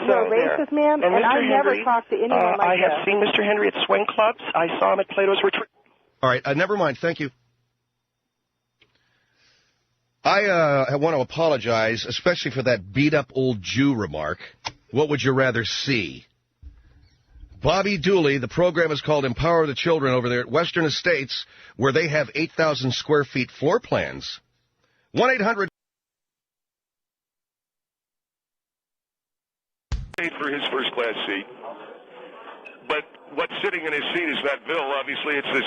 You're a racist, ma'am, and I never talk to anyone like I that. have seen Mr. Henry at swing clubs. I saw him at Plato's Retreat. All right, never mind. Thank you. I want to apologize, especially for that beat-up old Jew remark. What would you rather see? Bobby Dooley, the program is called Empower the Children over there at Western Estates, where they have 8,000 square feet floor plans. 1-800. Paid for his first class seat. But what's sitting in his seat is that bill. Obviously, it's this,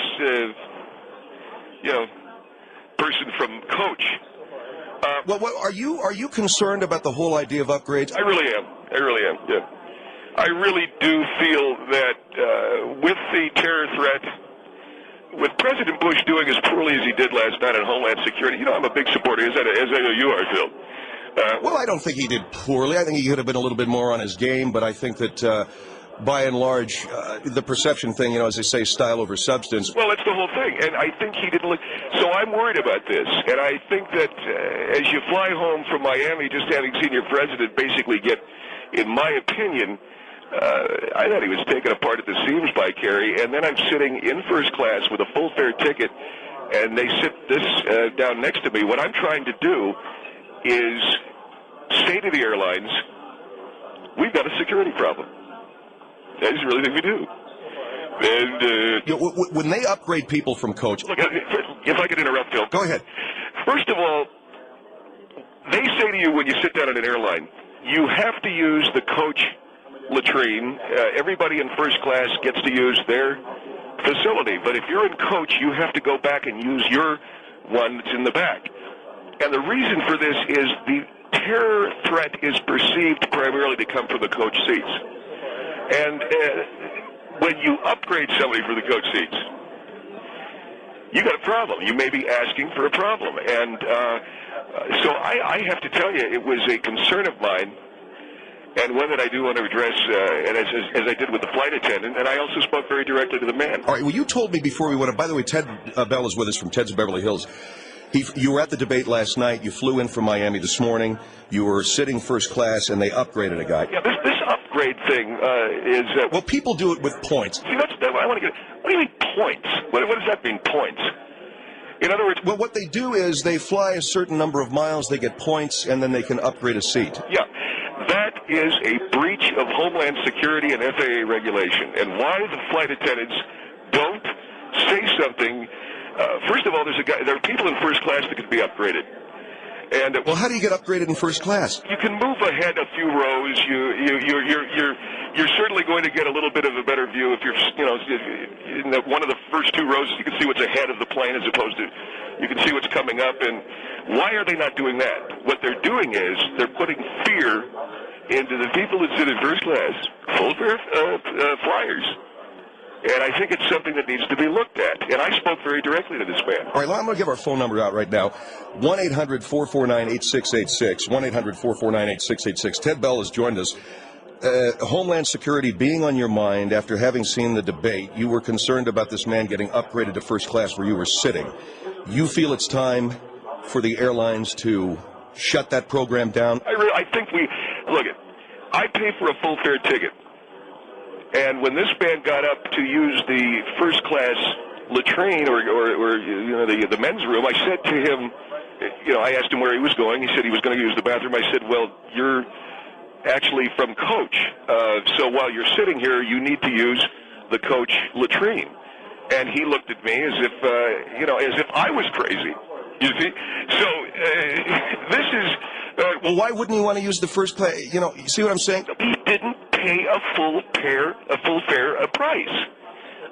person from Coach. Are you concerned about the whole idea of upgrades? I really am. Yeah. I really do feel that with the terror threat, with President Bush doing as poorly as he did last night on Homeland Security, I'm a big supporter, as I know you are, Phil. Well, I don't think he did poorly. I think he could have been a little bit more on his game, but I think that by and large, the perception thing, as they say, style over substance. Well, that's the whole thing, and I think he didn't look. So I'm worried about this, and I think that as you fly home from Miami, just having seen your president basically get, in my opinion, I thought he was taken apart at the seams by Kerry, and then I'm sitting in first class with a full fare ticket, and they sit this down next to me. What I'm trying to do is say to the airlines, we've got a security problem. I just really think we do. And when they upgrade people from Coach... Look, if I could interrupt, Phil. Go ahead. First of all, they say to you when you sit down at an airline, you have to use the Coach latrine. Everybody in first class gets to use their facility. But if you're in Coach, you have to go back and use your one that's in the back. And the reason for this is the terror threat is perceived primarily to come from the Coach seats. And when you upgrade somebody for the Coach seats, you got a problem. You may be asking for a problem. And so I have to tell you, it was a concern of mine, and one that I do want to address, and as I did with the flight attendant, and I also spoke very directly to the man. All right, well, you told me before we went, by the way, Ted Bell is with us from Ted's Beverly Hills. You were at the debate last night. You flew in from Miami this morning. You were sitting first class, and they upgraded a guy. Yeah, this upgrade thing is... well, people do it with points. See, that's what I want to get... What do you mean points? What does that mean, points? In other words... Well, what they do is they fly a certain number of miles, they get points, and then they can upgrade a seat. Yeah. That is a breach of Homeland Security and FAA regulation. And why the flight attendants don't say something... first of all, there are people in first class that can be upgraded. And well, how do you get upgraded in first class? You can move ahead a few rows. You're certainly going to get a little bit of a better view if you're in one of the first two rows. You can see what's ahead of the plane as opposed to you can see what's coming up. And why are they not doing that? What they're doing is they're putting fear into the people that sit in first class, full fare flyers. And I think it's something that needs to be looked at. And I spoke very directly to this man. All right, I'm going to give our phone number out right now. 1-800-449-8686. 1-800-449-8686. Ted Bell has joined us. Homeland Security being on your mind after having seen the debate, you were concerned about this man getting upgraded to first class where you were sitting. You feel it's time for the airlines to shut that program down? I think look, I pay for a full fare ticket. And when this man got up to use the first class latrine or the men's room, I said to him, I asked him where he was going. He said he was going to use the bathroom. I said, well, you're actually from Coach. So while you're sitting here, you need to use the Coach latrine. And he looked at me as if I was crazy. You see? So this is... well, why wouldn't you want to use the first class? You see what I'm saying? He didn't pay a full fare price.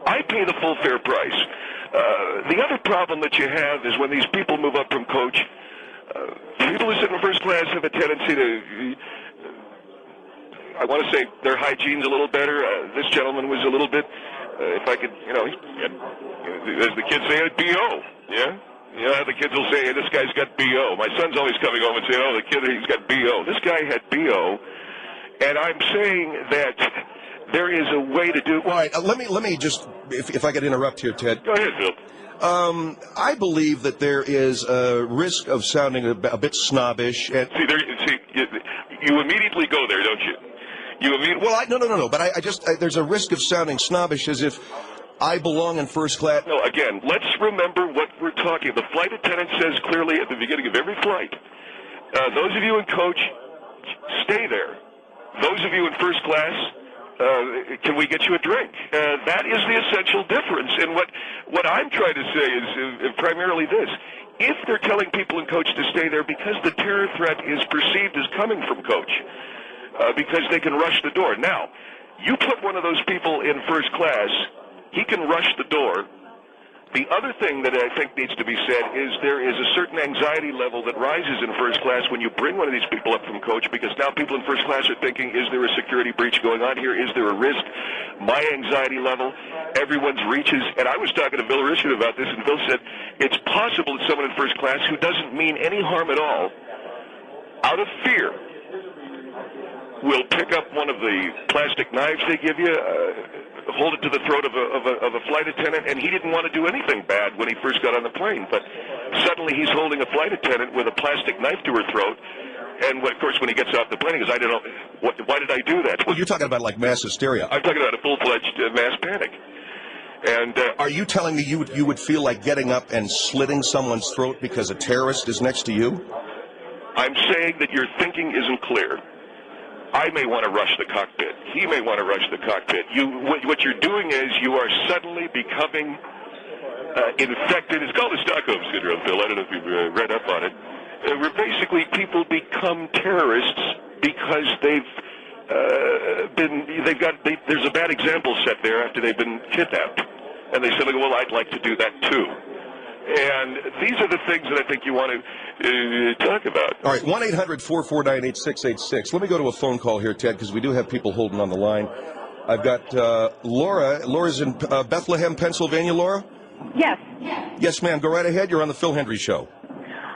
I pay the full fare price. The other problem that you have is when these people move up from Coach, people who sit in first class have a tendency to, I want to say their hygiene's a little better. This gentleman was a little bit, if I could, as the kids say, B.O., yeah? The kids will say, hey, this guy's got B.O. My son's always coming home and saying, oh, the kid, he's got B.O. This guy had B.O., and I'm saying that there is a way to do it. All right, let me just, if I could interrupt here, Ted. Go ahead, Phil. I believe that there is a risk of sounding a bit snobbish. And You immediately go there, don't you? Well, no. But I just there's a risk of sounding snobbish as if I belong in first class. No, again, let's remember what we're talking. The flight attendant says clearly at the beginning of every flight, those of you in coach, stay there. Those of you in first class, can we get you a drink? That is the essential difference. And what I'm trying to say is primarily this. If they're telling people in coach to stay there because the terror threat is perceived as coming from coach, because they can rush the door. Now, you put one of those people in first class, he can rush the door. The other thing that I think needs to be said is there is a certain anxiety level that rises in first class when you bring one of these people up from coach, because now people in first class are thinking, is there a security breach going on here? Is there a risk? My anxiety level, everyone's reaches. And I was talking to Bill Richard about this, and Bill said it's possible that someone in first class who doesn't mean any harm at all, out of fear, will pick up one of the plastic knives they give you, hold it to the throat of a flight attendant, and he didn't want to do anything bad when he first got on the plane, but suddenly he's holding a flight attendant with a plastic knife to her throat, and of course when he gets off the plane he goes, I don't know, why did I do that? Well, you're talking about like mass hysteria. I'm talking about a full-fledged mass panic. And are you telling me you would feel like getting up and slitting someone's throat because a terrorist is next to you? I'm saying that your thinking isn't clear. I may want to rush the cockpit. He may want to rush the cockpit. What you're doing is you are suddenly becoming infected. It's called the Stockholm Syndrome, Phil. I don't know if you've read up on it. Where basically people become terrorists because there's a bad example set there after they've been kidnapped. And they suddenly go, well, I'd like to do that too. And these are the things that I think you want to talk about. All right, 1-800-449-8686. Let me go to a phone call here, Ted, because we do have people holding on the line. I've got Laura. Laura's in Bethlehem, Pennsylvania. Laura? Yes. Yes, ma'am. Go right ahead. You're on the Phil Hendry Show.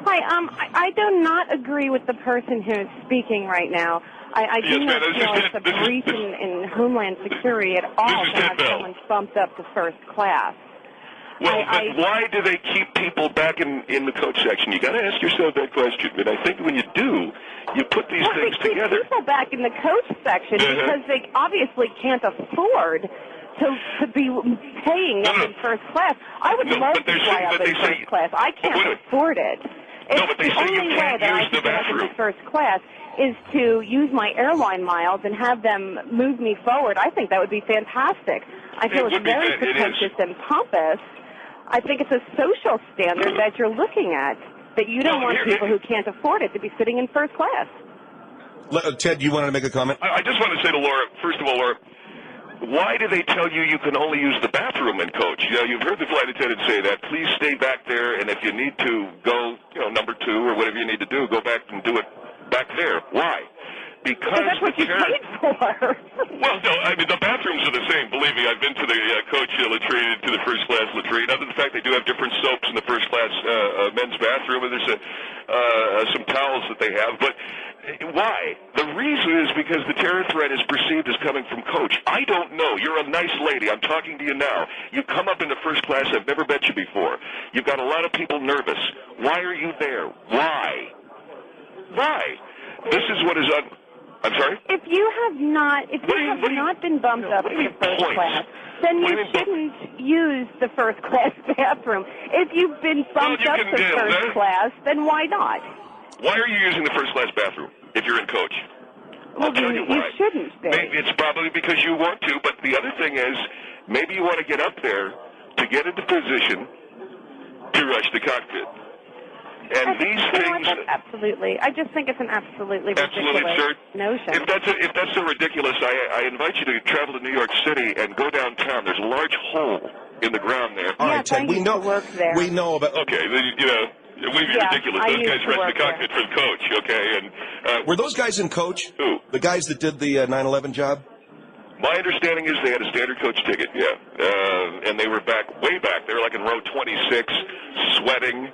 Hi. I do not agree with the person who is speaking right now. I do not feel it's a breach in Homeland Security at all to have someone bumped up to first class. Well, but why do they keep people back in the coach section? You got to ask yourself that question. And I think when you do, you put these things together. They keep people back in the coach section because they obviously can't afford to be paying them in first class. I would love to fly up in first class. I can't afford it. But they say you can't use the bathroom. In first class is to use my airline miles and have them move me forward. I think that would be fantastic. I feel it's very pretentious and pompous. I think it's a social standard that you're looking at, that you don't want people who can't afford it to be sitting in first class. Ted, you wanted to make a comment? I just want to say to Laura, first of all, Laura, why do they tell you you can only use the bathroom in coach? You know, you've heard the flight attendant say that. Please stay back there, and if you need to go, number 2 or whatever you need to do, go back and do it back there. Why? Because that's what you paid for. Well, no, I mean, the bathrooms are the same. Believe me, I've been to the coach latrine and to the first class latrine. Other than the fact they do have different soaps in the first class men's bathroom, and there's some towels that they have. But why? The reason is because the terror threat is perceived as coming from coach. I don't know. You're a nice lady. I'm talking to you now. You come up into first class. I've never met you before. You've got a lot of people nervous. Why are you there? Why? This is what is I'm sorry? If you have not been bumped up to the first class, then you shouldn't use the first class bathroom. If you've been bumped up to first class, then why not? Why are you using the first class bathroom if you're in coach? Well, you shouldn't be. Maybe it's probably because you want to, but the other thing is maybe you want to get up there to get into position to rush the cockpit. And these things, absolutely. I just think it's an absolutely ridiculous notion. If that's so ridiculous, I invite you to travel to New York City and go downtown. There's a large hole in the ground there. All right, Ted, we know about. Okay, it would be ridiculous. Those guys rush the cockpit for the coach. Okay, and were those guys in coach? Who? The guys that did the 9/11 job. My understanding is they had a standard coach ticket. Yeah, and they were way back. They were like in row 26, sweating.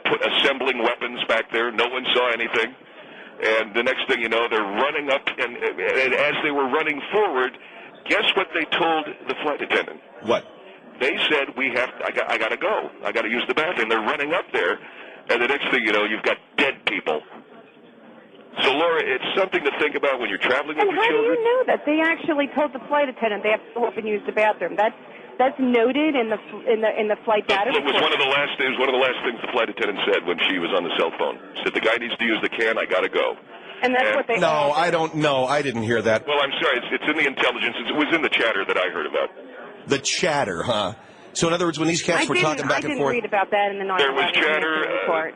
Assembling weapons back there. No one saw anything. And the next thing you know, they're running up, and as they were running forward, guess what they told the flight attendant? What? They said, I got to go. I got to use the bathroom. They're running up there, and the next thing you know, you've got dead people. So, Laura, it's something to think about when you're traveling with And your how children. do you know that? They actually told the flight attendant they have to go up and use the bathroom. That's noted in the flight data report. It was one of the last things the flight attendant said when she was on the cell phone. She said, the guy needs to use the can, I got to go. And that's what they No, I don't know. I didn't hear that. Well, I'm sorry. It's in the intelligence. It was in the chatter that I heard about. The chatter, huh? So, in other words, when these cats were talking back and forth... I didn't read about that in the 9/11 There was chatter. report.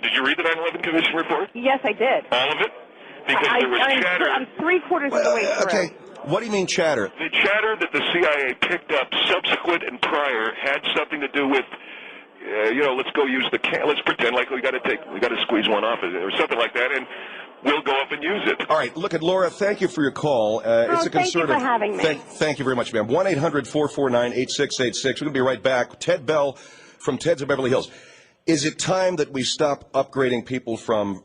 Did you read the 9/11 Commission report? Yes, I did. All of it? Because there was chatter. I'm three-quarters of the way through. Okay. What do you mean chatter? The chatter that the CIA picked up subsequent and prior had something to do with, let's go use the can. Let's pretend like we got to squeeze one off or something like that, and we'll go up and use it. All right. Look at Laura. Thank you for your call. It's a thank you for having me. Thank you very much, ma'am. 1-800-449-8686. We're going to be right back. Ted Bell from Ted's of Beverly Hills. Is it time that we stop upgrading people from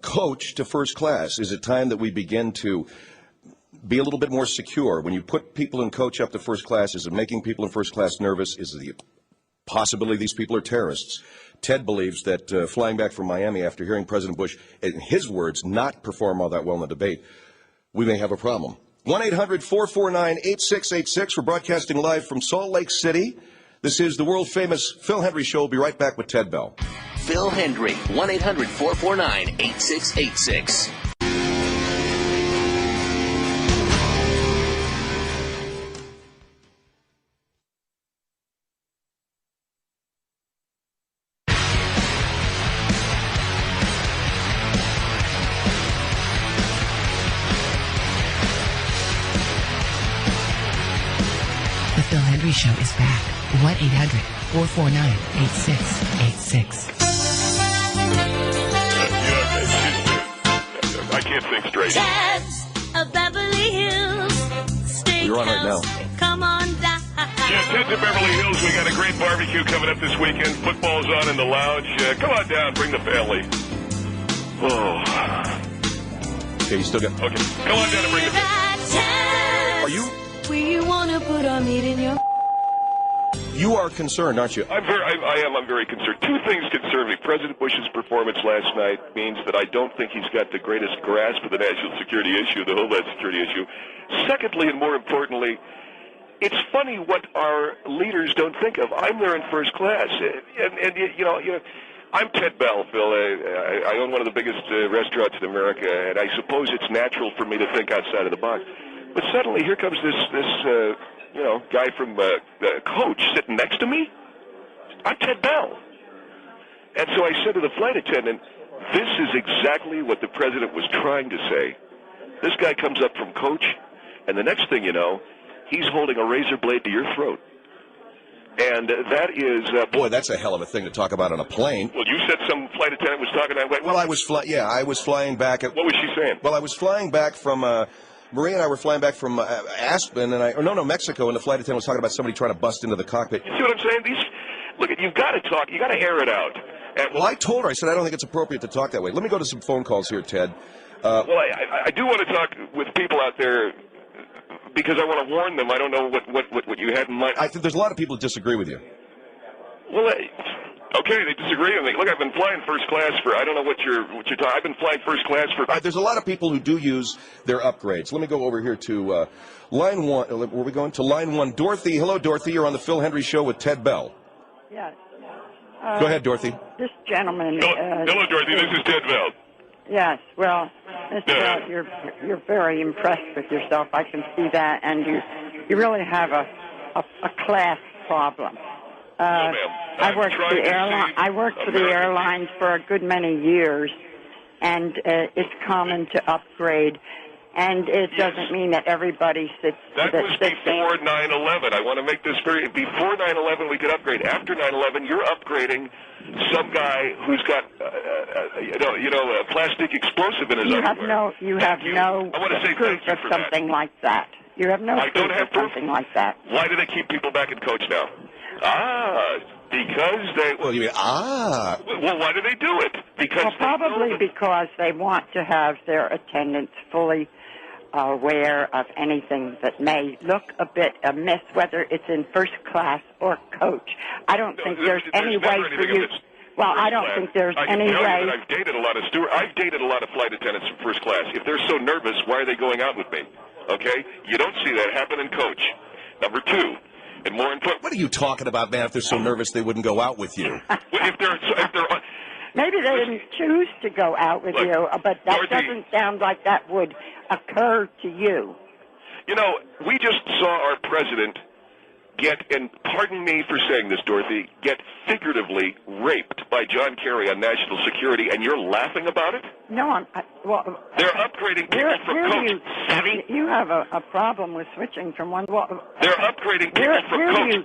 coach to first class? Is it time that we begin to be a little bit more secure? When you put people in coach up to first class, is it making people in first class nervous? Is it the possibility these people are terrorists? Ted believes that flying back from Miami after hearing President Bush, in his words, not perform all that well in the debate, we may have a problem. 1-800-449-8686. We're broadcasting live from Salt Lake City. This is the world-famous Phil Hendrie Show. We'll be right back with Ted Bell. Phil Hendrie, 1-800-449-8686. The Phil Hendrie Show is back. 1-800-449-8686. I can't think straight. Ted's of Beverly Hills. You're on right now. Come on down. Yeah, Ted's of Beverly Hills. We got a great barbecue coming up this weekend. Football's on in the lounge. Come on down. Bring the family. Oh. Okay, you still got... Okay. Come on down and bring the family. Are you... We want to put our meat in your... You are concerned, aren't you? I'm very concerned. Two things concern me. President Bush's performance last night means that I don't think he's got the greatest grasp of the national security issue, the Homeland Security issue. Secondly, and more importantly, it's funny what our leaders don't think of. I'm there in first class, and I'm Ted Bell, Phil. I own one of the biggest restaurants in America, and I suppose it's natural for me to think outside of the box. But suddenly, here comes this guy from Coach sitting next to me. I'm Ted Bell. And so I said to the flight attendant, this is exactly what the president was trying to say. This guy comes up from Coach, and the next thing you know, he's holding a razor blade to your throat. And that is... Boy, that's a hell of a thing to talk about on a plane. Well, you said some flight attendant was talking that way. Well, I was flying back... What was she saying? Well, I was flying back from... Maria and I were flying back from Aspen, Mexico, and the flight attendant was talking about somebody trying to bust into the cockpit. You see what I'm saying? Look, you've got to talk. You've got to air it out. Well, I told her. I said, I don't think it's appropriate to talk that way. Let me go to some phone calls here, Ted. I do want to talk with people out there because I want to warn them. I don't know what you had in mind. I think there's a lot of people who disagree with you. Well, okay, they disagree with me. Look, I've been flying first class for, I don't know what you're talking. I've been flying first class for... There's a lot of people who do use their upgrades. Let me go over here to line one. Where are we going? To line one. Dorothy. Hello, Dorothy. You're on the Phil Hendrie Show with Ted Bell. Yes. Go ahead, Dorothy. This gentleman... Hello, Dorothy. This is Ted Bell. Yes. Well, Mr. Bell, you're very impressed with yourself. I can see that. And you really have a class problem. I worked for the airlines for a good many years, and it's common to upgrade. And it doesn't mean that everybody sits... That was before 9/11. I want to make this very... Before 9/11, we could upgrade. After 9/11, you're upgrading some guy who's got, a plastic explosive in his underwear. You have no proof of something like that. You have no proof of something like that. Why do they keep people back in coach now? Because they... Well, you mean, Well, why do they do it? Because probably because they want to have their attendants fully aware of anything that may look a bit amiss, whether it's in first class or coach. I don't think there's any way for you... Well, I don't think there's any way. I've dated a lot of I've dated a lot of flight attendants in first class. If they're so nervous, why are they going out with me? Okay, you don't see that happen in coach. Number two, and more important. What are you talking about, man? If they're so nervous, they wouldn't go out with you. if they're maybe they didn't choose to go out with you, but that doesn't sound like that would occur to you. You know, we just saw our president get, and pardon me for saying this, Dorothy, get figuratively raped by John Kerry on national security, and you're laughing about it? No, they're upgrading people from coach. You have a problem with switching from one. They're upgrading people from coach.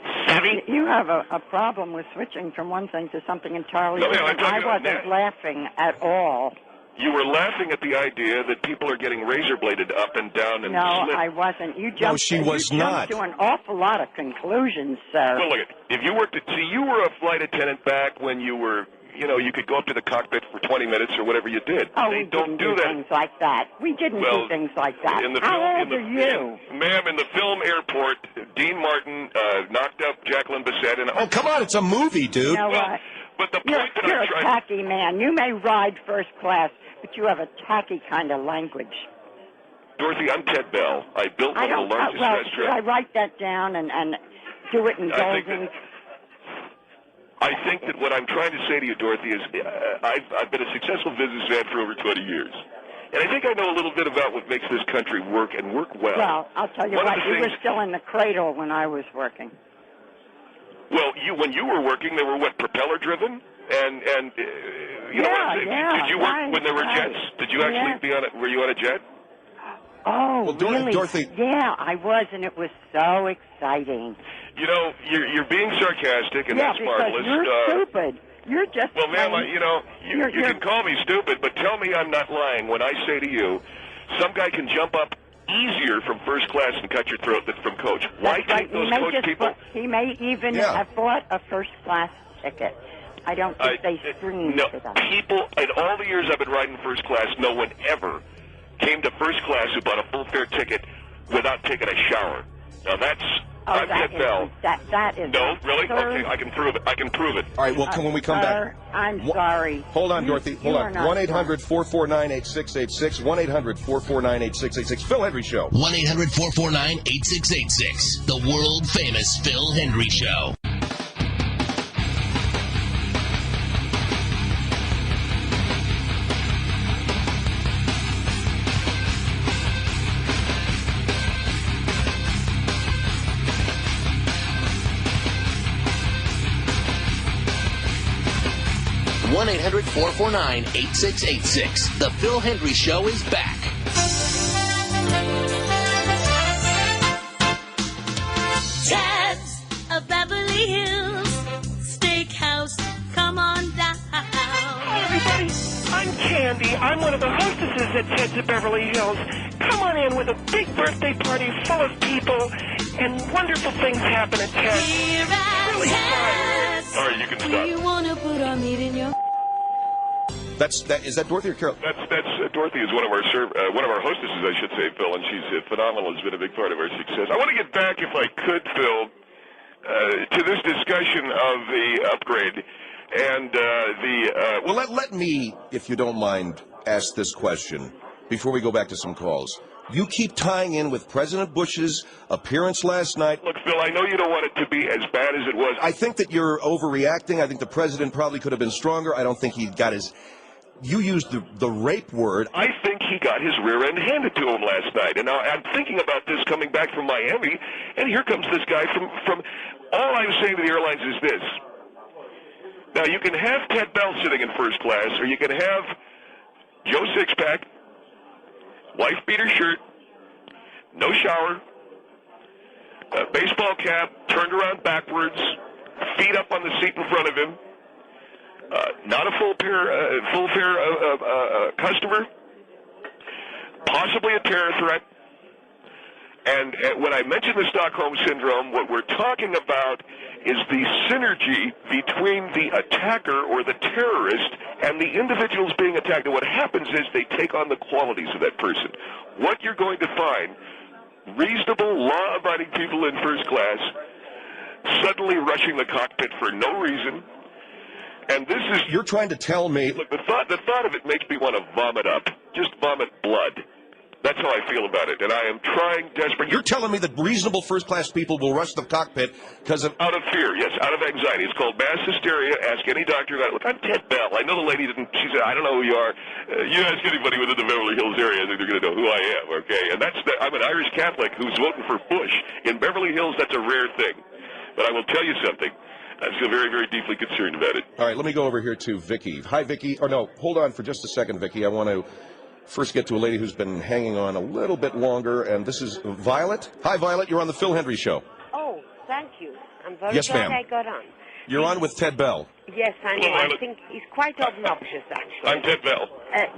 You have a problem with switching from one thing to something entirely No, different. I wasn't laughing at all. You were laughing at the idea that people are getting razor bladed up and down and No, slit. I wasn't. You jumped, No, she was not. To an awful lot of conclusions, sir. Well, look, if you worked you were a flight attendant back when you were, you could go up to the cockpit for 20 minutes or whatever you did. Oh, they we don't didn't do that. things like that. We didn't do things like that. How old are you? Ma'am, in the film Airport, Dean Martin knocked up Jacqueline Bisset. And oh, come on, it's a movie, dude. You know what? But the You're point that a I'm trying... tacky man. You may ride first class, but you have a tacky kind of language. Dorothy, I'm Ted Bell. I built one of the largest should I restaurants. write that down and do it in golden? I think that what I'm trying to say to you, Dorothy, is I've been a successful businessman for over 20 years. And I think I know a little bit about what makes this country work and work well. Well, I'll tell you what, you were still in the cradle when I was working. Well, when you were working, they were propeller-driven? And you know what I'm saying? Did you work when there were jets? Did you actually be on it? Were you on a jet? Oh, well, really? Dorothy. Yeah, I was, and it was so exciting. You know, you're being sarcastic, and that's marvelous. You're stupid. You're just. Well, ma'am, you can call me stupid, but tell me I'm not lying when I say to you, some guy can jump up easier from first class and cut your throat than from coach. Why take those coach people? He may even have bought a first class ticket. I don't think they screened for them. People, in all the years I've been riding first class, no one ever came to first class who bought a full fare ticket without taking a shower. Now that's I'm Ted Bell. That is. No, really? Sir, okay, I can prove it. All right, well, when we come back. I'm sorry. Hold on, Dorothy. Hold on. 1-800-449-8686. 1-800-449-8686. Phil Henry Show. 1-800-449-8686. The world famous Phil Henry Show. One 1-800-449-8686. The Phil Henry Show is back. Ted's of Beverly Hills Steakhouse. Come on down. Hi, everybody. I'm Candy. I'm one of the hostesses at Ted's of Beverly Hills. Come on in with a big birthday party full of people, and wonderful things happen at Ted's. Here at Really Ted's. All right, you can stop. We want to put our meat in your... Is that Dorothy or Carol? That's Dorothy is one of our hostesses, I should say, Phil, and she's phenomenal. Has been a big part of our success. I want to get back, if I could, Phil, to this discussion of the upgrade and Well, let me, if you don't mind, ask this question before we go back to some calls. You keep tying in with President Bush's appearance last night. Look, Phil, I know you don't want it to be as bad as it was. I think that you're overreacting. I think the president probably could have been stronger. I don't think he got his... You used the rape word. I think he got his rear end handed to him last night. And now I'm thinking about this coming back from Miami, and here comes this guy from all I'm saying to the airlines is this. Now, you can have Ted Bell sitting in first class, or you can have Joe Sixpack, wife beater shirt, no shower, baseball cap, turned around backwards, feet up on the seat in front of him, not a full fare customer, possibly a terror threat. And when I mention the Stockholm Syndrome, what we're talking about is the synergy between the attacker or the terrorist and the individuals being attacked. And what happens is they take on the qualities of that person. What you're going to find, reasonable, law-abiding people in first class suddenly rushing the cockpit for no reason, And this is... You're trying to tell me... Look, the thought of it makes me want to vomit up. Just vomit blood. That's how I feel about it, and I am trying desperately. You're telling me that reasonable first-class people will rush the cockpit because of... Out of fear, yes, out of anxiety. It's called mass hysteria. Ask any doctor about it. Look, I'm Ted Bell. I know the lady didn't... She said, I don't know who you are. You ask anybody within the Beverly Hills area, I think they're going to know who I am, okay? And I'm an Irish Catholic who's voting for Bush. In Beverly Hills, that's a rare thing. But I will tell you something. I feel very, very deeply concerned about it. All right, let me go over here to Vicky. Hi, Vicky. Or no, hold on for just a second, Vicky. I want to first get to a lady who's been hanging on a little bit longer, and this is Violet. Hi, Violet. You're on the Phil Hendry Show. Oh, thank you. I'm very Yes, glad ma'am. I got on. You're on with Ted Bell. Yes, I know. I think he's quite obnoxious, actually. I'm Ted Bell.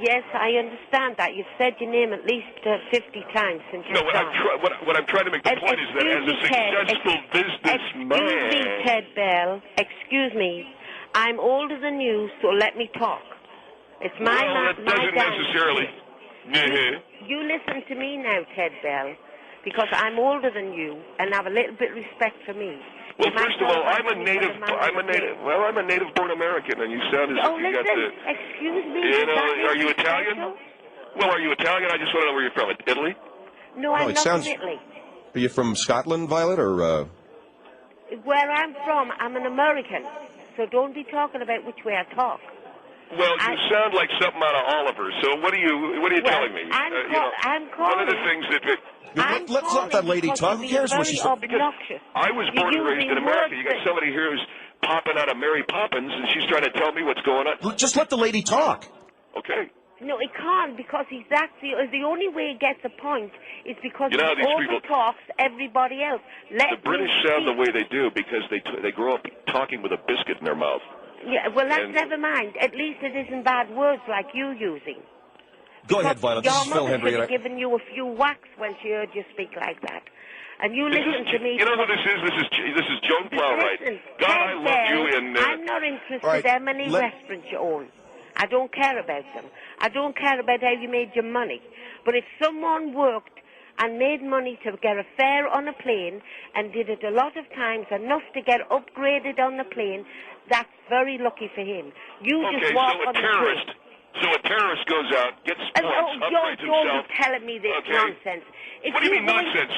Yes, I understand that. You've said your name at least 50 times since you No, what I'm trying to make the point is that as a successful businessman... Excuse me, Ted Bell. Excuse me. I'm older than you, so let me talk. It's my that doesn't necessarily... You listen to me now, Ted Bell, because I'm older than you and have a little bit of respect for me. Well, first of all, I'm a native-born American, and you sound as if you got the... Excuse me. You know, are you Italian? Well, are you Italian? I just want to know where you're from. Italy? No, I'm not from Italy. Are you from Scotland, Violet, or... Where I'm from, I'm an American, so don't be talking about which way I talk. Well, you sound like something out of Oliver. So what are you telling me? I'm calling. One of the things that let's let that lady talk. Who cares what she's saying? I was born and raised in America. You got somebody here who's popping out of Mary Poppins, and she's trying to tell me what's going on. Just let the lady talk. Okay. No, he can't, because he's the only way he gets a point is because You know, he these people talks everybody else. The British sound the way they do because they grow up talking with a biscuit in their mouth. Yeah, well, that's never mind. At least it isn't bad words like you using. Go ahead, Violet. This is Phil Your mother Hendry. should have given you a few whacks when she heard you speak like that. And you listen to me. You know who this is? This is Joan Plowright. God, I love you. And I'm not interested how many restaurants you own. I don't care about them. I don't care about how you made your money. But if someone worked and made money to get a fare on a plane and did it a lot of times, enough to get upgraded on the plane, that's very lucky for him. You just walk on the plane. So a terrorist goes out, gets points, upgrades don't himself. be telling me this nonsense. What do you mean nonsense?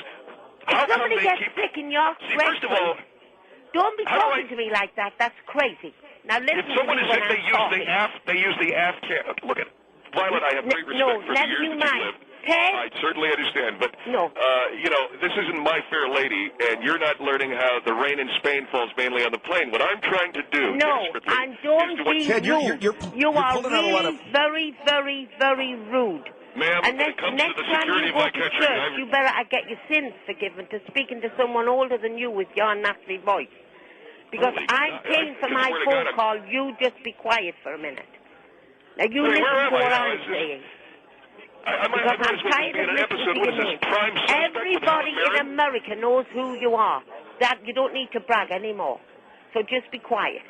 If somebody gets sick in your first of all, don't be talking to me like that. That's crazy. Now listen if someone to me is when sick, they use the aft cam. Look at it. Violet, I have great respect for the years that you lived. I certainly understand, but you know, this isn't my fair lady, and you're not learning how the rain in Spain falls mainly on the plane. What I'm trying to do, desperately, and don't be Ted, rude. You are really very, very, very rude. Ma'am, and when it comes to the security of my country, you better get your sins forgiven to speaking to someone older than you with your nasty voice. Because I'm paying for my phone call. You just be quiet for a minute. Now you listen to what I'm saying. Because I'm tired of listening to your name. Everybody in America knows who you are. That you don't need to brag anymore. So just be quiet.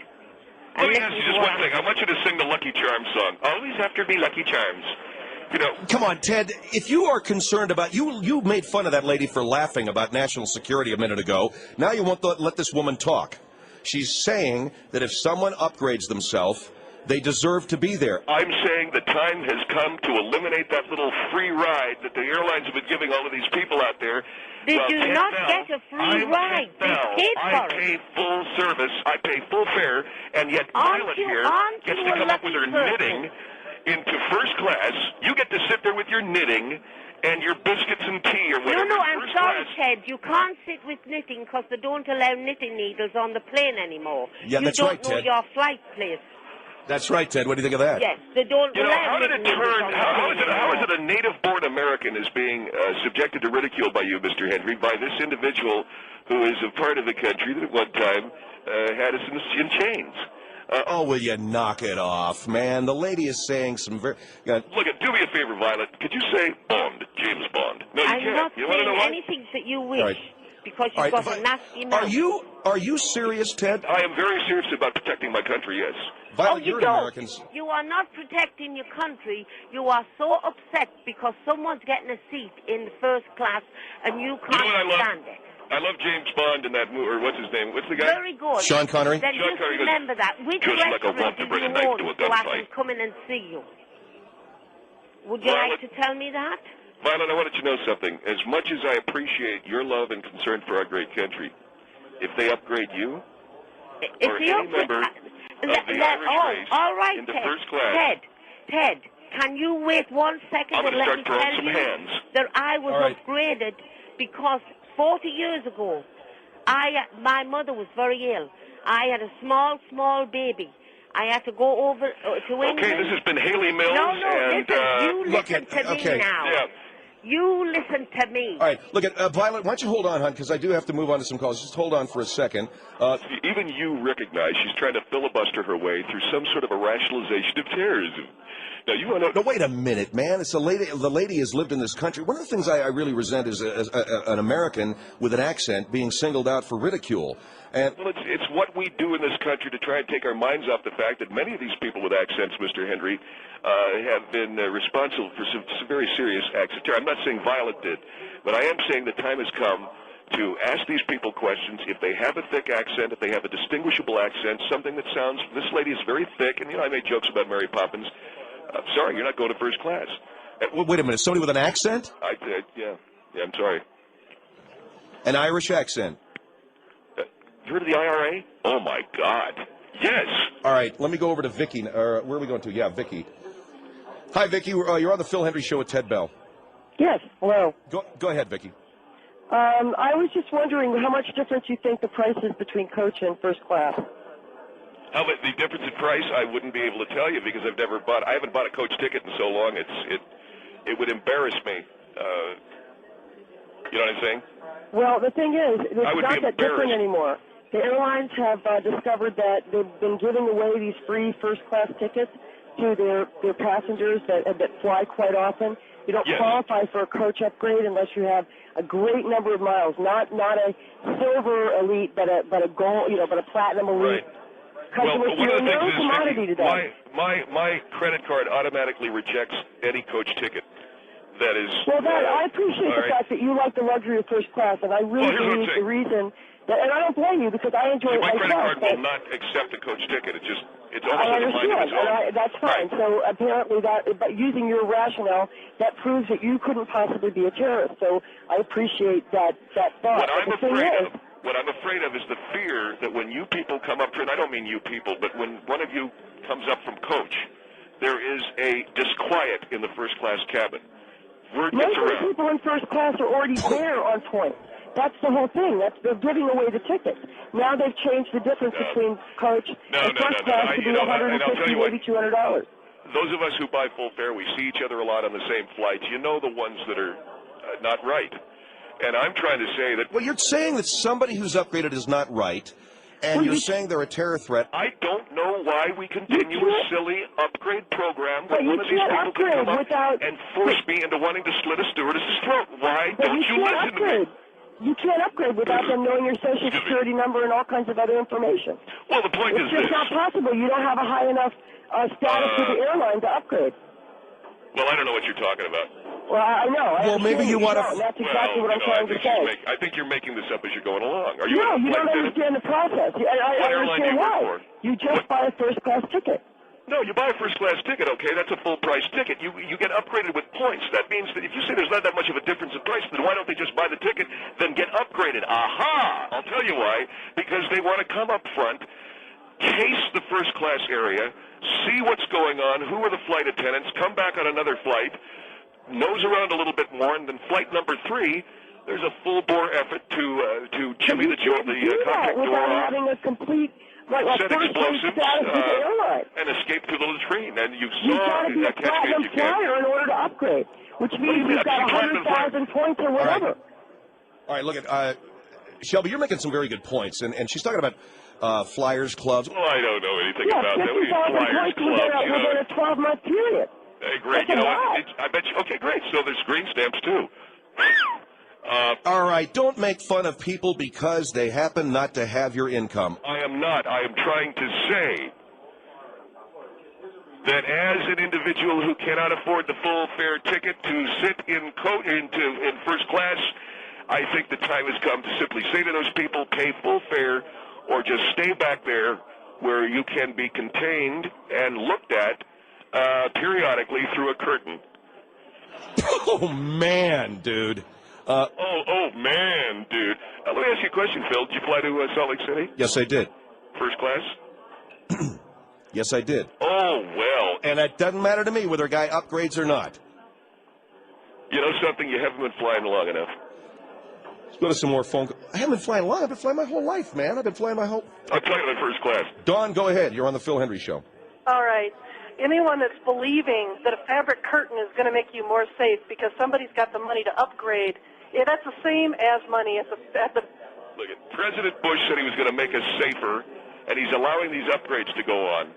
Let me ask you just one thing. I want you to sing the Lucky Charms song. Always after me, Lucky Charms. You know. Come on, Ted. If you are concerned about you made fun of that lady for laughing about national security a minute ago. Now you won't let this woman talk. She's saying that if someone upgrades themselves, they deserve to be there. I'm saying the time has come to eliminate that little free ride that the airlines have been giving all of these people out there. They do not get a free ride. They paid for it. I pay full service. I pay full fare, and yet Violet here gets to come up with her knitting into first class. You get to sit there with your knitting and your biscuits and tea or whatever. No, I'm sorry, Ted. You can't sit with knitting because they don't allow knitting needles on the plane anymore. Yeah, that's right, Ted. You don't know your flight place. That's right, Ted. What do you think of that? Yes, they don't allow knitting needles. How is it a native-born American is being subjected to ridicule by you, Mr. Henry, by this individual who is a part of the country that at one time had us in chains? Oh, will you knock it off, man? The lady is saying some very... Look, do me a favor, Violet. Could you say Bond, James Bond? No, you I'm can't. not You want to know saying why? anything that you wish. Right. Because you've got a nasty mouth. Are you serious, Ted? I am very serious about protecting my country, yes. Violet, you're an American. You are not protecting your country. You are so upset because someone's getting a seat in the first class and you can't stand it. I love James Bond in that movie, or what's his name? What's the guy? Very good. Sean Connery? Then Sean just Connery goes, remember that. Which just like a restaurant wolf to did bring a you knife order to a so I gunfight. can come in and see you? Would you Violet- like to tell me that? Violet, I want you to know something. As much as I appreciate your love and concern for our great country, if they upgrade you If or the any member of the Irish race all right, into Ted. first class, Ted, can you wait 1 second I'm and going to let start me throwing tell some you hands. that I was All right. upgraded because 40 years ago, my mother was very ill. I had a small baby. I had to go over to England. Okay, this has been Haley Mills. No, and, listen. You look listen at- to okay. me now. Yeah. You listen to me. All right, look at Violet. Why don't you hold on, hon? Because I do have to move on to some calls. Just hold on for a second. Even you recognize she's trying to filibuster her way through some sort of a rationalization of terrorism. Now, you want to... No, wait a minute, man. It's a lady. The lady has lived in this country. One of the things I really resent is an American with an accent being singled out for ridicule. And Well, it's what we do in this country to try and take our minds off the fact that many of these people with accents, Mr. Henry, have been responsible for some very serious acts of terror. I'm not saying Violet did, but I am saying the time has come to ask these people questions. If they have a thick accent, if they have a distinguishable accent, something that sounds, this lady is very thick, and, I made jokes about Mary Poppins. Sorry, you're not going to first class. wait a minute. Somebody with an accent? Yeah, I'm sorry. An Irish accent. You heard of the IRA? Oh, my God. Yes. All right, let me go over to Vicky. Where are we going to? Yeah, Vicky. Hi, Vicky. You're on the Phil Hendry Show with Ted Bell. Yes, hello. Go ahead, Vicky. I was just wondering how much difference you think the price is between coach and first class. The difference in price, I wouldn't be able to tell you because I haven't bought a coach ticket in so long. It would embarrass me. You know what I'm saying? Well, the thing is, it's I would not be that different embarrassed. anymore. The airlines have discovered that they've been giving away these free first class tickets to their passengers that fly quite often. You don't Yes. qualify for a coach upgrade unless you have a great number of miles, not a silver elite, but a gold, but a platinum elite. Right. Customer, Well, one you're of the no things is, commodity Vicky, today. my credit card automatically rejects any coach ticket. That is. Well, I appreciate all the right. fact that you like the luxury of first class, and I really Well, here's what I'm believe the saying. reason that, and I don't blame you because I enjoy it My credit myself. card will not accept a coach ticket. It's almost I like a mind of understand, its own. and that's fine. So apparently, but using your rationale, that proves that you couldn't possibly be a terrorist. So I appreciate that thought. What I'm The thing afraid is, of. What I'm afraid of is the fear that when you people come up, and I don't mean you people, but when one of you comes up from coach, there is a disquiet in the first class cabin. Word gets most of the around. people in first class are already there on point. That's the whole thing. They're giving away the tickets. Now they've changed the difference between coach and first class to be and I'll tell $150, you what, maybe $200. those of us who buy full fare, we see each other a lot on the same flights. You know the ones that are not right. And I'm trying to say that... Well, you're saying that somebody who's upgraded is not right, and you're saying they're a terror threat. I don't know why we continue a silly upgrade program But when you one of these can't people can upgrade come up without- and force me into wanting to slit a stewardess's throat. Why But don't you can't listen upgrade. to me? You can't upgrade without them knowing your social security number and all kinds of other information. Well, the point It's is just this. not possible. You don't have a high enough status with the airline to upgrade. Well, I don't know what you're talking about. Well, I know. I Well, maybe understand you that wanna- don't. That's exactly what I'm I trying to think say. I think you're making this up as you're going along. Are you? No, a you flight don't attendant? understand the process. I What airline do understand you why. work You just buy a first class ticket. No, you buy a first class ticket, okay? That's a full price ticket. You get upgraded with points. That means that if you say there's not that much of a difference in price, then why don't they just buy the ticket, then get upgraded? Aha! I'll tell you why. Because they want to come up front, case the first class area, see what's going on, who are the flight attendants, come back on another flight, nose around a little bit more, and then flight number 3, there's a full bore effort to jimmy the cockpit door without off, having a complete set first class explosives, status with the airline. and escape through the latrine. And you You've saw got to be a that catch me if platinum you can. flyer in order to upgrade, which do you means mean you've got a platinum 100,000 points or whatever. All right, look at Shelby. You're making some very good points, and she's talking about flyers clubs. Well, I don't know anything Yeah, about that. 50,000 Flyers points club, you know. within a 12-month period. Hey, great. That's You know a what? lot. I bet you. Okay, great. So there's green stamps too. All right, don't make fun of people because they happen not to have your income. I am not. I am trying to say that as an individual who cannot afford the full fare ticket to sit in first class, I think the time has come to simply say to those people, pay full fare or just stay back there where you can be contained and looked at periodically through a curtain. Oh, man, dude. Man, dude. Let me ask you a question, Phil. Did you fly to Salt Lake City? Yes, I did. First class? Yes, I did. Oh, well. And it doesn't matter to me whether a guy upgrades or not. You know something? You haven't been flying long enough. Let's go to some more phone calls. I haven't been flying long. I've been flying my whole life, man. I've been flying my whole... I'm flying in first class. Dawn, go ahead. You're on the Phil Hendry Show. All right. Anyone that's believing that a fabric curtain is going to make you more safe because somebody's got the money to upgrade, that's the same as money at the Look, President Bush said he was going to make us safer, and he's allowing these upgrades to go on.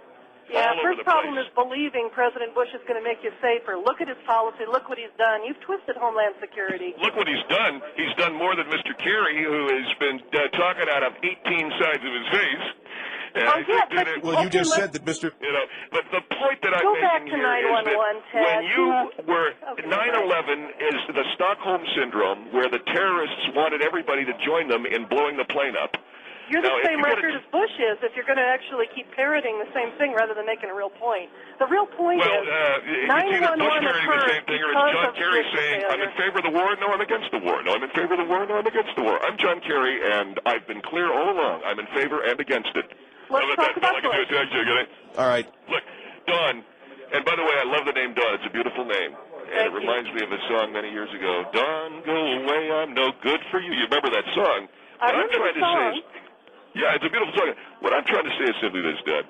Yeah, all over first the problem place. is believing President Bush is going to make you safer. Look at his policy. Look what he's done. You've twisted Homeland Security. Look what he's done. He's done more than Mr. Kerry, who has been talking out of 18 sides of his face. Well, you just said that Mr. You know, but the point that I'm Go back making to here is 911, that Ted. when you were... Okay, 9/11 is the Stockholm Syndrome, where the terrorists wanted everybody to join them in blowing the plane up. You're the Now, if same you go record as Bush is if you're going to actually keep parroting the same thing rather than making a real point. The real point Well, is it's either 9/11 Bush parroting the same thing, or it's because John of Kerry Bush's saying, I'm in favor of the war, no, I'm against the war. No, I'm in favor of the war, no, I'm against the war. I'm John Kerry, and I've been clear all along. I'm in favor and against it. Let's talk about Bush. All right. Look, Dawn, and by the way, I love the name Dawn. It's a beautiful name. And it reminds me of a song many years ago. Dawn, go away, I'm no good for you. You remember that song? I What I'm remember trying the to say song. is, yeah, it's a beautiful song. What I'm trying to say is simply this, Dad.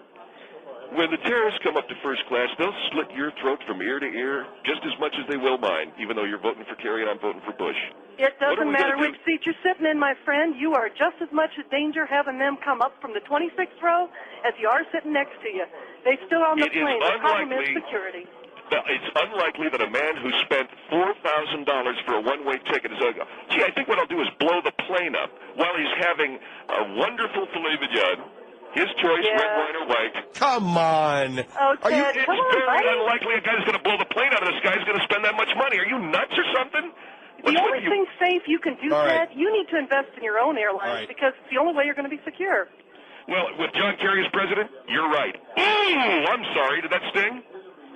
When the terrorists come up to first class, they'll slit your throat from ear to ear just as much as they will mine, even though you're voting for Kerry and I'm voting for Bush. It What are doesn't we matter gonna which seat you're sitting in, my friend. You are just as much in danger having them come up from the 26th row as you are sitting next to you. They still on the It is plane. The problem is unlikely- security. It's unlikely that a man who spent $4,000 for a one-way ticket is going to go, gee, I think what I'll do is blow the plane up while he's having a wonderful filet mignon. His choice, red wine or white. Come on. Oh, Are you? It's very unlikely a guy who's going to blow the plane out of the sky is going to spend that much money. Are you nuts or something? The only thing safe you can do, All right. Ted, you need to invest in your own airlines because it's the only way you're going to be secure. Well, with John Kerry as president, you're right. Ooh, I'm sorry. Did that sting?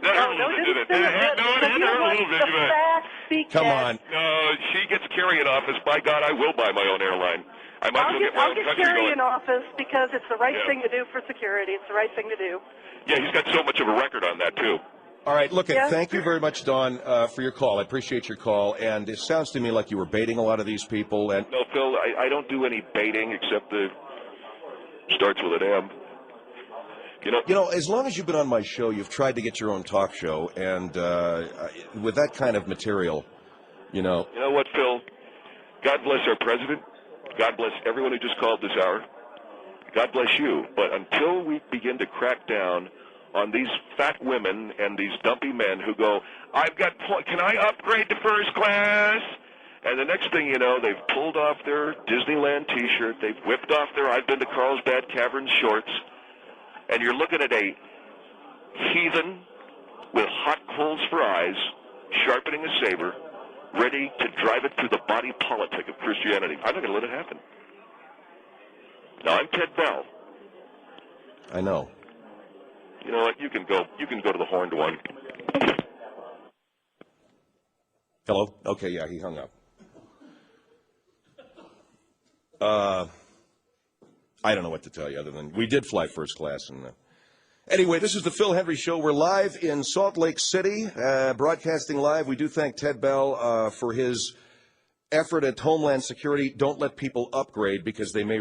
That hurt a little bit, did it? No, it did hurt a little bit. Come on. No, she gets Kerry in office. By God, I will buy my own airline. I might as well get my I'll own get country Kerry going. in office because it's the right Yeah. thing to do for security. It's the right thing to do. Yeah, he's got so much of a record on that, too. All right, look, Yeah. thank you very much, Dawn, for your call. I appreciate your call. And it sounds to me like you were baiting a lot of these people. And No, Phil, I don't do any baiting except the starts with an M. You know, as long as you've been on my show, you've tried to get your own talk show. And with that kind of material, you know. You know what, Phil? God bless our president. God bless everyone who just called this hour. God bless you. But until we begin to crack down on these fat women and these dumpy men who go, can I upgrade to first class? And the next thing you know, they've pulled off their Disneyland T-shirt. They've whipped off their I've been to Carlsbad Caverns shorts. And you're looking at a heathen with hot coals for eyes, sharpening a saber, ready to drive it through the body politic of Christianity. I'm not going to let it happen. Now, I'm Ted Bell. I know. You know what? You can go to the horned one. Hello? Okay, yeah, he hung up. I don't know what to tell you other than we did fly first class. And anyway, this is the Phil Hendry Show. We're live in Salt Lake City, broadcasting live. We do thank Ted Bell for his effort at Homeland Security. Don't let people upgrade because they may